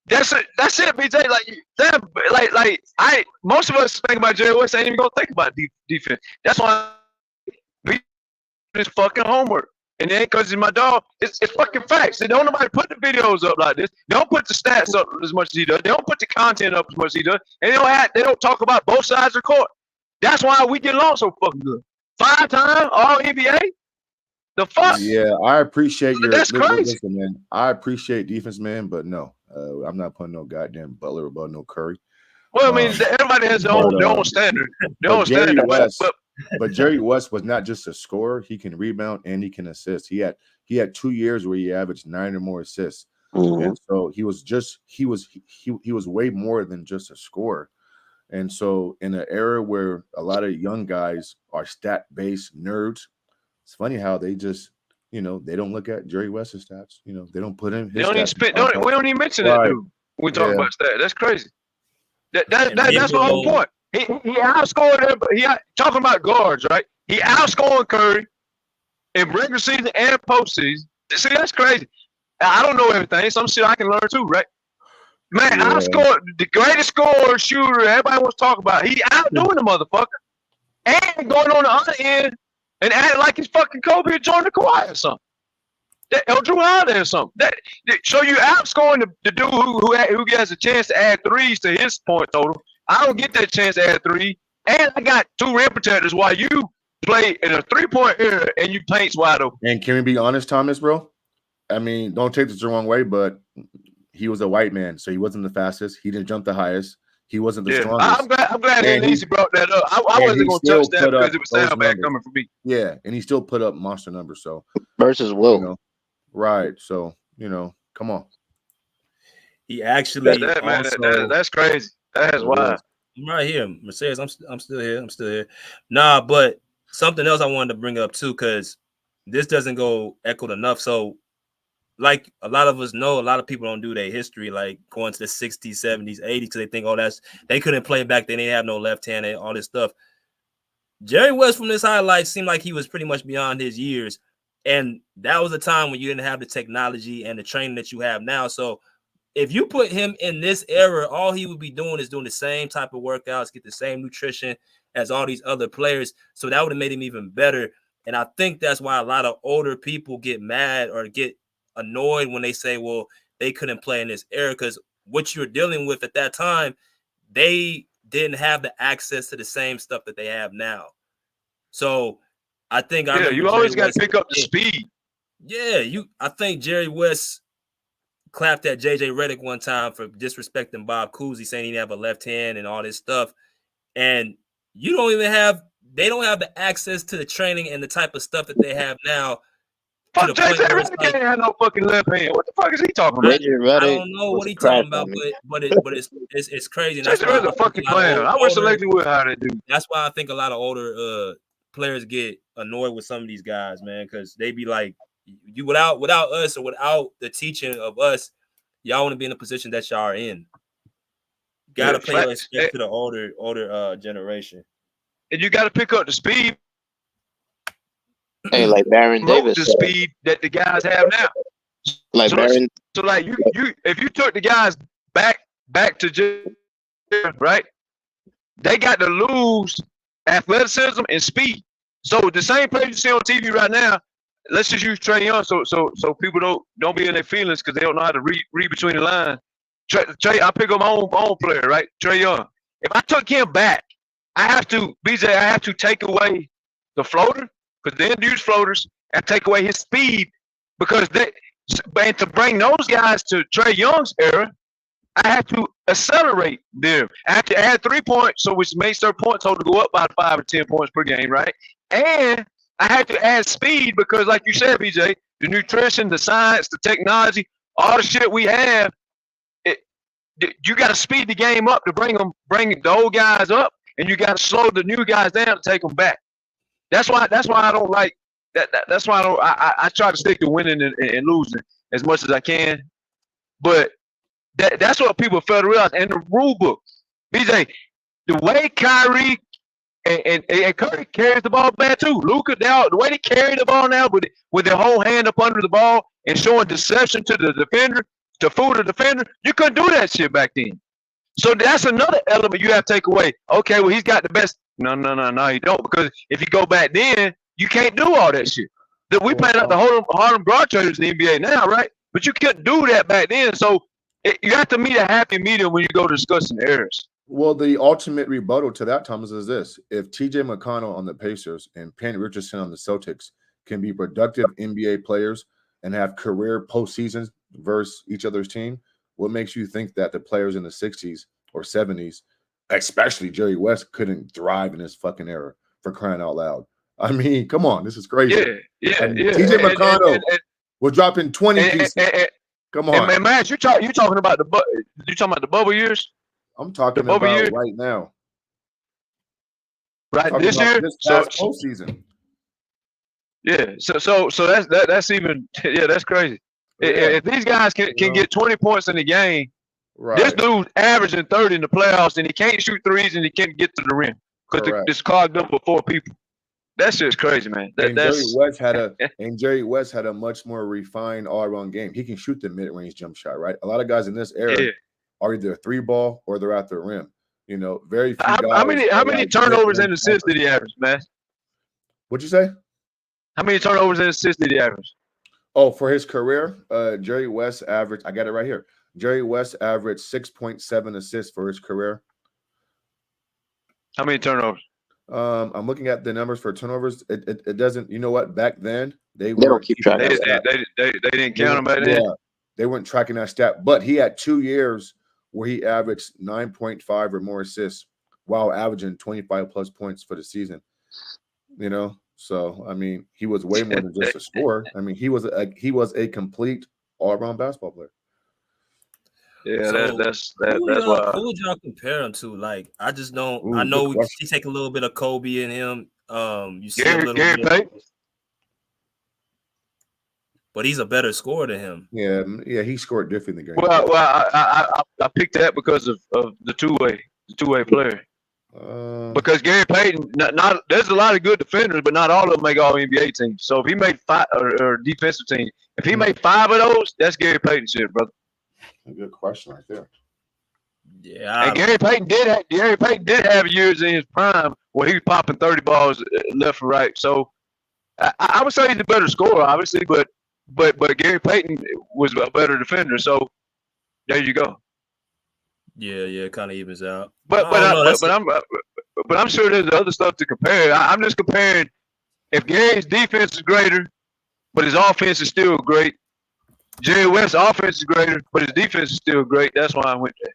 that's it, BJ. Most of us think about Jerry West, ain't even gonna think about defense. That's why it's fucking homework. And it ain't because he's my dog. It's fucking facts. They don't nobody put the videos up like this. They don't put the stats up as much as he does. They don't put the content up as much as he does. And they don't talk about both sides of the court. That's why we get along so fucking good. 5-time all NBA. The fuck? Yeah, I appreciate your. That's crazy. Listen, man. I appreciate defense, man, but no, I'm not putting no goddamn Butler above no Curry. Well, I mean, everybody has their own standard. Their own standard. But Jerry West was not just a scorer; he can rebound and he can assist. He had 2 years where he averaged 9 or more assists, and so he was way more than just a scorer. And so, in an era where a lot of young guys are stat-based nerds, it's funny how they just, they don't look at Jerry West's stats. They don't put in his stats. We don't even mention that, dude. We talk about stats. That's crazy. That's the whole point. He outscored him. Talking about guards, right? He outscored Curry in regular season and postseason. See, that's crazy. I don't know everything. Some shit I can learn too, right? Man, outscored the greatest scorer, shooter everybody wants to talk about. He outdoing the motherfucker. And going on the other end and acting like he's fucking Kobe or Jordan or Kawhi or something. Or Drew Holiday or something. So you outscoring the dude who gets a chance to add threes to his point total. I don't get that chance to add 3. And I got 2 rim protectors while you play in a 3-point area and you paint's wide open. And can we be honest, Thomas, bro? I mean, don't take this the wrong way, but he was a white man, so he wasn't the fastest. He didn't jump the highest. He wasn't the strongest. I'm glad he brought that up. I wasn't going to touch that because it was sound bad coming from me. Yeah, and he still put up monster numbers. So versus Will. Right. So, come on. He actually that's crazy. That's wild. I'm right here, Mercedes. I'm still here. Nah, but something else I wanted to bring up too, because this doesn't go echoed enough. So, like a lot of us know, a lot of people don't do their history, like going to the 60s, 70s, 80s, because they think, they couldn't play back then. They didn't have no left hand and all this stuff. Jerry West from this highlight seemed like he was pretty much beyond his years. And that was a time when you didn't have the technology and the training that you have now. So if you put him in this era, all he would be doing is doing the same type of workouts, get the same nutrition as all these other players. So that would have made him even better. And I think that's why a lot of older people get mad or get annoyed when they say, well, they couldn't play in this era, because what you're dealing with at that time, they didn't have the access to the same stuff that they have now. So I think you always got to pick up the speed. Yeah, I think Jerry West clapped at JJ Redick one time for disrespecting Bob Cousy, saying he didn't have a left hand and all this stuff. And they don't have the access to the training and the type of stuff that they have now. Fuck, JJ Redick can't have no fucking left hand. What the fuck is he talking about? I don't know what he's talking about, but it's crazy. JJ Redick's a fucking player. I wish Alexi would how they do. That's why I think a lot of older players get annoyed with some of these guys, man, because they be like, you without us or without the teaching of us, y'all want to be in the position that y'all are in. Gotta pay respect to the older generation. And you gotta pick up the speed. Hey, like Baron Davis. The speed that the guys have now. Like Baron. So like you if you took the guys back to right, they got to lose athleticism and speed. So the same players you see on TV right now, let's just use Trae Young so people don't be in their feelings because they don't know how to read between the lines. Trae, I pick up my own player, right? Trae Young. If I took him back, I have to take away the floater, because they use floaters, and take away his speed, because And to bring those guys to Trae Young's era, I had to accelerate them. I had to add 3 points, so which makes their point total go up by 5 or 10 points per game, right? And I had to add speed because, like you said, BJ, the nutrition, the science, the technology, all the shit we have, you got to speed the game up to bring the old guys up, and you got to slow the new guys down to take them back. That's why I don't like that. That's why I try to stick to winning and losing as much as I can. But that's what people fail to realize. And the rule book, BJ, the way Kyrie and Curry carries the ball bad too. Luka, the way they carry the ball now with their whole hand up under the ball and showing deception to the defender, to fool the defender, you couldn't do that shit back then. So that's another element you have to take away. Okay, well, he's got the best. No, you don't. Because if you go back then, you can't do all that shit. We playing out the Harlem Globetrotters in the NBA now, right? But you couldn't do that back then. So you have to meet a happy medium when you go discussing errors. Well, the ultimate rebuttal to that, Thomas, is this. If TJ McConnell on the Pacers and Penn Richardson on the Celtics can be productive NBA players and have career postseasons versus each other's team, what makes you think that the players in the 60s or 70s, especially Jerry West, couldn't thrive in this fucking era, for crying out loud? I mean, come on. This is crazy. Yeah. TJ McConnell was dropping 20 pieces. Come on. And Matt, you talking about the bubble years? I'm talking about right now. Right this year? This past postseason. Yeah. So that's even that's crazy. Yeah. If these guys can get 20 points in the game, right. This dude's averaging 30 in the playoffs, and he can't shoot threes, and he can't get to the rim because it's clogged up with 4 people. That's just crazy, man. Jerry West had a much more refined all-around game. He can shoot the mid-range jump shot, right? A lot of guys in this era are either a 3-ball or they're at the rim. You know, very few guys. How many turnovers and assists did he average, man? What'd you say? How many turnovers and assists did he average? Oh, for his career, Jerry West averaged, I got it right here. Jerry West averaged 6.7 assists for his career. How many turnovers? I'm looking at the numbers for turnovers. It doesn't. You know what? Back then they don't keep track. They didn't count them back then. Yeah, they weren't tracking that stat. But he had 2 years where he averaged 9.5 or more assists while averaging 25 plus points for the season. You know, so I mean, he was way more than just a scorer. I mean, he was a complete all-around basketball player. Yeah, So, that's Who why. would y'all compare him to? Like, I just don't. I know we take a little bit of Kobe in him. You see a little Gary bit, Payton. but he's a better scorer than him. Yeah, he scored differently than Gary. Well, I picked that because of the two-way player. Because Gary Payton, not there's a lot of good defenders, but not all of them make all NBA teams. So if he made 5 or defensive team, if he made 5 of those, that's Gary Payton shit, brother. A good question right there. Yeah, and Gary Payton did have years in his prime where he was popping 30 balls left and right. So I would say he's a better scorer, obviously, but Gary Payton was a better defender. So there you go. Yeah, it kind of evens out. But I'm sure there's other stuff to compare. I'm just comparing if Gary's defense is greater, but his offense is still great. Jerry West's offense is greater, but his defense is still great. That's why I went there.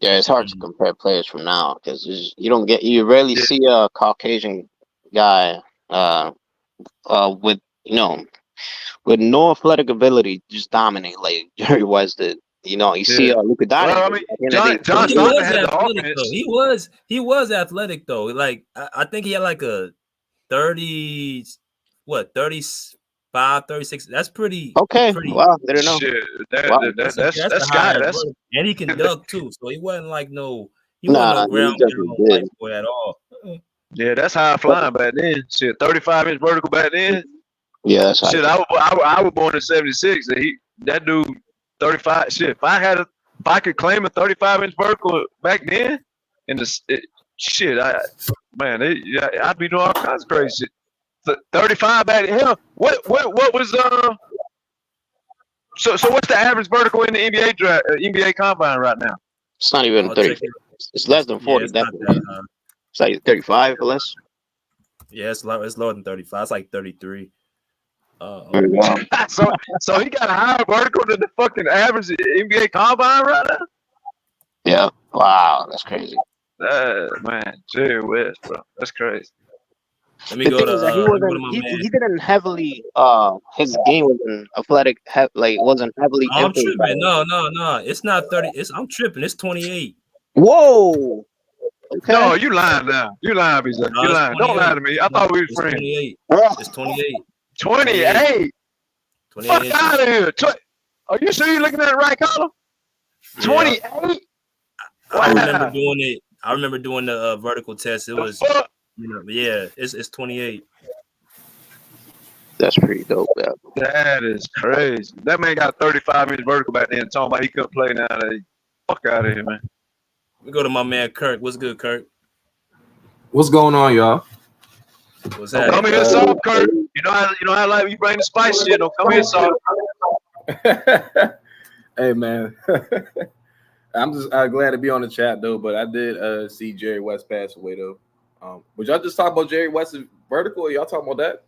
Yeah, it's hard to compare players from now because you rarely see a Caucasian guy with no athletic ability just dominate like Jerry West did. You know, you see Luka Doncic. Well, I mean, John Stockton had the offense. He was athletic though. Like I think he had like a 35, 36. That's pretty okay. Wow, I didn't know. Shit, that's guy. And he can dunk too. So he wasn't like he wasn't no ground boy at all. Yeah, that's high flying back then. Shit, 35-inch vertical back then. Yeah, that's shit. I was born in '76. That dude 35. Shit, if I could claim a 35-inch vertical back then, I'd be doing all kinds of crazy shit. 35 back then. Hell, what was So what's the average vertical in the NBA draft, NBA combine right now? It's not even 30. It's less than 40. Definitely. It's like 35 or less. Yeah, it's lower than 35. It's like 33. So he got a higher vertical than the fucking average NBA combine right now. Yeah. Wow, that's crazy. Man, Jerry West, bro, that's crazy. Let me The go thing to is that he let me go to wasn't. my He man. didn't heavily. His game wasn't athletic. Wasn't heavily I'm influenced by tripping. it. No. It's not 30. I'm tripping. It's 28. Whoa. Okay. No, you lying now. You lying, BJ. No, You it's lying. Don't 28. lie to me. I thought we were It's friends. 28. It's 28. 28. 28 Fuck inches. out of here. Are you sure you're looking at the right column? Yeah. 28. I remember doing it. I remember doing the vertical test. It was, yeah. It's 28. That's pretty dope, yeah. That is crazy. That man got 35 inch vertical back then. Talking about he couldn't play now. Fuck out of here, man. We go to my man Kirk. What's good, Kirk? What's going on, y'all? What's Don't happening? come here soft, Kurt. You know how like you bring the spice shit. Don't come here soft. Hey man, I'm just glad to be on the chat though. But I did see Jerry West pass away though. Would y'all just talk about Jerry West's vertical? Or y'all talking about that?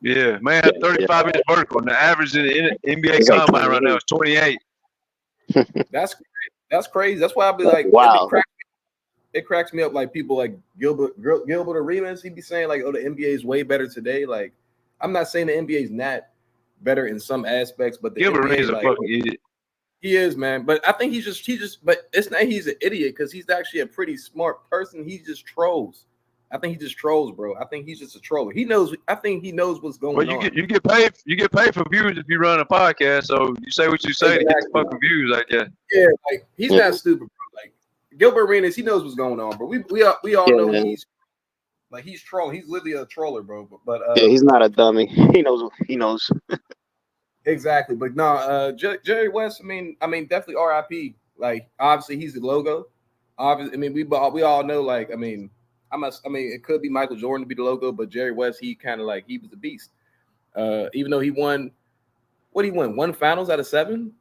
Yeah, man had 35 inch vertical, and the average in the NBA combine right now is 28. That's crazy. That's why I be like, wow. It cracks me up. Like people like Gilbert Arenas, he be saying like, "Oh, the NBA is way better today." Like, I'm not saying the NBA is not better in some aspects, but the Gilbert NBA, Arenas like, a fucking idiot. He is, man. But I think he's just. But it's not. He's an idiot because he's actually a pretty smart person. He just trolls. I think he just trolls, bro. I think he's just a troller. He knows. I think he knows what's going on. You get paid. You get paid for views if you run a podcast. So you say what you say to get the fucking views, I guess. Yeah, like he's not stupid, bro. Like Gilbert Arenas, he knows what's going on, bro. We all know he's trolling. He's literally a troller, bro. But yeah, he's not a dummy. He knows. He knows. Exactly, but no, Jerry West. I mean, definitely RIP. Like, obviously, he's the logo. Obviously, I mean, we all know. Like, I mean, it could be Michael Jordan to be the logo, but Jerry West, he kind of like he was a beast. Even though he won, what he won 1 finals out of 7.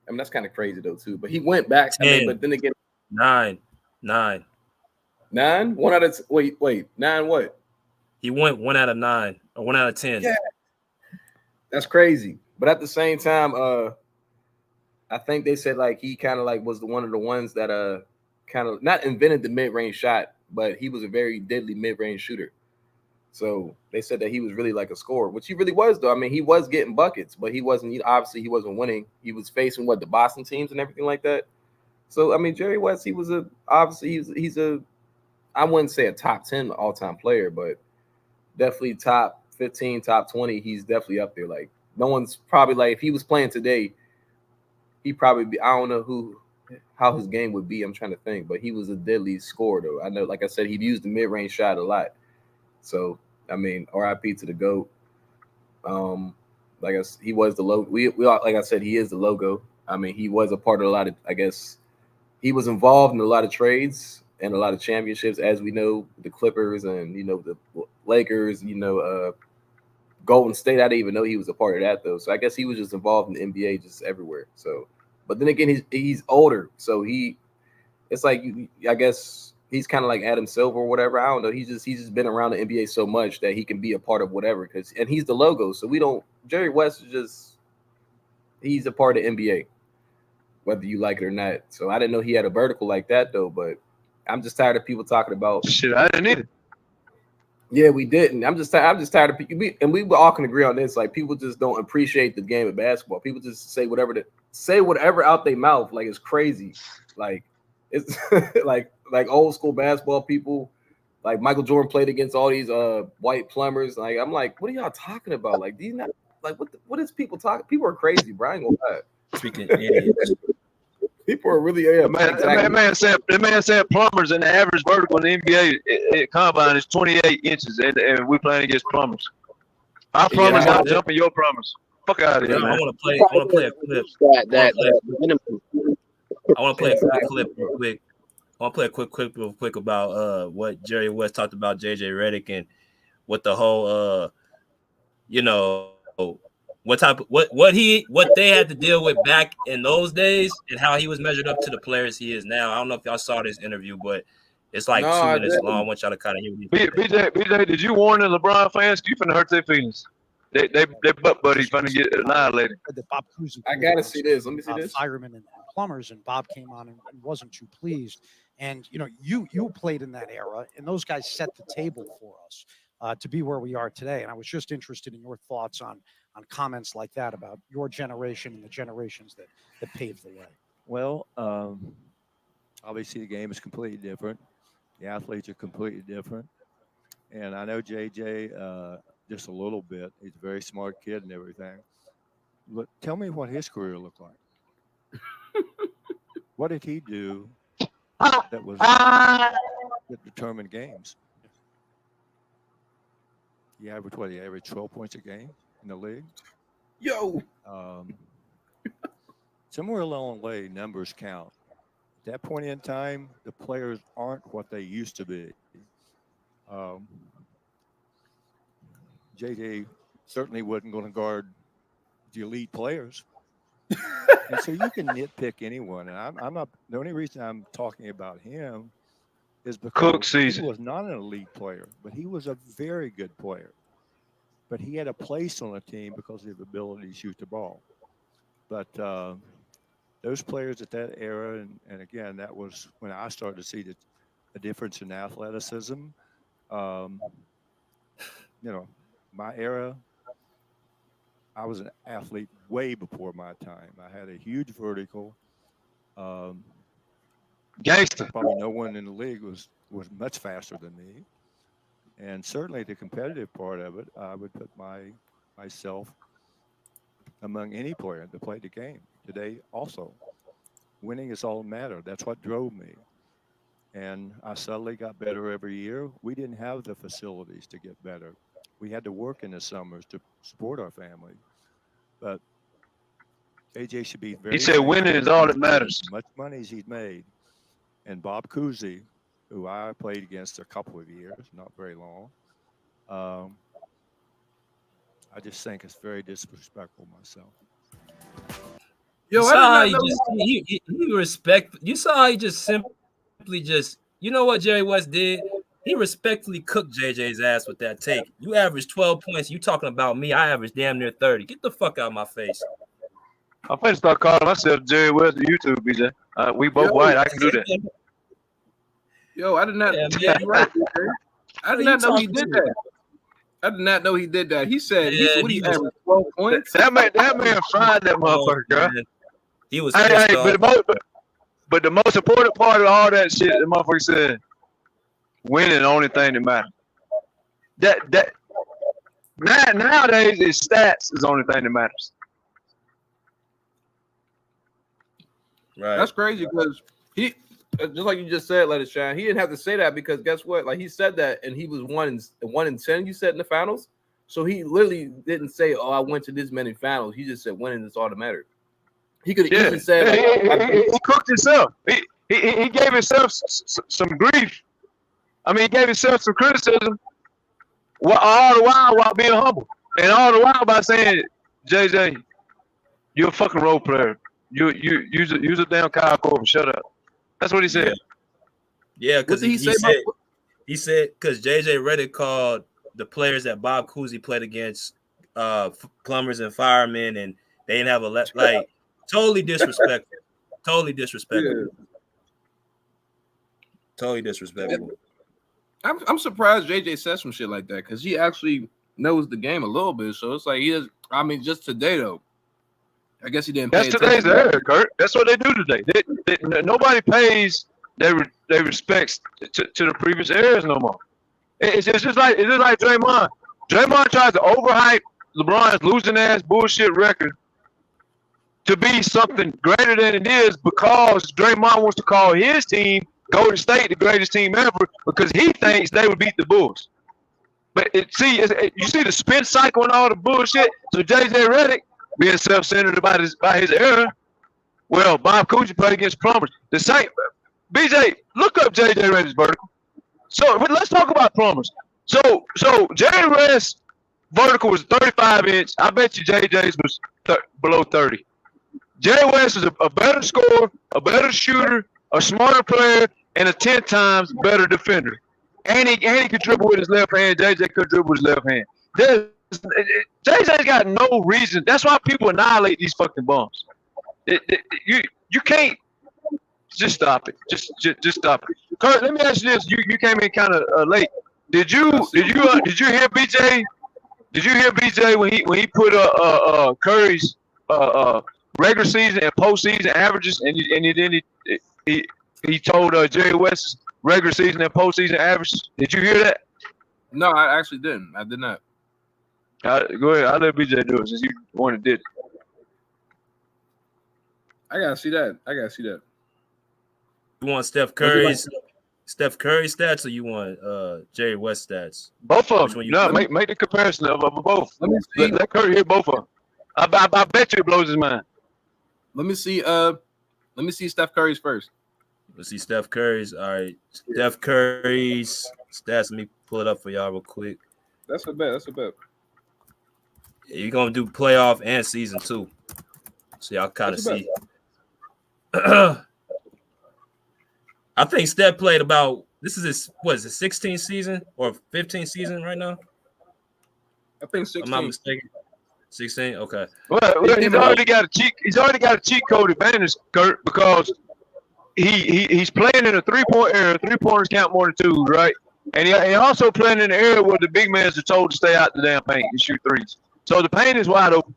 I mean, that's kind of crazy though too. But he went back. 10. I mean, but then again, 9. 1 out of wait 9 what? He went 1 out of 9 or 1 out of 10. Yeah, that's crazy. But at the same time, I think they said like he kind of like was one of the ones that kind of not invented the mid-range shot, but he was a very deadly mid-range shooter. So they said that he was really like a scorer, which he really was though. I mean, he was getting buckets, but he wasn't winning. He was facing the Boston teams and everything like that. So I mean, Jerry West, he was he's a I wouldn't say a top 10 all-time player, but definitely top 15, top 20. He's definitely up there. Like, no one's probably like, if he was playing today, he probably be, I don't know how his game would be. I'm trying to think, but he was a deadly scorer though. I know, like I said, he used the mid-range shot a lot. So I mean, RIP to the GOAT. Like he was the logo. We all, like I said, he is the logo. I mean, he was a part of a lot of, I guess, he was involved in a lot of trades and a lot of championships, as we know, the Clippers and the Lakers, Golden State. I didn't even know he was a part of that though. So I guess he was just involved in the NBA just everywhere. So, but then again, he's older, so it's like I guess he's kind of like Adam Silver or whatever. I don't know. He's just been around the NBA so much that he can be a part of whatever. And he's the logo, so Jerry West is he's a part of NBA, whether you like it or not. So I didn't know he had a vertical like that though. But I'm just tired of people talking about shit. I didn't either. Yeah, we didn't. I'm just tired of people, and we all can agree on this. Like, people just don't appreciate the game of basketball. People just say whatever out their mouth. Like, it's crazy. Like, it's like old school basketball people. Like, Michael Jordan played against all these white plumbers. Like, I'm like, what are y'all talking about? Like, do you not like what is people talking? People are crazy, bro. I ain't gonna lie. Freaking idiots. People are really That man said plumbers, and the average vertical in the NBA combine is 28 inches, and we're playing against plumbers. Our plumbers not jumping your plumbers. Fuck out of here, man. I want to play a clip. I want to play a quick clip real quick. I want to play a quick clip real quick about what Jerry West talked about JJ Redick and what the whole what they had to deal with back in those days and how he was measured up to the players he is now. I don't know if y'all saw this interview, but it's like 2 minutes long. I want y'all to kind of hear me. BJ, did you warn the LeBron fans? You finna hurt their feelings. They butt buddies trying to get annihilated. The Bob Cousy. I gotta see this. Let me see this. Firemen and plumbers, and Bob came on and wasn't too pleased. And you played in that era, and those guys set the table for us to be where we are today. And I was just interested in your thoughts on comments like that about your generation and the generations that paved the way. Well, obviously the game is completely different. The athletes are completely different. And I know JJ just a little bit. He's a very smart kid and everything. But tell me what his career looked like. What did he do that determined games? He averaged what? He averaged 12 points a game in the league. Yo. Somewhere along the way, numbers count. At that point in time, the players aren't what they used to be. JJ certainly wasn't going to guard the elite players. And so you can nitpick anyone. And I'm not, the only reason I'm talking about him is because he was not an elite player, but he was a very good player. But he had a place on the team because of his ability to shoot the ball. But those players at that era, and again, that was when I started to see the difference in athleticism. My era, I was an athlete way before my time. I had a huge vertical. Gangster. Probably no one in the league was much faster than me. And certainly the competitive part of it, I would put myself among any player that played the game. Today also, winning is all that matters. That's what drove me. And I subtly got better every year. We didn't have the facilities to get better. We had to work in the summers to support our family. But AJ should be very— He said winning is all that matters. As much money as he's made. And Bob Cousy, who I played against a couple of years, not very long, I just think it's very disrespectful myself. You saw how he respect. You saw how he just simply you know what Jerry West did? He respectfully cooked JJ's ass with that take. You averaged 12 points. You talking about me? I averaged damn near 30. Get the fuck out of my face. I'm finna start calling myself Jerry West on YouTube, BJ. We both white. I can do that. Yo, I did not. Yeah, you're right, I did not know he did that. I did not know he did that. He said he averaged 12 points. That man fried that motherfucker, girl. He was. But the most important part of all that shit, the motherfucker said, winning the only thing that matters. That nowadays is stats is the only thing that matters. Right. That's crazy because he, just like you just said, let it shine. He didn't have to say that because guess what? Like he said that and he was 1-10. You said in the finals, so he literally didn't say, "Oh, I went to this many finals." He just said, "Winning is all that matters." He could have easily said, he cooked himself. He gave himself some grief. I mean, he gave himself some criticism. All the while being humble, and all the while by saying, "JJ, you're a fucking role player. You use a damn Kyle Korver. Shut up." That's what he said. Yeah, because he said because JJ Redick called the players that Bob Cousy played against plumbers and firemen, and they didn't have like totally disrespectful. Totally disrespectful. Yeah. Totally disrespectful. I'm surprised JJ said some shit like that because he actually knows the game a little bit. So it's like he is. I mean, just today though, I guess he didn't. That's today's era, Kurt. That's what they do today. Nobody pays their respects to the previous eras no more. It's just like Draymond. Draymond tries to overhype LeBron's losing ass bullshit record to be something greater than it is because Draymond wants to call his team Golden State the greatest team ever because he thinks they would beat the Bulls. But you see the spin cycle and all the bullshit. So JJ Redick being self-centered about his era. Well, Bob Cousy played against plumbers. The same. BJ, look up JJ Redick's vertical. So let's talk about plumbers. So Jerry West's vertical was 35 inch. I bet you JJ's was below 30. Jerry West is a better scorer, a better shooter, a smarter player, and a 10 times better defender. And he could dribble with his left hand. JJ could dribble with his left hand. There's JJ's got no reason. That's why people annihilate these fucking bums. You can't just stop it. Just stop it. Kurt, let me ask you this. You came in kind of late. Did you hear BJ? Did you hear BJ when he put Curry's regular season and postseason averages, and he told Jerry West's regular season and postseason averages? Did you hear that? No, I actually didn't. I did not. Go ahead. I'll let BJ do it since you one that did it. I gotta see that. You want Steph Curry's stats, or you want Jerry West stats? Both of them. No, make the comparison of both. Let me see. Let Curry hear both of them. I bet you it blows his mind. Let me see Steph Curry's first. Let's see Steph Curry's. All right, Steph Curry's stats. Let me pull it up for y'all real quick. That's a bet. Yeah, you're gonna do playoff and season too, so y'all kind of see. I think Steph played about. This is his 16th season or 15th season right now? I think 16. I'm not mistaken. 16. Okay. Well, he's already got a cheat code advantage, Kurt, because he's playing in a 3-point area. 3-pointers count more than 2, right? And he also playing in an area where the big men are told to stay out the damn paint and shoot threes. So the paint is wide open.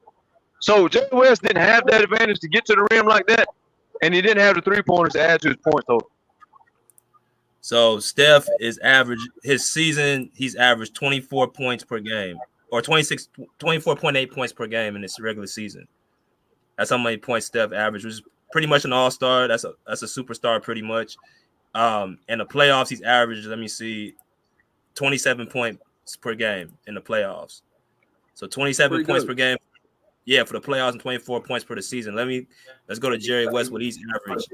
So Jerry West didn't have that advantage to get to the rim like that, and he didn't have the 3-pointers to add to his point total. So Steph is average. His season, he's averaged 24 points per game, or 24.8 points per game in his regular season. That's how many points Steph averaged, which is pretty much an all-star. That's a superstar pretty much. In the playoffs, he's averaged, let me see, 27 points per game in the playoffs. So 27 points per game. Yeah, for the playoffs and 24 points per the season. Let's go to Jerry West, what he's averaged.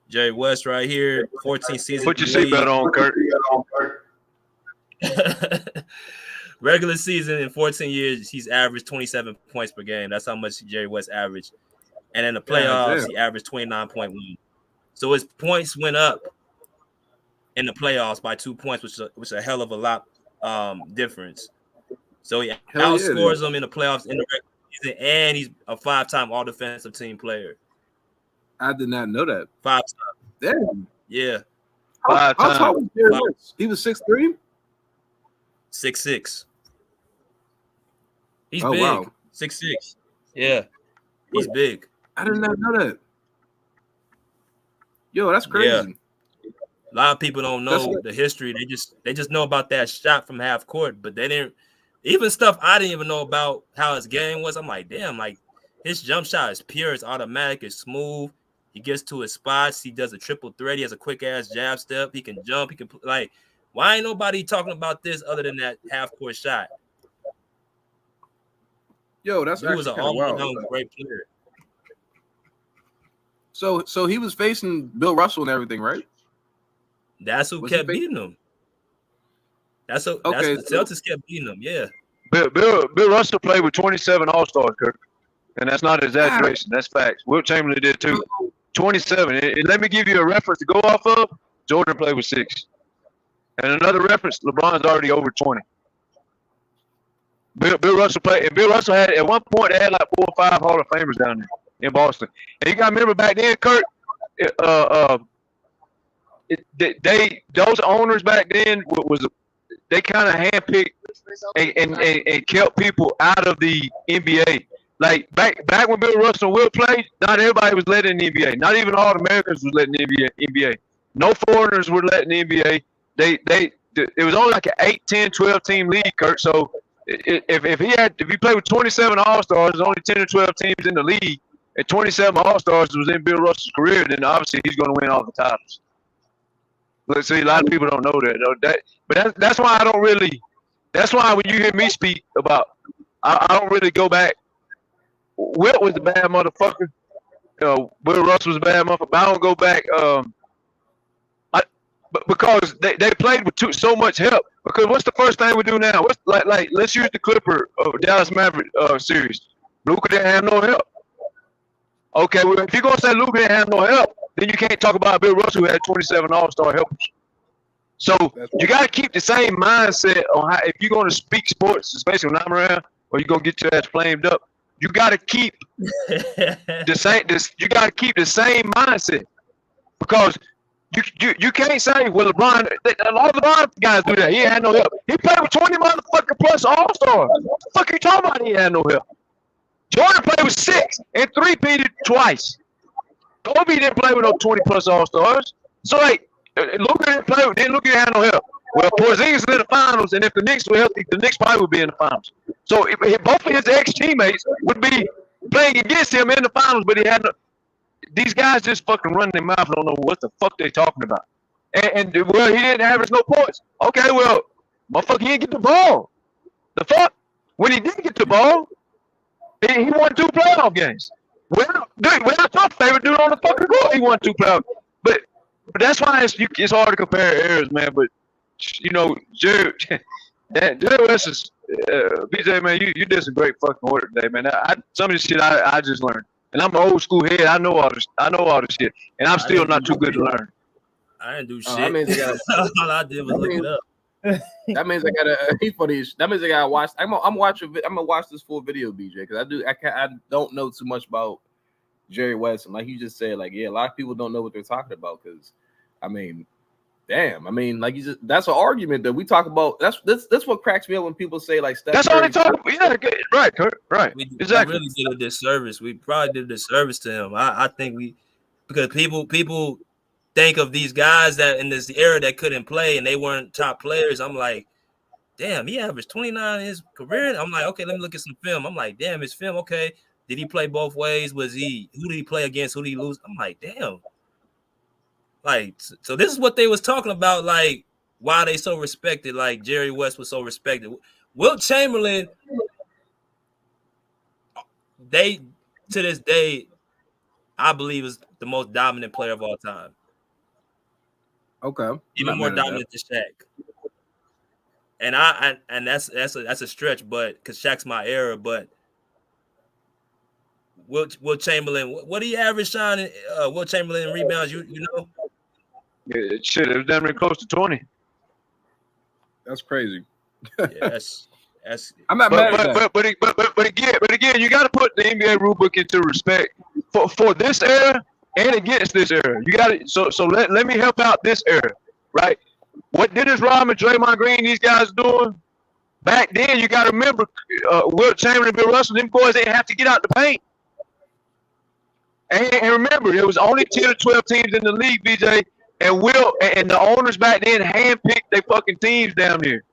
Jerry West right here, 14 seasons. Put your seatbelt on, Kurt. Regular season in 14 years, he's averaged 27 points per game. That's how much Jerry West averaged. And in the playoffs, he averaged 29.1. So his points went up in the playoffs by 2 points, which is a hell of a lot difference. So he outscores them in the playoffs in the regular season, and he's a 5-time all-defensive team player. I did not know that. 5 times. Damn. Yeah. 5 times. How tall was Jerry West? He was 6'3"? 6'6". He's big. Wow. 6'6". Yeah. He's big. I did not know that. Yo, that's crazy. Yeah. A lot of people don't know the history. They just know about that shot from half court, but they didn't even stuff I didn't even know about how his game was. I'm like, damn, like his jump shot is pure, it's automatic, it's smooth. He gets to his spots, he does a triple threat, he has a quick ass jab step, he can jump, he can like. Why ain't nobody talking about this other than that half court shot? Yo, that's he was an all-around great player. So he was facing Bill Russell and everything, right? That's who kept beating him. That's the Celtics kept beating them. Yeah. Bill Russell played with 27 All-Stars, Kirk, and that's not exaggeration. That's facts. Wilt Chamberlain did too. 27. And let me give you a reference to go off of. Jordan played with 6. And another reference, LeBron's already over 20. Bill Russell played, and Bill Russell had at one point they had like 4 or 5 Hall of Famers down there in Boston. And you got to remember back then, Kirk, those owners back then they kind of handpicked and kept people out of the NBA. Like back when Bill Russell and Wilt played, not everybody was letting in the NBA. Not even all Americans was letting in the NBA. No foreigners were letting in the NBA. It was only like an 8, 10, 12 team league, Kurt. So if he played with 27 All-Stars, there's only 10 or 12 teams in the league, and 27 All-Stars was in Bill Russell's career, then obviously he's going to win all the titles. Let's see, a lot of people don't know that. But that's why I don't really. That's why when you hear me speak about, I don't really go back. Wilt was a bad motherfucker. Bill Russell was a bad motherfucker. But I don't go back. But because they played with so much help. Because what's the first thing we do now? What's like let's use the Clipper Dallas Maverick series. Luka didn't have no help. Okay, well, if you're gonna say Luka didn't have no help, then you can't talk about Bill Russell who had 27 All-Star helpers. So you got to keep the same mindset on how if you're going to speak sports, especially when I'm around, or you're going to get your ass flamed up. You got to keep the same. You got to keep the same mindset because you can't say, well, LeBron. A lot of LeBron guys do that. He ain't had no help. He played with 20 motherfucking plus All Stars. What the fuck are you talking about? He ain't had no help. Jordan played with 6 and 3-peated twice. Kobe didn't play with no 20 plus All Stars. So like, Luka didn't play. Then Luka didn't have no help. Well, Porzingis in the finals, and if the Knicks were healthy, the Knicks probably would be in the finals. So if both of his ex-teammates would be playing against him in the finals, but he had no. These guys just fucking run their mouth and don't know what the fuck they talking about. And well, he didn't average no points. Okay, well, motherfucker, he didn't get the ball. The fuck? When he did get the ball, he won 2 playoff games. Well, dude, without your favorite dude on the fucking court, he won 2 playoff. But that's why it's hard to compare eras, man. But you know, Jerry West is BJ, man. You did some great fucking work today, man. Some of this shit I just learned. And I'm an old school head. I know all this shit, and I'm still not too good to learn. I didn't do shit. That means all I did was look it up. That means I gotta. That means I gotta watch. I'm gonna watch this full video, BJ, because I don't know too much about Jerry West, and like you just said, like a lot of people don't know what they're talking about. Because, I mean, damn, like that's an argument that we talk about. That's what cracks me up when people say like Steph. That's all they talk about. Yeah, right, right. Exactly. We really did a disservice. We probably did a disservice to him. I think because people think of these guys that in this era that couldn't play and they weren't top players. I'm like, damn, he averaged 29 in his career. I'm like, okay, let me look at some film. I'm like, damn, his film. Okay, did he play both ways? Who did he play against? Who did he lose? I'm like, damn. Like, so this is what they was talking about, like, why they so respected, like Jerry West was so respected. Wilt Chamberlain, to this day, I believe is the most dominant player of all time. Okay. Even more dominant than Shaq. And that's a stretch, but because Shaq's my era, but Wilt Chamberlain, what do you average, Sean? Wilt Chamberlain in rebounds, you know? Yeah, shit, it was damn near close to 20. That's crazy. Yeah, that's. I'm not mad at that. But again, you got to put the NBA rulebook into respect for this era and against this era. You got to so let me help out this era, right? What Dennis Rodman, Draymond Green, these guys doing back then? You got to remember, Wilt Chamberlain, Bill Russell, them boys didn't have to get out the paint. And remember, there was only 10 or 12 teams in the league, BJ. And Will and the owners back then handpicked their fucking teams down there.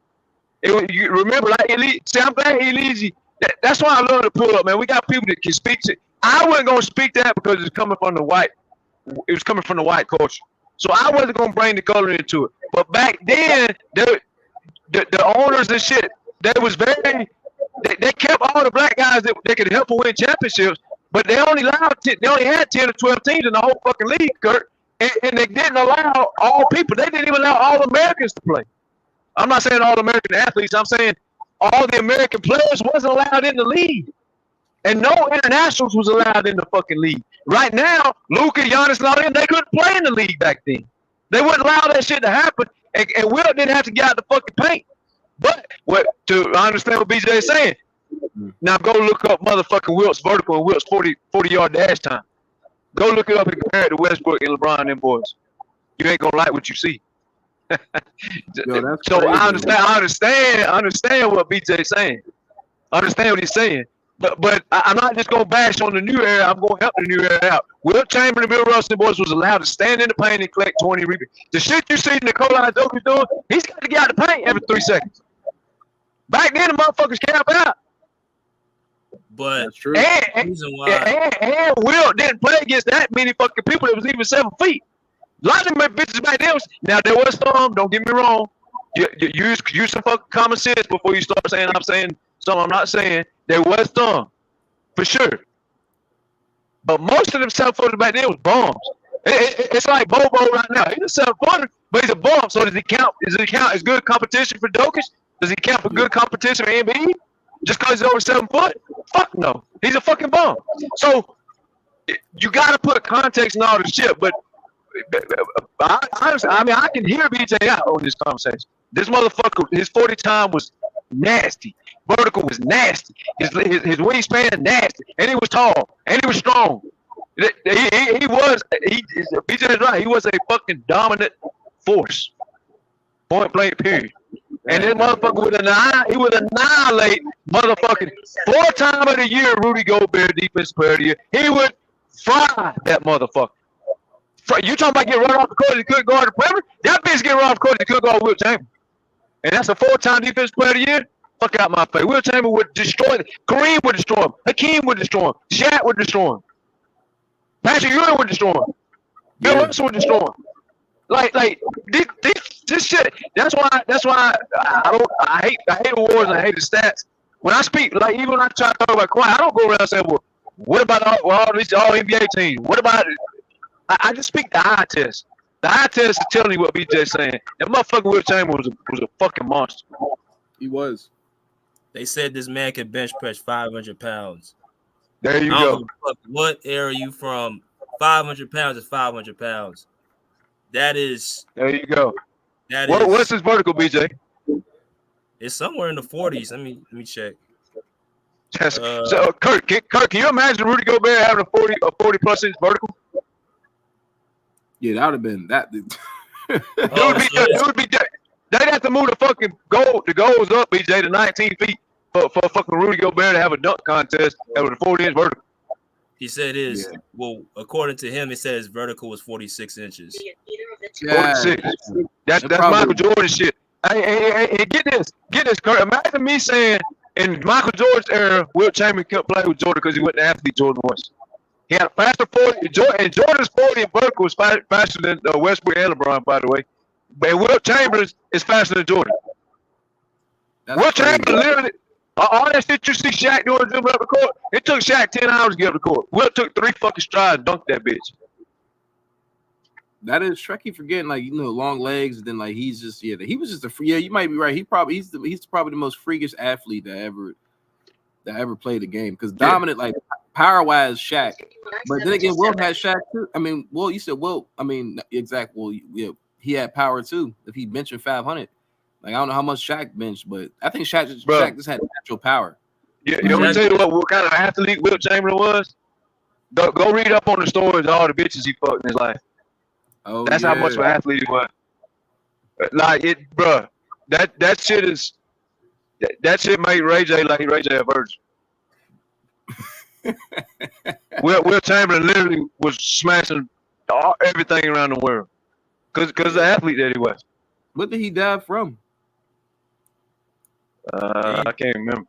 You remember, like Elite. See, I'm glad Elite. That's why I love to pull up, man. We got people that can speak to. I wasn't gonna speak that because it's coming from the white. It was coming from the white culture, so I wasn't gonna bring the color into it. But back then, the owners and shit, they was very. They kept all the black guys that they could help them win championships, but they only had 10 or 12 teams in the whole fucking league, Kurt. And they didn't allow all people. They didn't even allow all Americans to play. I'm not saying all American athletes. I'm saying all the American players wasn't allowed in the league. And no internationals was allowed in the fucking league. Right now, Luka, Giannis, and all them, they couldn't play in the league back then. They wouldn't allow that shit to happen. And Wilt didn't have to get out the fucking paint. But I understand what BJ is saying. Now go look up motherfucking Wilt's vertical and Wilt's 40-yard dash time. Go look it up and compare it to Westbrook and LeBron and them boys. You ain't gonna like what you see. So I understand what BJ's saying. I understand what he's saying. But I'm not just gonna bash on the new era. I'm gonna help the new era out. Wilt Chamberlain, Bill Russell boys was allowed to stand in the paint and collect 20 rebounds. The shit you see Nikola Jokic doing, he's got to get out the paint every 3 seconds. Back then, the motherfuckers camp out. But that's true. And Wilt didn't play against that many fucking people that was even 7 feet. A lot of them bitches back then. Now there was some. Don't get me wrong. You use some fucking common sense before you start saying I'm saying something I'm not saying. There was some, for sure. But most of them 7-footers back then was bombs. It's like Bobo right now. He's a 7-footer, but he's a bomb. So does he count? Does he count as good competition for Jokic? Does he count for good competition for Embiid? Just because he's over 7 foot? Fuck no. He's a fucking bomb. So you got to put context in all this shit. But honestly, I mean, I can hear BJ out on this conversation. This motherfucker, his 40 time was nasty. Vertical was nasty. His wingspan nasty, and he was tall, and he was strong. He was. BJ is right. He was a fucking dominant force. Point blank. Period. And this motherfucker would annihilate motherfucking 4-time of the year Rudy Gobert defense player of the year. He would fry that motherfucker. You talking about getting run off the court and he couldn't guard the perimeter? That bitch get run off the court and he couldn't guard Wilt Chamberlain. And that's a 4-time defense player of the year? Fuck out my face. Wilt Chamberlain would destroy it. Kareem would destroy him. Hakeem would destroy him. Shaq would destroy him. Patrick Ewing would destroy him. Bill Russell would destroy him. Like this shit. That's why I hate awards and I hate the stats. When I speak, like even when I try to talk about Kawhi, I don't go around and say, well, what about all these all NBA teams? What about it? I just speak the eye test. The eye test is telling you what BJ's saying. That motherfucker Wilt Chamberlain was a fucking monster. He was. They said this man could bench press 500 pounds. There you go. What era are you from? 500 pounds is 500 pounds. That is. There you go. What's his vertical, BJ? It's somewhere in the 40s. Let me check. So, Kirk, can you imagine Rudy Gobert having a 40 plus inch vertical? Yeah, that would have been that. It would be. They'd have to move the fucking the goals up, BJ, to 19 feet for fucking Rudy Gobert to have a dunk contest with a 40-inch vertical. He said well, according to him, it says vertical was 46 inches. Yeah. 46. That's Michael Jordan shit. Hey, get this, Kurt. Imagine me saying in Michael Jordan's era, Wilt Chamberlain couldn't play with Jordan because he wasn't the athlete Jordan was. He had a faster 40, and Jordan's 40 and vertical was faster than Westbrook and LeBron, by the way. But Wilt Chamberlain is faster than Jordan. Wilt Chamberlain literally, all that shit you see Shaq doing dribbling up the court, it took Shaq 10 hours to get up the court. Wilt took 3 fucking strides and dunked that bitch. That is Shrekky forgetting, like, long legs, and then like he's just he was just a free. Yeah, you might be right. He's probably the most freakish athlete that ever played the game. Because dominant, like power wise, Shaq. But then again, Wilt had Shaq too. I mean, well, you said Wilt. I mean, exactly. Well, yeah, he had power too. If he benched 500, like I don't know how much Shaq benched, but I think Shaq just had natural power. Yeah, you want me to tell you what kind of athlete Wilt Chamberlain was? Go read up on the stories of all the bitches he fucked in his life. Oh, that's how much of an athlete he was. Like it, bro. That shit is. That shit made Ray J like Ray J a virgin. Wilt Chamberlain literally was smashing everything around the world because the athlete that he was. What did he die from? I can't remember.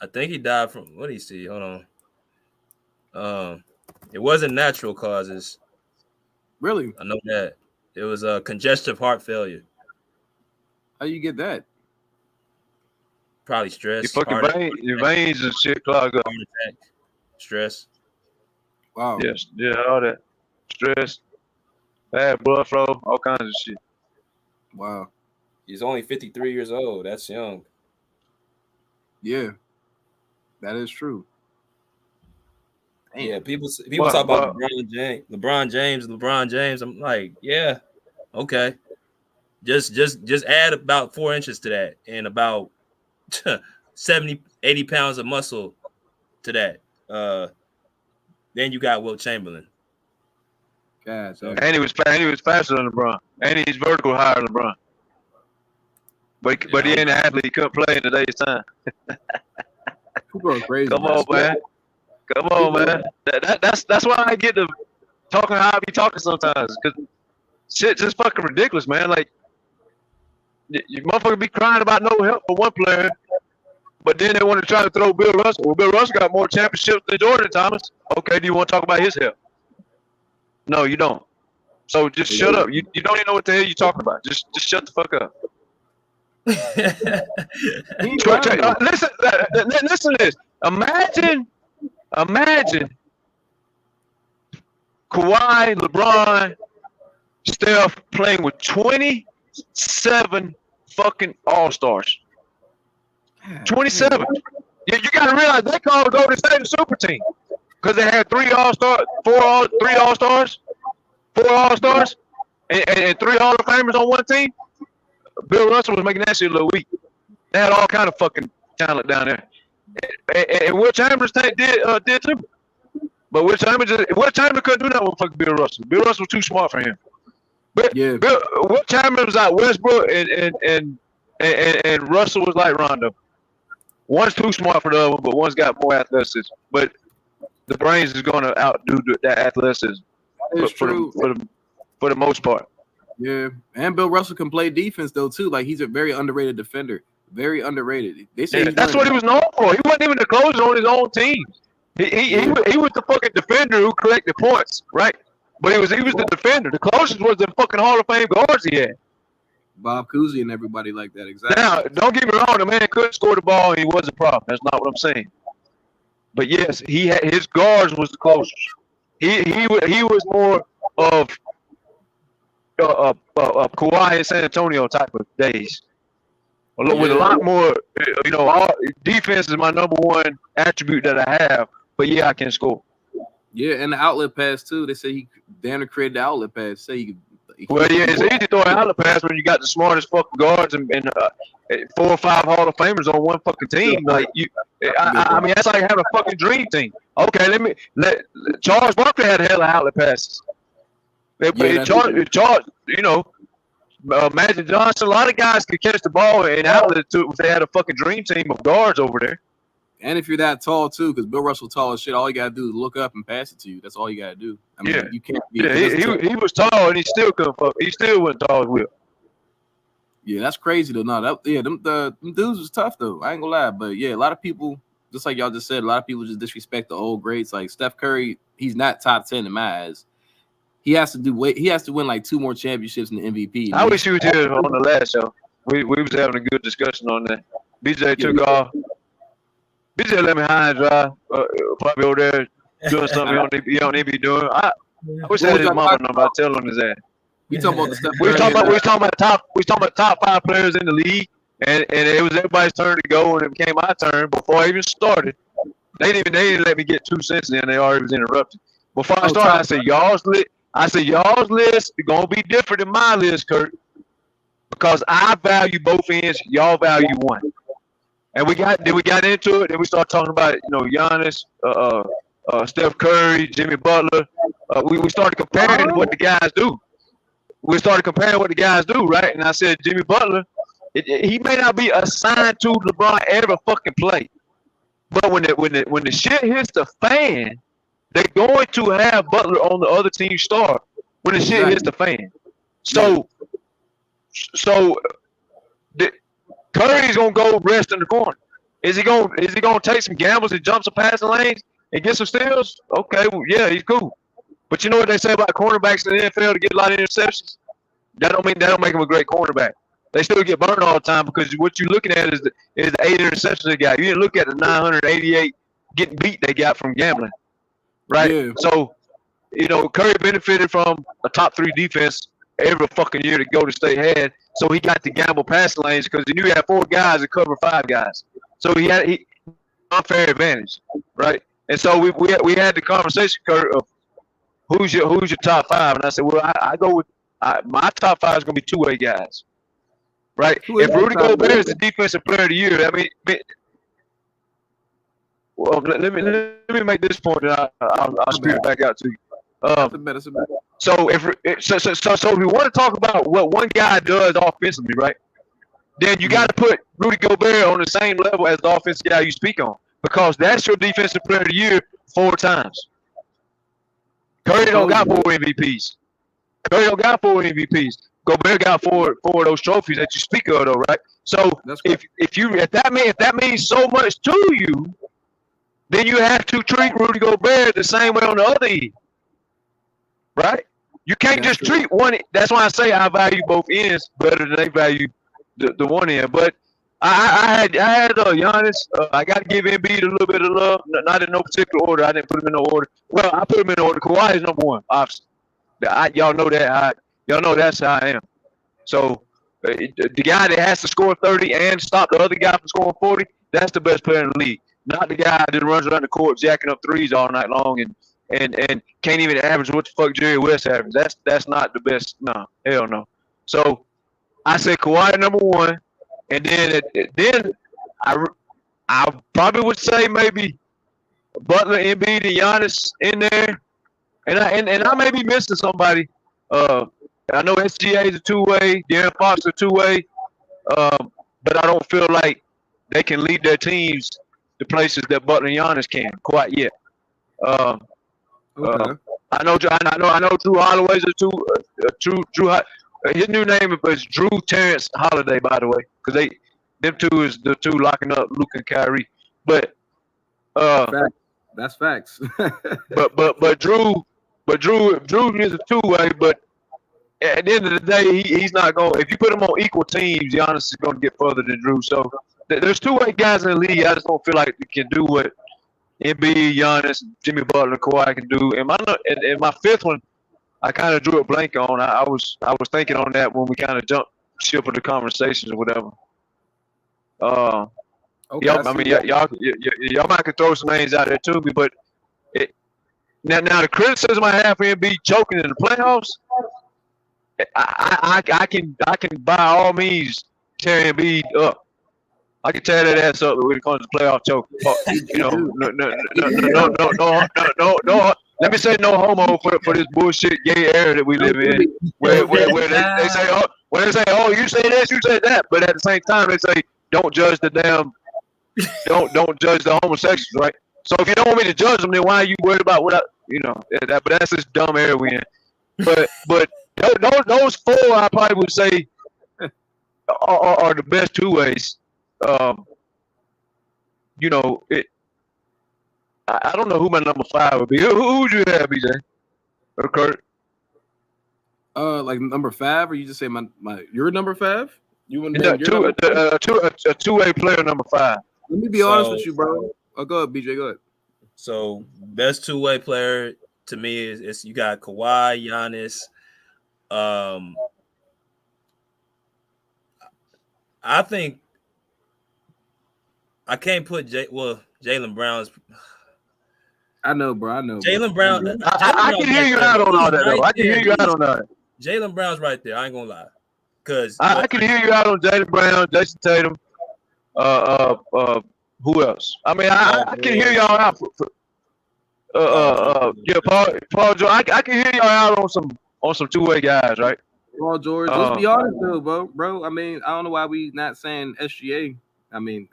I think he died from, what do you see? Hold on. It wasn't natural causes. Really? I know that. It was congestive heart failure. How you get that? Probably stress. Your veins and shit clog up. Heart attack. Stress. Wow. Yes, yeah, all that. Stress. Bad blood flow, all kinds of shit. Wow. He's only 53 years old. That's young. Yeah. That is true. Yeah, people talk about LeBron James. I'm like, yeah, okay. Just add about 4 inches to that and about 70, 80 pounds of muscle to that. Then you got Wilt Chamberlain. God, and he was faster than LeBron, and he's vertical higher than LeBron. But he ain't an athlete. He couldn't play in today's time. People are crazy. Come on, man. Come on, man. That's why I get to talking how I be talking sometimes, because shit just fucking ridiculous, man. Like, you motherfucker be crying about no help for one player, but then they want to try to throw Bill Russell. Well, Bill Russell got more championships than Jordan Thomas. Okay, do you want to talk about his help? No, you don't. So just shut up. You don't even know what the hell you're talking about. Just shut the fuck up. Listen to this. Imagine Kawhi, LeBron, Steph playing with 27 fucking All-Stars. 27. You got to realize they called the Golden State a super team because they had 3 All-Stars, 3 All-Stars, 4 All-Stars and 3 Hall of Famers on one team, Bill Russell was making that shit a little weak. They had all kind of fucking talent down there. And Will Chamberlain did too. But Will Chamberlain couldn't do that with fucking Bill Russell. Bill Russell was too smart for him. But yeah, Will Chamberlain was like Westbrook and Russell was like Rondo. One's too smart for the other one, but one's got more athleticism. But the brains is going to outdo that athleticism for the most part. Yeah, and Bill Russell can play defense though too. Like he's a very underrated defender. Very underrated. They say that's what he was known for. He wasn't even the closer on his own team. He was the fucking defender who collected points, right? But he was the defender. The closest was the fucking Hall of Fame guards he had. Bob Cousy and everybody like that. Exactly. Now, don't get me wrong, the man couldn't score the ball and he was a problem. That's not what I'm saying. But yes, his guards was the closest. He was more of Kawhi in San Antonio type of days. With a lot more, defense is my number one attribute that I have. But yeah, I can score. Yeah, and the outlet pass too. They say Danner created the outlet pass. Say he well, yeah, it's easy to throw an outlet pass when you got the smartest fucking guards and 4 or 5 Hall of Famers on one fucking team. Like I mean, that's like having a fucking dream team. Okay, Charles Barkley had a hell of outlet passes. Charles, Magic Johnson, a lot of guys could catch the ball and outlet to it if they had a fucking dream team of guards over there. And if you're that tall too, because Bill Russell tall as shit, all you gotta do is look up and pass it to you. That's all you gotta do. I mean, you can't be. Yeah, he was tall and he still couldn't fuck. He still wasn't tall as Will. Yeah, that's crazy though. No, them dudes was tough though. I ain't gonna lie, but yeah, a lot of people, just like y'all just said, a lot of people just disrespect the old greats. Like Steph Curry, he's not top 10 in my eyes. He has to win like 2 more championships in the MVP. I wish he was here on the last show. We was having a good discussion on that. BJ took off. BJ let me high and dry. Probably over there doing something he don't need to be doing. I wish I had his mama number. I'd tell on his ass. We talking about the stuff. We was talking about top 5 players in the league, and it was everybody's turn to go, and it became my turn before I even started. They didn't let me get 2 cents in. They already was interrupted. Before I started, I said y'all's list is gonna be different than my list, Kurt, because I value both ends. Y'all value one. And we got into it. Then we started talking about Giannis, Steph Curry, Jimmy Butler. We started comparing what the guys do. Right? And I said Jimmy Butler, he may not be assigned to LeBron every fucking play, but when the shit hits the fan, they're going to have Butler on the other team star when the shit hits the fan. So Curry's gonna go rest in the corner. Is he gonna take some gambles and jump some passing lanes and get some steals? Okay, well, yeah, he's cool. But you know what they say about cornerbacks in the NFL to get a lot of interceptions? That don't make him a great cornerback. They still get burned all the time because what you're looking at is the 8 interceptions they got. You didn't look at the 988 getting beat they got from gambling, right? Yeah. So, Curry benefited from a top 3 defense every fucking year that Golden State had. So he got to gamble passing lanes because he knew he had 4 guys to cover 5 guys. So he had unfair advantage, right? And so we had the conversation, Kurt, of who's your top 5, and I said, well, I go with my top 5 is gonna be 2-way guys, right? If Rudy Gobert is the defensive player of the year, I mean, well, let me make this point, and I'll speak it back out to you. So if we want to talk about what one guy does offensively, right? Then you got to put Rudy Gobert on the same level as the offensive guy you speak on, because that's your defensive player of the year 4 times. Curry don't got 4 MVPs. Gobert got 4 of those trophies that you speak of, though, right? So if that means so much to you, then you have to treat Rudy Gobert the same way on the other end. Right? You can't just treat one. That's why I say I value both ends better than they value the one end. But I had Giannis. I got to give Embiid a little bit of love, not in no particular order. I didn't put him in no order. Well, I put him in order. Kawhi is number 1, obviously. Y'all know that. Y'all know that's how I am. So the guy that has to score 30 and stop the other guy from scoring 40, that's the best player in the league. Not the guy that runs around the court jacking up threes all night long and can't even average what the fuck Jerry West averaged. That's not the best. No, hell no. So I say Kawhi number one, and then I probably would say maybe Butler, Embiid, and Giannis in there, and I may be missing somebody. I know SGA is a two-way, De'Aaron Fox is a two-way, but I don't feel like they can lead their teams to places that Butler and Giannis can quite yet. Okay. I know Drew Holloway's a Drew. His new name is Drew Terrence Holiday, by the way, because them two is the two locking up Luke and Kyrie. But that's facts. but Drew is a two-way. But at the end of the day, he's not going. If you put him on equal teams, Giannis is going to get further than Drew. So there's two-way guys in the league. I just don't feel like they can do what Embiid, Giannis, Jimmy Butler, and Kawhi can do. And my fifth one, I kind of drew a blank on. I was thinking on that when we kind of jumped ship of the conversations or whatever. Okay, y'all might could throw some names out there to me, but now the criticism I have for Embiid choking in the playoffs, I can by all means tear Embiid up. I can tear that ass up when it comes to playoff choking. You know, no. Let me say no homo for this bullshit gay era that we live in, where they say, oh, you say this, you say that, but at the same time they say don't judge the don't judge the homosexuals, right? So if you don't want me to judge them, then why are you worried about what but that's this dumb era we in. But those four I probably would say are the best two ways. I don't know who my number 5 would be. Who would you have, BJ? Or Kurt? Like number 5, or you just say my your number 5? You want a two-way player number 5. Let me be honest with you, bro. Oh, go ahead, BJ. Go ahead. So best two-way player to me is you got Kawhi, Giannis. I think I can't put Jaylen Brown's. I know, bro. Jaylen Brown. I can hear you out on all that, though. I can hear you out on that. Jaylen Brown's right there. I ain't gonna lie, because I can hear you out on Jaylen Brown, Jason Tatum. Who else? I mean, I can hear y'all out. Paul George. I can hear y'all out on some two-way guys, right? Paul George. Let's be honest, though, bro. I mean, I don't know why we not saying SGA. I mean,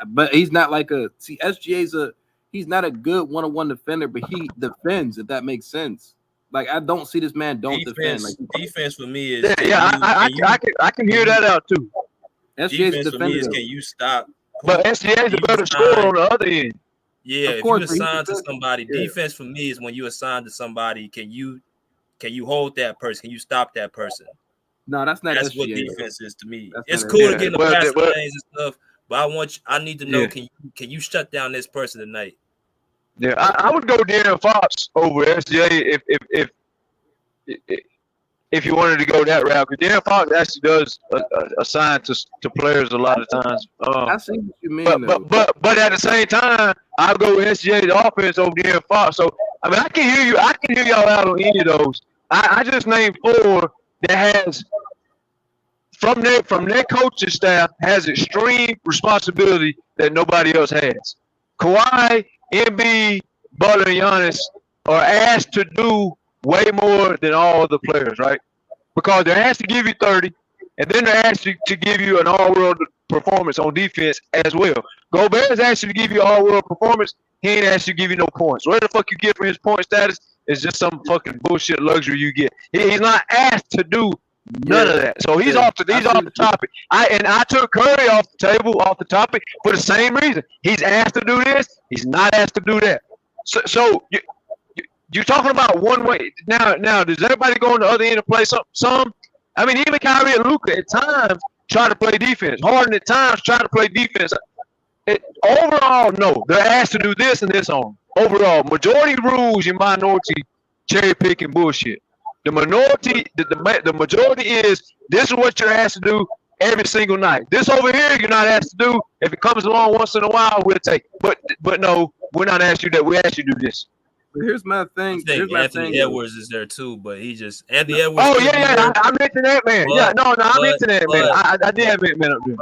but he's not like SGA's he's not a good one-on-one defender, but he defends, if that makes sense. Like, I don't see this man defend. Like, defense for me is I can hear that out too. SGA's defense for me is can you stop? But SGA's a better scorer on the other end. Yeah, if you assign to somebody, defense for me is when you assign to somebody, can you hold that person? Can you stop that person? No, that's not. That's SGA, what defense is to me. That's it's not cool to get in the passing lanes and stuff, but I need to know, can you shut down this person tonight? Yeah, I would go De'Aaron Fox over SGA if you wanted to go that route. Because De'Aaron Fox actually does assign to players a lot of times. I see what you mean. But at the same time, I'll go with SGA the offense over De'Aaron Fox. So I mean, I can hear you. I can hear y'all out on any of those. I just named 4 that has from their coaching staff has extreme responsibility that nobody else has. Kawhi, Embiid, Butler, and Giannis are asked to do way more than all other players, right? Because they're asked to give you 30, and then they're asked to give you an all-world performance on defense as well. Gobert is asked you to give you an all-world performance. He ain't asked you to give you no points. Where the fuck you get for his point status is just some fucking bullshit luxury you get. He's not asked to do none of that. So he's off the topic. I took Curry off the topic for the same reason. He's asked to do this. He's not asked to do that. So you're talking about one way. Now, does everybody go on the other end and play some? I mean, even Kyrie and Luka at times try to play defense. Harden at times try to play defense. Overall, no. They're asked to do this and this on. Overall, majority rules, your minority cherry picking bullshit. The minority, the majority is this is what you're asked to do every single night. This over here, you're not asked to do. If it comes along once in a while, we'll take it. But no, we're not asked you that. We asked you to do this. But here's my I thing. think Here's my Anthony thing. Edwards is there too, but Anthony Edwards. Oh could be yeah, there, I mentioned that man. but- Yeah, no, I but- mentioned that man. but- I did have Ant Man up there.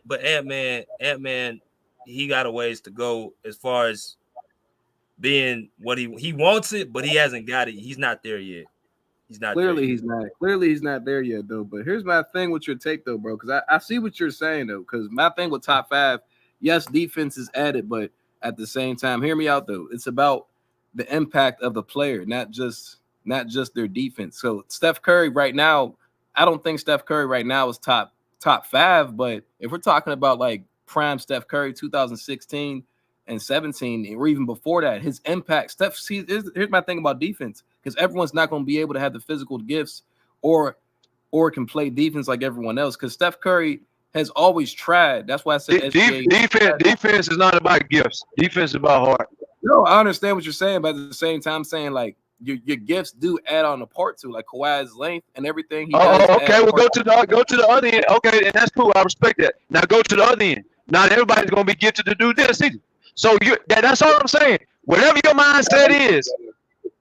But Ant-Man, he got a ways to go as far as being what he wants it, but he hasn't got it. He's not there yet. He's not Clearly, there yet. he's not. Clearly, he's not there yet, though. But here's my thing with your take, though, bro. Because I see what you're saying, though. Because my thing with top five, yes, defense is added, but at the same time, hear me out, though. It's about the impact of the player, not just their defense. So Steph Curry right now, I don't think Steph Curry right now is top five. But if we're talking about like prime Steph Curry, 2016 and 17, or even before that, his impact. Here's my thing about defense. Because everyone's not going to be able to have the physical gifts or can play defense like everyone else. Because Steph Curry has always tried. That's why I said defense is not about gifts. Defense is about heart. No, I understand what you're saying, but at the same time, saying like your gifts do add on a part to, like Kawhi's length and everything. Okay. Well, go to the other end. Okay, and that's cool. I respect that. Now go to the other end. Not everybody's going to be gifted to do this either. So that's all I'm saying. Whatever your mindset is,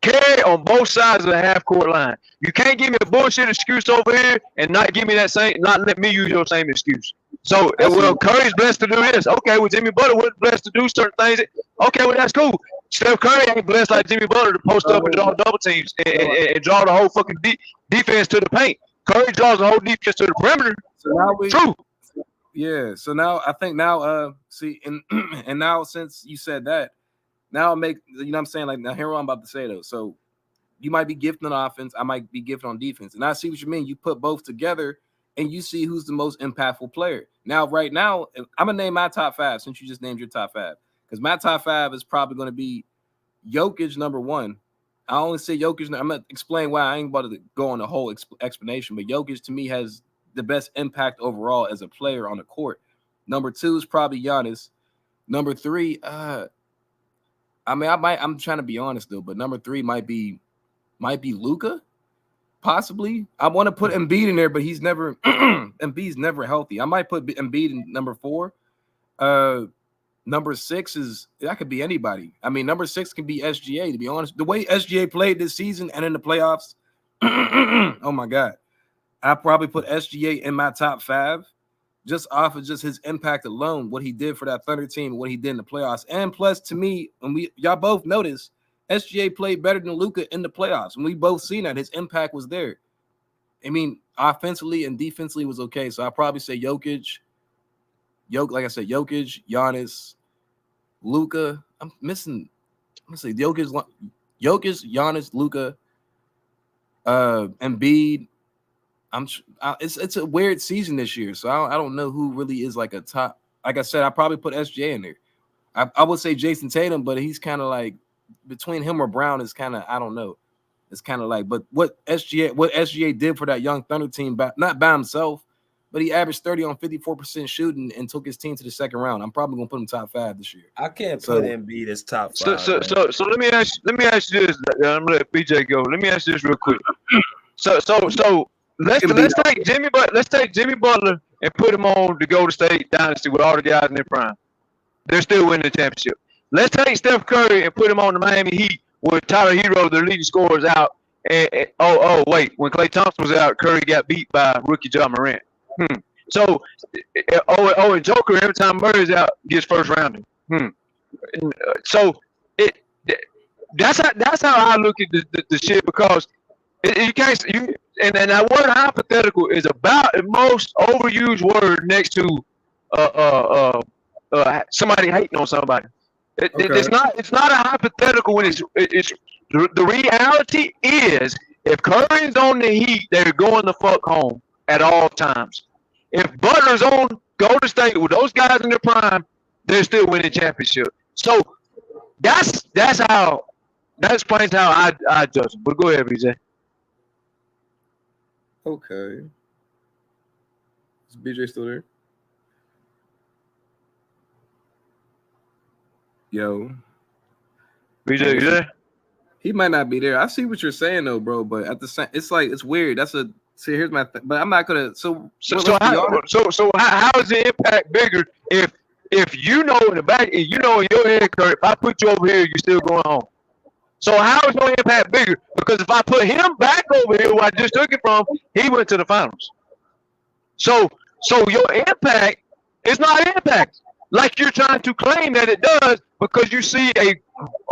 carry on both sides of the half court line. You can't give me a bullshit excuse over here and not give me not let me use your same excuse. So, well, Curry's blessed to do this. Okay, well, Jimmy Butler was blessed to do certain things. Okay, well, that's cool. Steph Curry ain't blessed like Jimmy Butler to post up and draw double teams and draw the whole fucking defense to the paint. Curry draws the whole defense to the perimeter. So now True. Yeah. So now I think see, and now since you said that, now I'll make, you know what I'm saying? Like, now here what I'm about to say, though. So you might be gifted on offense. I might be gifted on defense. And I see what you mean. You put both together and you see who's the most impactful player. Now, right now, I'm going to name my top five since you just named your top five. Because my top five is probably going to be Jokic, number one. I only say Jokic. I'm going to explain why. I ain't about to go on the whole explanation. But Jokic, to me, has the best impact overall as a player on the court. Number two is probably Giannis. Number three, I'm trying to be honest though, but number three might be Luka, possibly. I want to put Embiid in there, but he's never Embiid's never healthy. I might put Embiid in number four. Number six that could be anybody. I mean, number six can be SGA, to be honest. The way SGA played this season and in the playoffs, oh my God. I probably put SGA in my top five. Just off of just his impact alone, what he did for that Thunder team, and what he did in the playoffs. And plus, to me, y'all both noticed, SGA played better than Luka in the playoffs. And we both seen that his impact was there. I mean, offensively and defensively was okay. So I'll probably say Jokic, like I said, Jokic, Giannis, Luka. I'm missing. Let's see, Jokic, Giannis, Luka, Embiid. It's a weird season this year, so I don't know who really is like a top. Like I said, I probably put SGA in there. I would say Jason Tatum, but he's kind of like between him or Brown is kind of, I don't know. It's kind of like, but what SGA did for that young Thunder team, not by himself, but he averaged 30 on 54% shooting and took his team to the second round. I'm probably gonna put him top five this year. I can't put Embiid as top five. So let me ask you this. I'm gonna let BJ go. Let me ask you this real quick. So let's take Jimmy Butler and put him on the Golden State dynasty with all the guys in their prime. They're still winning the championship. Let's take Steph Curry and put him on the Miami Heat with Tyler Hero, their leading scorers, out. When Klay Thompson was out, Curry got beat by rookie John Morant. So, and Joker, every time Murray's out, gets first rounding. So that's how I look at the shit, because you can't. And that word hypothetical is about the most overused word next to somebody hating on somebody. It's not a hypothetical when it's the reality is, if Curry's on the Heat, they're going the fuck home at all times. If Butler's on Golden State with those guys in their prime, they're still winning championship. So that explains how I judge them. But go ahead, BJ. Okay. Is BJ still there? Yo. BJ, you there? He might not be there. I see what you're saying though, bro. But at the same, it's like, it's weird. Here's my thing. But I'm not gonna. So how is the impact bigger if you know in the back, if you know in your head, Kurt, if I put you over here, you're still going home? So how is your impact bigger? Because if I put him back over here where I just took it from, he went to the finals. So your impact is not impact like you're trying to claim that it does, because you see a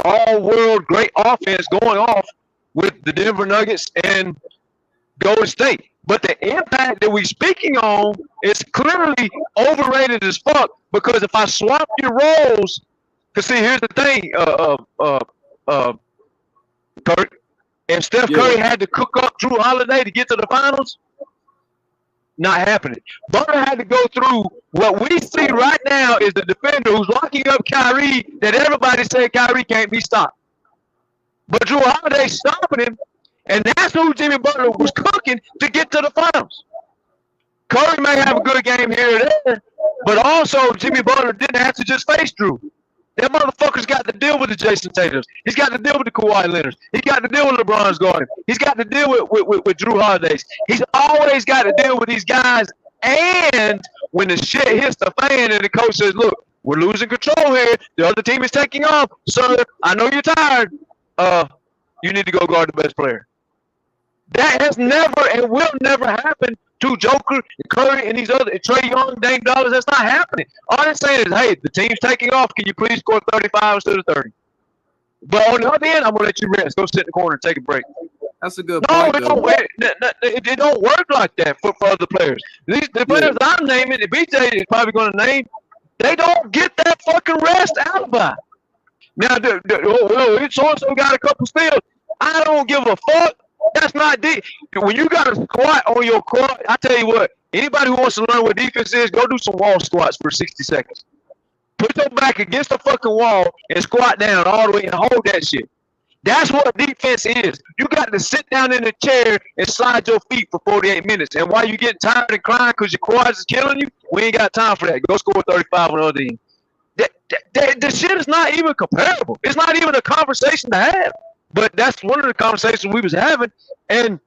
all-world great offense going off with the Denver Nuggets and Golden State. But the impact that we're speaking on is clearly overrated as fuck, because if I swap your roles, because see, here's the thing, Kurt, if Steph Curry had to cook up Drew Holiday to get to the finals, not happening. Butler had to go through what we see right now is the defender who's locking up Kyrie, that everybody said Kyrie can't be stopped. But Drew Holiday stopping him, and that's who Jimmy Butler was cooking to get to the finals. Curry may have a good game here or there, but also Jimmy Butler didn't have to just face Drew. That motherfucker's got to deal with the Jason Tatums. He's got to deal with the Kawhi Leonards. He's got to deal with LeBron's guarding. He's got to deal with Drew Holiday's. He's always got to deal with these guys. And when the shit hits the fan and the coach says, look, we're losing control here. The other team is taking off. Sir, I know you're tired. You need to go guard the best player. That has never and will never happen to Joker, Curry, and these other Trae Young, Dame Dollars. That's not happening. All they're saying is, hey, the team's taking off. Can you please score 35 instead of 30? But on the other end, I'm gonna let you rest. Go sit in the corner and take a break. That's a good No, point. it don't work like that for other players. The players I'm naming, the BJ is probably going to name, they don't get that fucking rest alibi. Now, so-and-so got a couple steals. I don't give a fuck. That's not deep. When you got a squat on your quad, I tell you what, anybody who wants to learn what defense is, go do some wall squats for 60 seconds. Put your back against the fucking wall and squat down all the way and hold that shit. That's what defense is. You got to sit down in the chair and slide your feet for 48 minutes. And while you getting tired and crying because your quads is killing you, we ain't got time for that. Go score 35 on the other end. The shit is not even comparable. It's not even a conversation to have. But that's one of the conversations we was having, and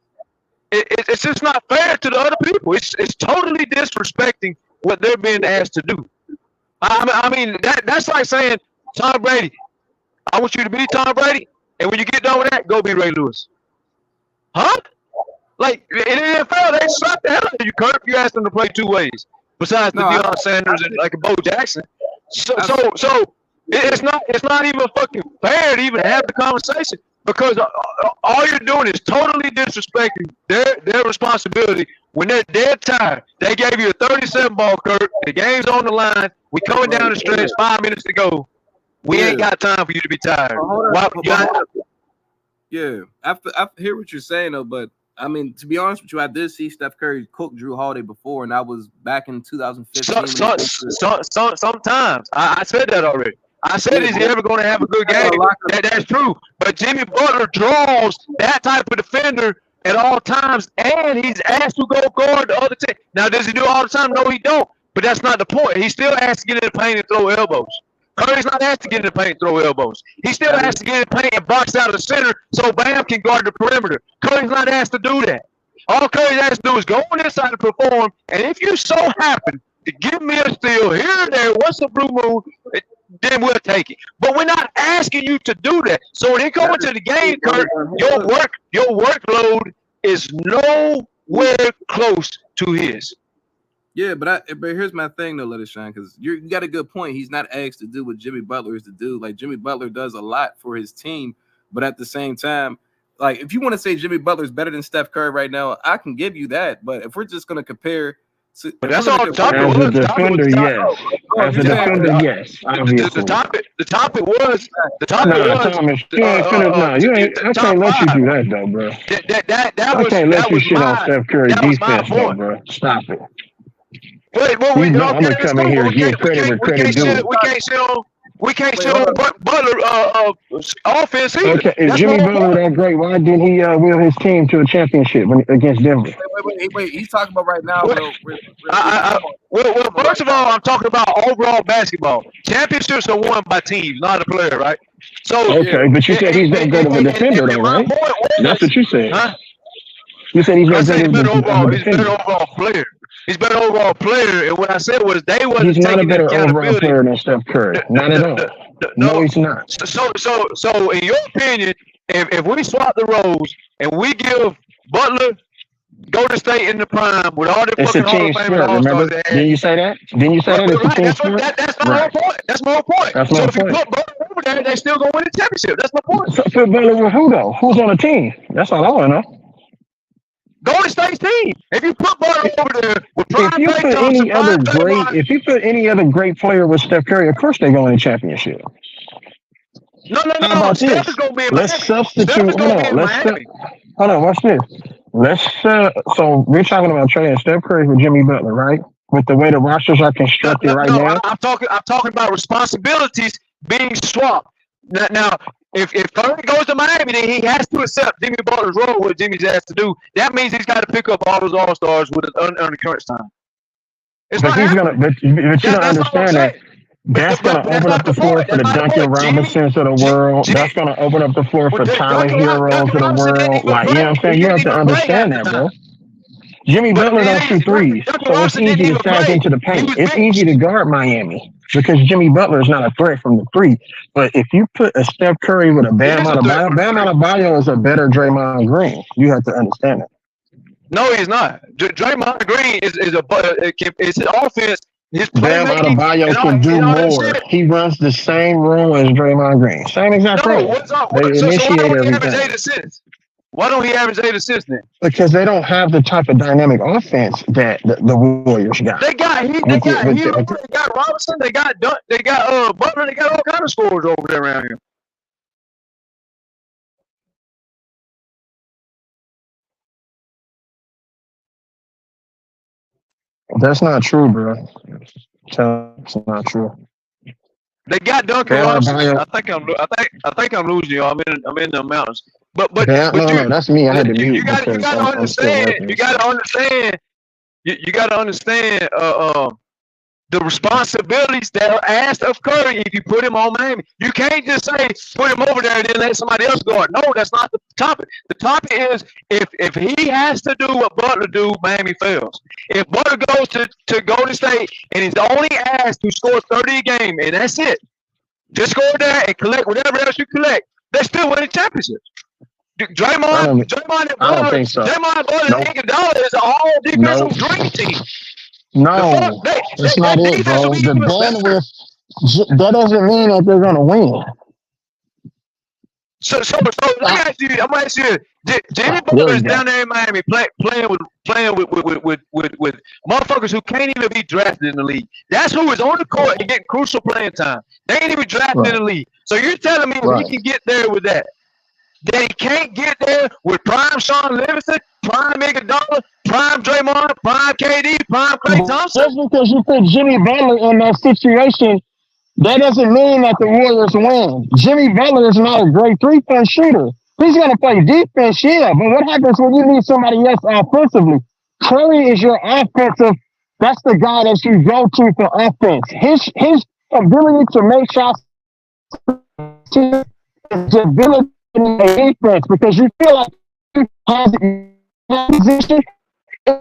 it's just not fair to the other people. It's totally disrespecting what they're being asked to do. I mean that's like saying, Tom Brady, I want you to be Tom Brady, and when you get done with that, go be Ray Lewis. Huh? Like in the NFL, they slap the hell out of you, Kurt, if you ask them to play two ways. Besides the Deion Sanders and like a Bo Jackson. So it's not even fucking fair to even have the conversation. Because all you're doing is totally disrespecting their responsibility when they're dead tired. They gave you a 37 ball, Kurt. The game's on the line. We coming down the stretch, 5 minutes to go. We ain't got time for you to be tired. I hear what you're saying, though, but I mean, to be honest with you, I did see Steph Curry cook Drew Holiday before, and that was back in 2015. Sometimes. I said that already. I said, is he ever going to have a good game? That's true. But Jimmy Butler draws that type of defender at all times, and he's asked to go guard the other team. Now, does he do it all the time? No, he don't. But that's not the point. He still has to get in the paint and throw elbows. Curry's not asked to get in the paint and throw elbows. He still has to get in the paint and box out of the center so Bam can guard the perimeter. Curry's not asked to do that. All Curry's asked to do is go on inside and perform, and if you so happen to give me a steal here and there, once a blue moon, then we'll take it. But we're not asking you to do that. So when they go into the game, Kurt, your workload is nowhere close to his. Yeah, but here's my thing though, let it shine, because you got a good point. He's not asked to do what Jimmy Butler is to do. Like Jimmy Butler does a lot for his team, but at the same time, like if you want to say Jimmy Butler is better than Steph Curry right now, I can give you that. But if we're just gonna compare. But that's all the topic was. As a defender, yes. As a defender, yes. Obviously. The topic was. Thomas, you ain't. I can't let you do that, though, bro. I can't let you shit on Steph Curry defense, though, bro. Stop it. Wait, I'm gonna come in here and give credit where credit due. We can't shit on Butler offense either. Okay, is Jimmy Butler that great? Why didn't he wheel his team to a championship against Denver? Wait. He's talking about right now. Well, first of all, I'm talking about overall basketball. Championships are won by teams, not a player, right? So okay, but you said he's that good of a defender, though, right? That's what you said. Huh? You said he's that good of a defender. He's a better overall player. He's a better overall player, and what I said was they wasn't taking accountability. He's not a better overall player than Steph Curry. Not at all. No, he's not. So in your opinion, if we swap the roles and we give Butler Golden State in the prime with all the It's a fucking Hall team of Fame and sport. All Stars Remember? they had. Didn't you say that? Didn't you say that? It's a Right, team sport. that's my whole Right. point. That's my whole point. That's So my if you point. put Butler over there, they still gonna win the championship. That's my point. So put Butler with who though? Who's on the team? That's all I want to know. Golden State's team. If you put Butler over there with prime If you Klay put Thompson, any other prime great, Draymond, if you put any other great player with Steph Curry, of course they're going to championship. no. How about Steph this? is gonna be in Let's Miami. Steph substitute. is Hold gonna be on. in Miami. Hold on. Watch this. So we're talking about trading Steph Curry for Jimmy Butler, right? With the way the rosters are constructed right now. I'm talking about responsibilities being swapped. Now, if Curry goes to Miami, then he has to accept Jimmy Butler's role. What Jimmy's asked to do. That means he's got to pick up all those All Stars with under crunch time. It's But not he's happening. gonna. But you don't That's all I'm understand that. saying. That's going to open up the floor for the Duncan Robinsons of the world. That's going to open up the floor for Tyler Heroes of the world. Like, you know what I'm saying? You have to understand that, bro. Jimmy Butler don't shoot threes, so it's easy to sag into the paint. It's easy to guard Miami because Jimmy Butler is not a threat from the three. But if you put a Steph Curry with a Bam Adebayo is a better Draymond Green. You have to understand that. No, he's not. Draymond Green is his offense. His Bam Adebayo can do more. He runs the same role as Draymond Green. Same exact role. They initiate everything. Why don't he average 8 assists then? Because they don't have the type of dynamic offense that the Warriors got. They got Hero, they got Robinson, they got Butler, they got all kind of scorers over there around here. That's not true, bro. That's not true. They got Duncan Robinson. I think I'm losing you. I'm in the mountains. But no, that's me. I had to mute. You got to understand. You got to understand. The responsibilities that are asked of Curry if you put him on Miami. You can't just say put him over there and then let somebody else guard. No, that's not the topic. The topic is if he has to do what Butler do, Miami fails. If Butler goes to Golden State and he's only asked to score 30 a game and that's it, just go there and collect whatever else you collect, they still win the championship. Draymond and Butler, Draymond, Butler, and Iguodala is an all defensive dream team. No, that's not it, bro. The bandwidth, that doesn't mean that they're going to win. So I'm gonna ask you, Jimmy Butler is down there in Miami playing with motherfuckers who can't even be drafted in the league. That's who is on the court and getting crucial playing time. They ain't even drafted in the league. So you're telling me if he can get there with that, they can't get there with prime Sean Livingston, prime Iguodala, prime Draymond, prime KD, prime Klay Thompson? Just because you put Jimmy Butler in that situation, that doesn't mean that the Warriors win. Jimmy Butler is not a great three-point shooter. He's going to play defense, yeah, but what happens when you need somebody else offensively? Curry is your offensive. That's the guy that you go to for offense. His ability to make shots, his ability to make defense, because you feel like he has a position. The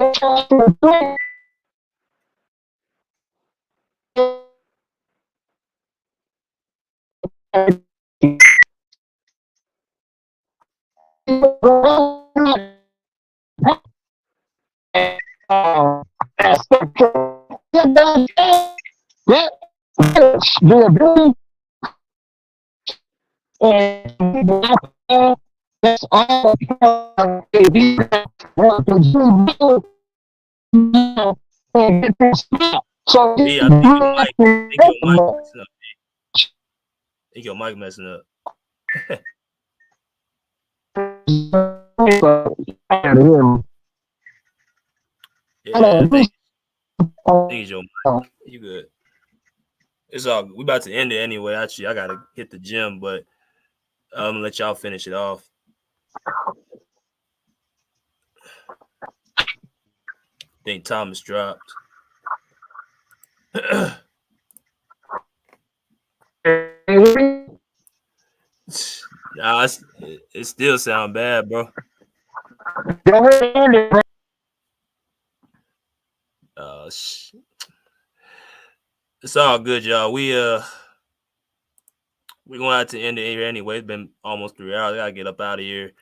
ability that's all so yeah, I think your mic messing up. Yeah, I think it's your mic. You good? It's all. We about to end it anyway. Actually, I gotta hit the gym, but I'm gonna let y'all finish it off. I think Thomas dropped. Nah, it still sound bad, bro. It's all good, y'all. We we're going out to end the year anyway. It's been almost 3 hours. I gotta get up out of here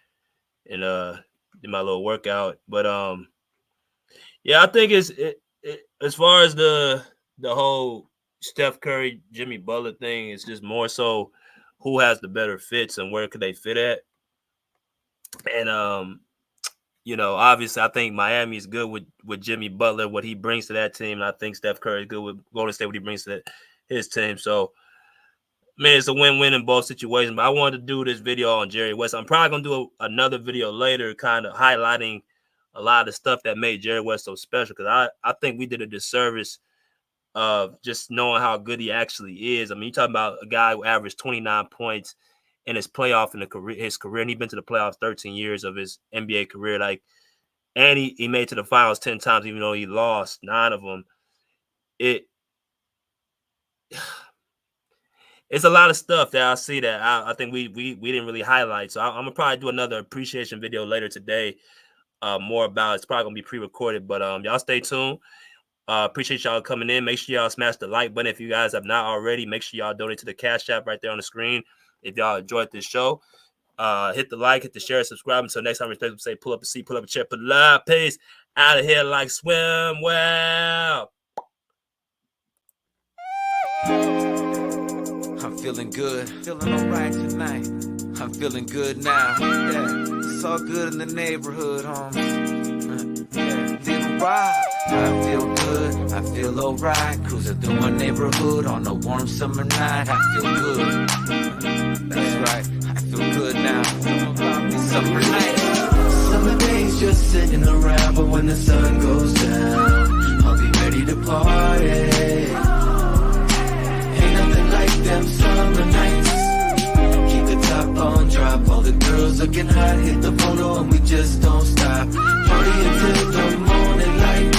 and do my little workout. But yeah, I think it's as far as the whole Steph Curry, Jimmy Butler thing, it's just more so who has the better fits and where could they fit at. And you know, obviously, I think Miami is good with Jimmy Butler, what he brings to that team, and I think Steph Curry is good with Golden State, what he brings to his team. So, man, it's a win-win in both situations. But I wanted to do this video on Jerry West. I'm probably gonna do another video later, kind of highlighting a lot of the stuff that made Jerry West so special, because I think we did a disservice of just knowing how good he actually is. I mean, you talking about a guy who averaged 29 points in his playoff in his career, and he's been to the playoffs 13 years of his NBA career. Like, and he made it to the finals 10 times, even though he lost 9 of them. It's a lot of stuff that I see that I think we didn't really highlight. So I'm gonna probably do another appreciation video later today, more about it. It's probably gonna be pre-recorded, but y'all stay tuned. Appreciate y'all coming in. Make sure y'all smash the like button if you guys have not already. Make sure y'all donate to the Cash App right there on the screen. If y'all enjoyed this show, hit the like, hit the share, subscribe. Until next time, respect, say pull up a seat, pull up a chair, put a live pace out of here like swim well. I'm feeling good, feeling alright tonight. I'm feeling good now. Yeah, it's all good in the neighborhood, homie. Yeah, feeling right. I feel good, I feel alright. Cruising through my neighborhood on a warm summer night. I feel good. That's right, I feel good now. Summer night. Summer days just sitting around, but when the sun goes down, I'll be ready to party. Ain't nothing like them summer nights. Keep the top on drop, all the girls looking hot. Hit the photo and we just don't stop. Party until the morning light.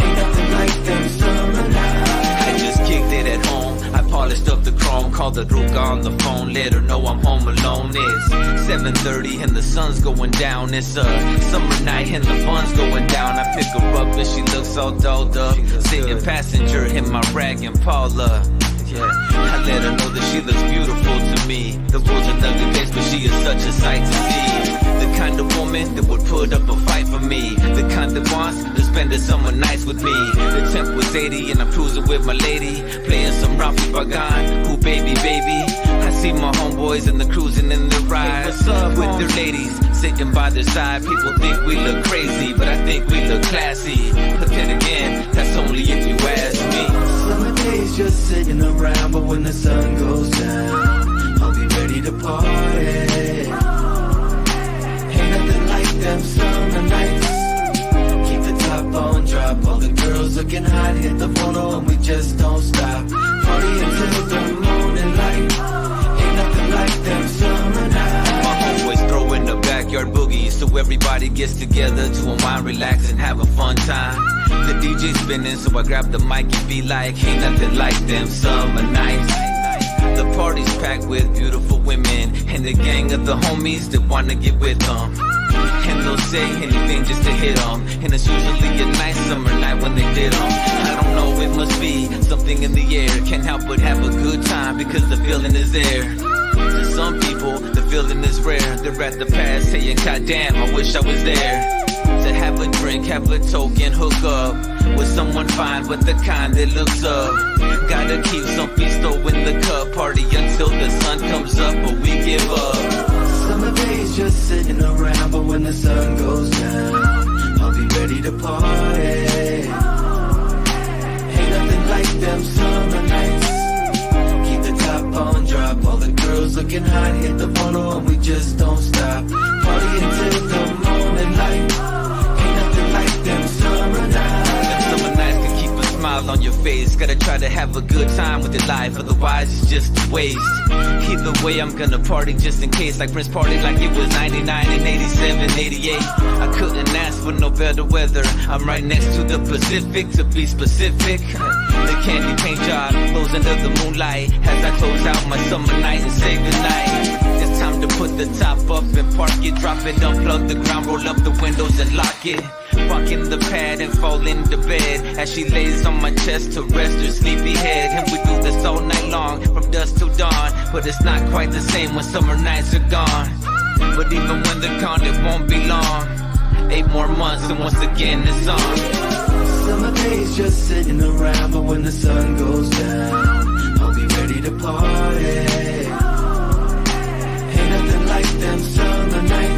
Ain't nothing like them summer nights. I just kicked it at home. I polished up the chrome, called the Ruka on the phone, let her know I'm home alone. It's 7:30 and the sun's going down. It's a summer night and the fun's going down. I pick her up and she looks all dolled up, sitting passenger in my rag and Paula. Yeah, I let her know that she looks beautiful to me. The world's an ugly place, but she is such a sight to see. The kind of woman that would put up a fight for me. The kind that wants to spend the summer nights with me. The temp was 80 and I'm cruising with my lady, playing some Rafi Bagan. Ooh, baby, baby. I see my homeboys and the cruising in the ride with their ladies sitting by their side. People think we look crazy, but I think we look classy. But then again, that's only if you ask me. Summer days just sitting around, but when the sun goes down, I'll be ready to party. Ain't nothing like them summer nights. Keep the top on drop, all the girls looking hot. Hit the photo and we just don't stop. Party until the morning light. Ain't nothing like them summer nights. My homeboys throwing the backyard boogie, so everybody gets together to unwind, relax, and have a fun time. The DJ spinning, so I grab the mic and be like, ain't nothing like them summer nights. The party's packed with beautiful women and the gang of the homies that wanna get with them. And they'll say anything just to hit them. And it's usually a nice summer night when they did them. I don't know, it must be something in the air. Can't help but have a good time because the feeling is there. To some people, the feeling is rare. They're at the past saying, God damn, I wish I was there. To have a drink, have a token, hook up with someone fine, but the kind that looks up. Gotta keep some pisto in the cup. Party until the sun comes up, but we give up. Summer days just sitting around, but when the sun goes down, I'll be ready to party. Ain't nothing like them summer nights. Keep the top on drop, all the girls looking hot. Hit the photo and we just don't stop. Party until the morning light. Like them summer nights. Them summer nights can keep a smile on your face. Gotta try to have a good time with your life, otherwise it's just a waste. Either way, I'm gonna party just in case. Like Prince party like it was 99 and 86. 1188. I couldn't ask for no better weather. I'm right next to the Pacific, to be specific. The candy paint job glows under the moonlight as I close out my summer night and say goodnight. It's time to put the top up and park it, drop it, unplug the ground, roll up the windows and lock it. Walk in the pad and fall into bed as she lays on my chest to rest her sleepy head. And we do this all night long, from dusk till dawn. But it's not quite the same when summer nights are gone. But even when they're gone, it won't be long. 8 more months and once again it's on. Summer days just sitting around, but when the sun goes down, I'll be ready to party. Ain't nothing like them summer nights.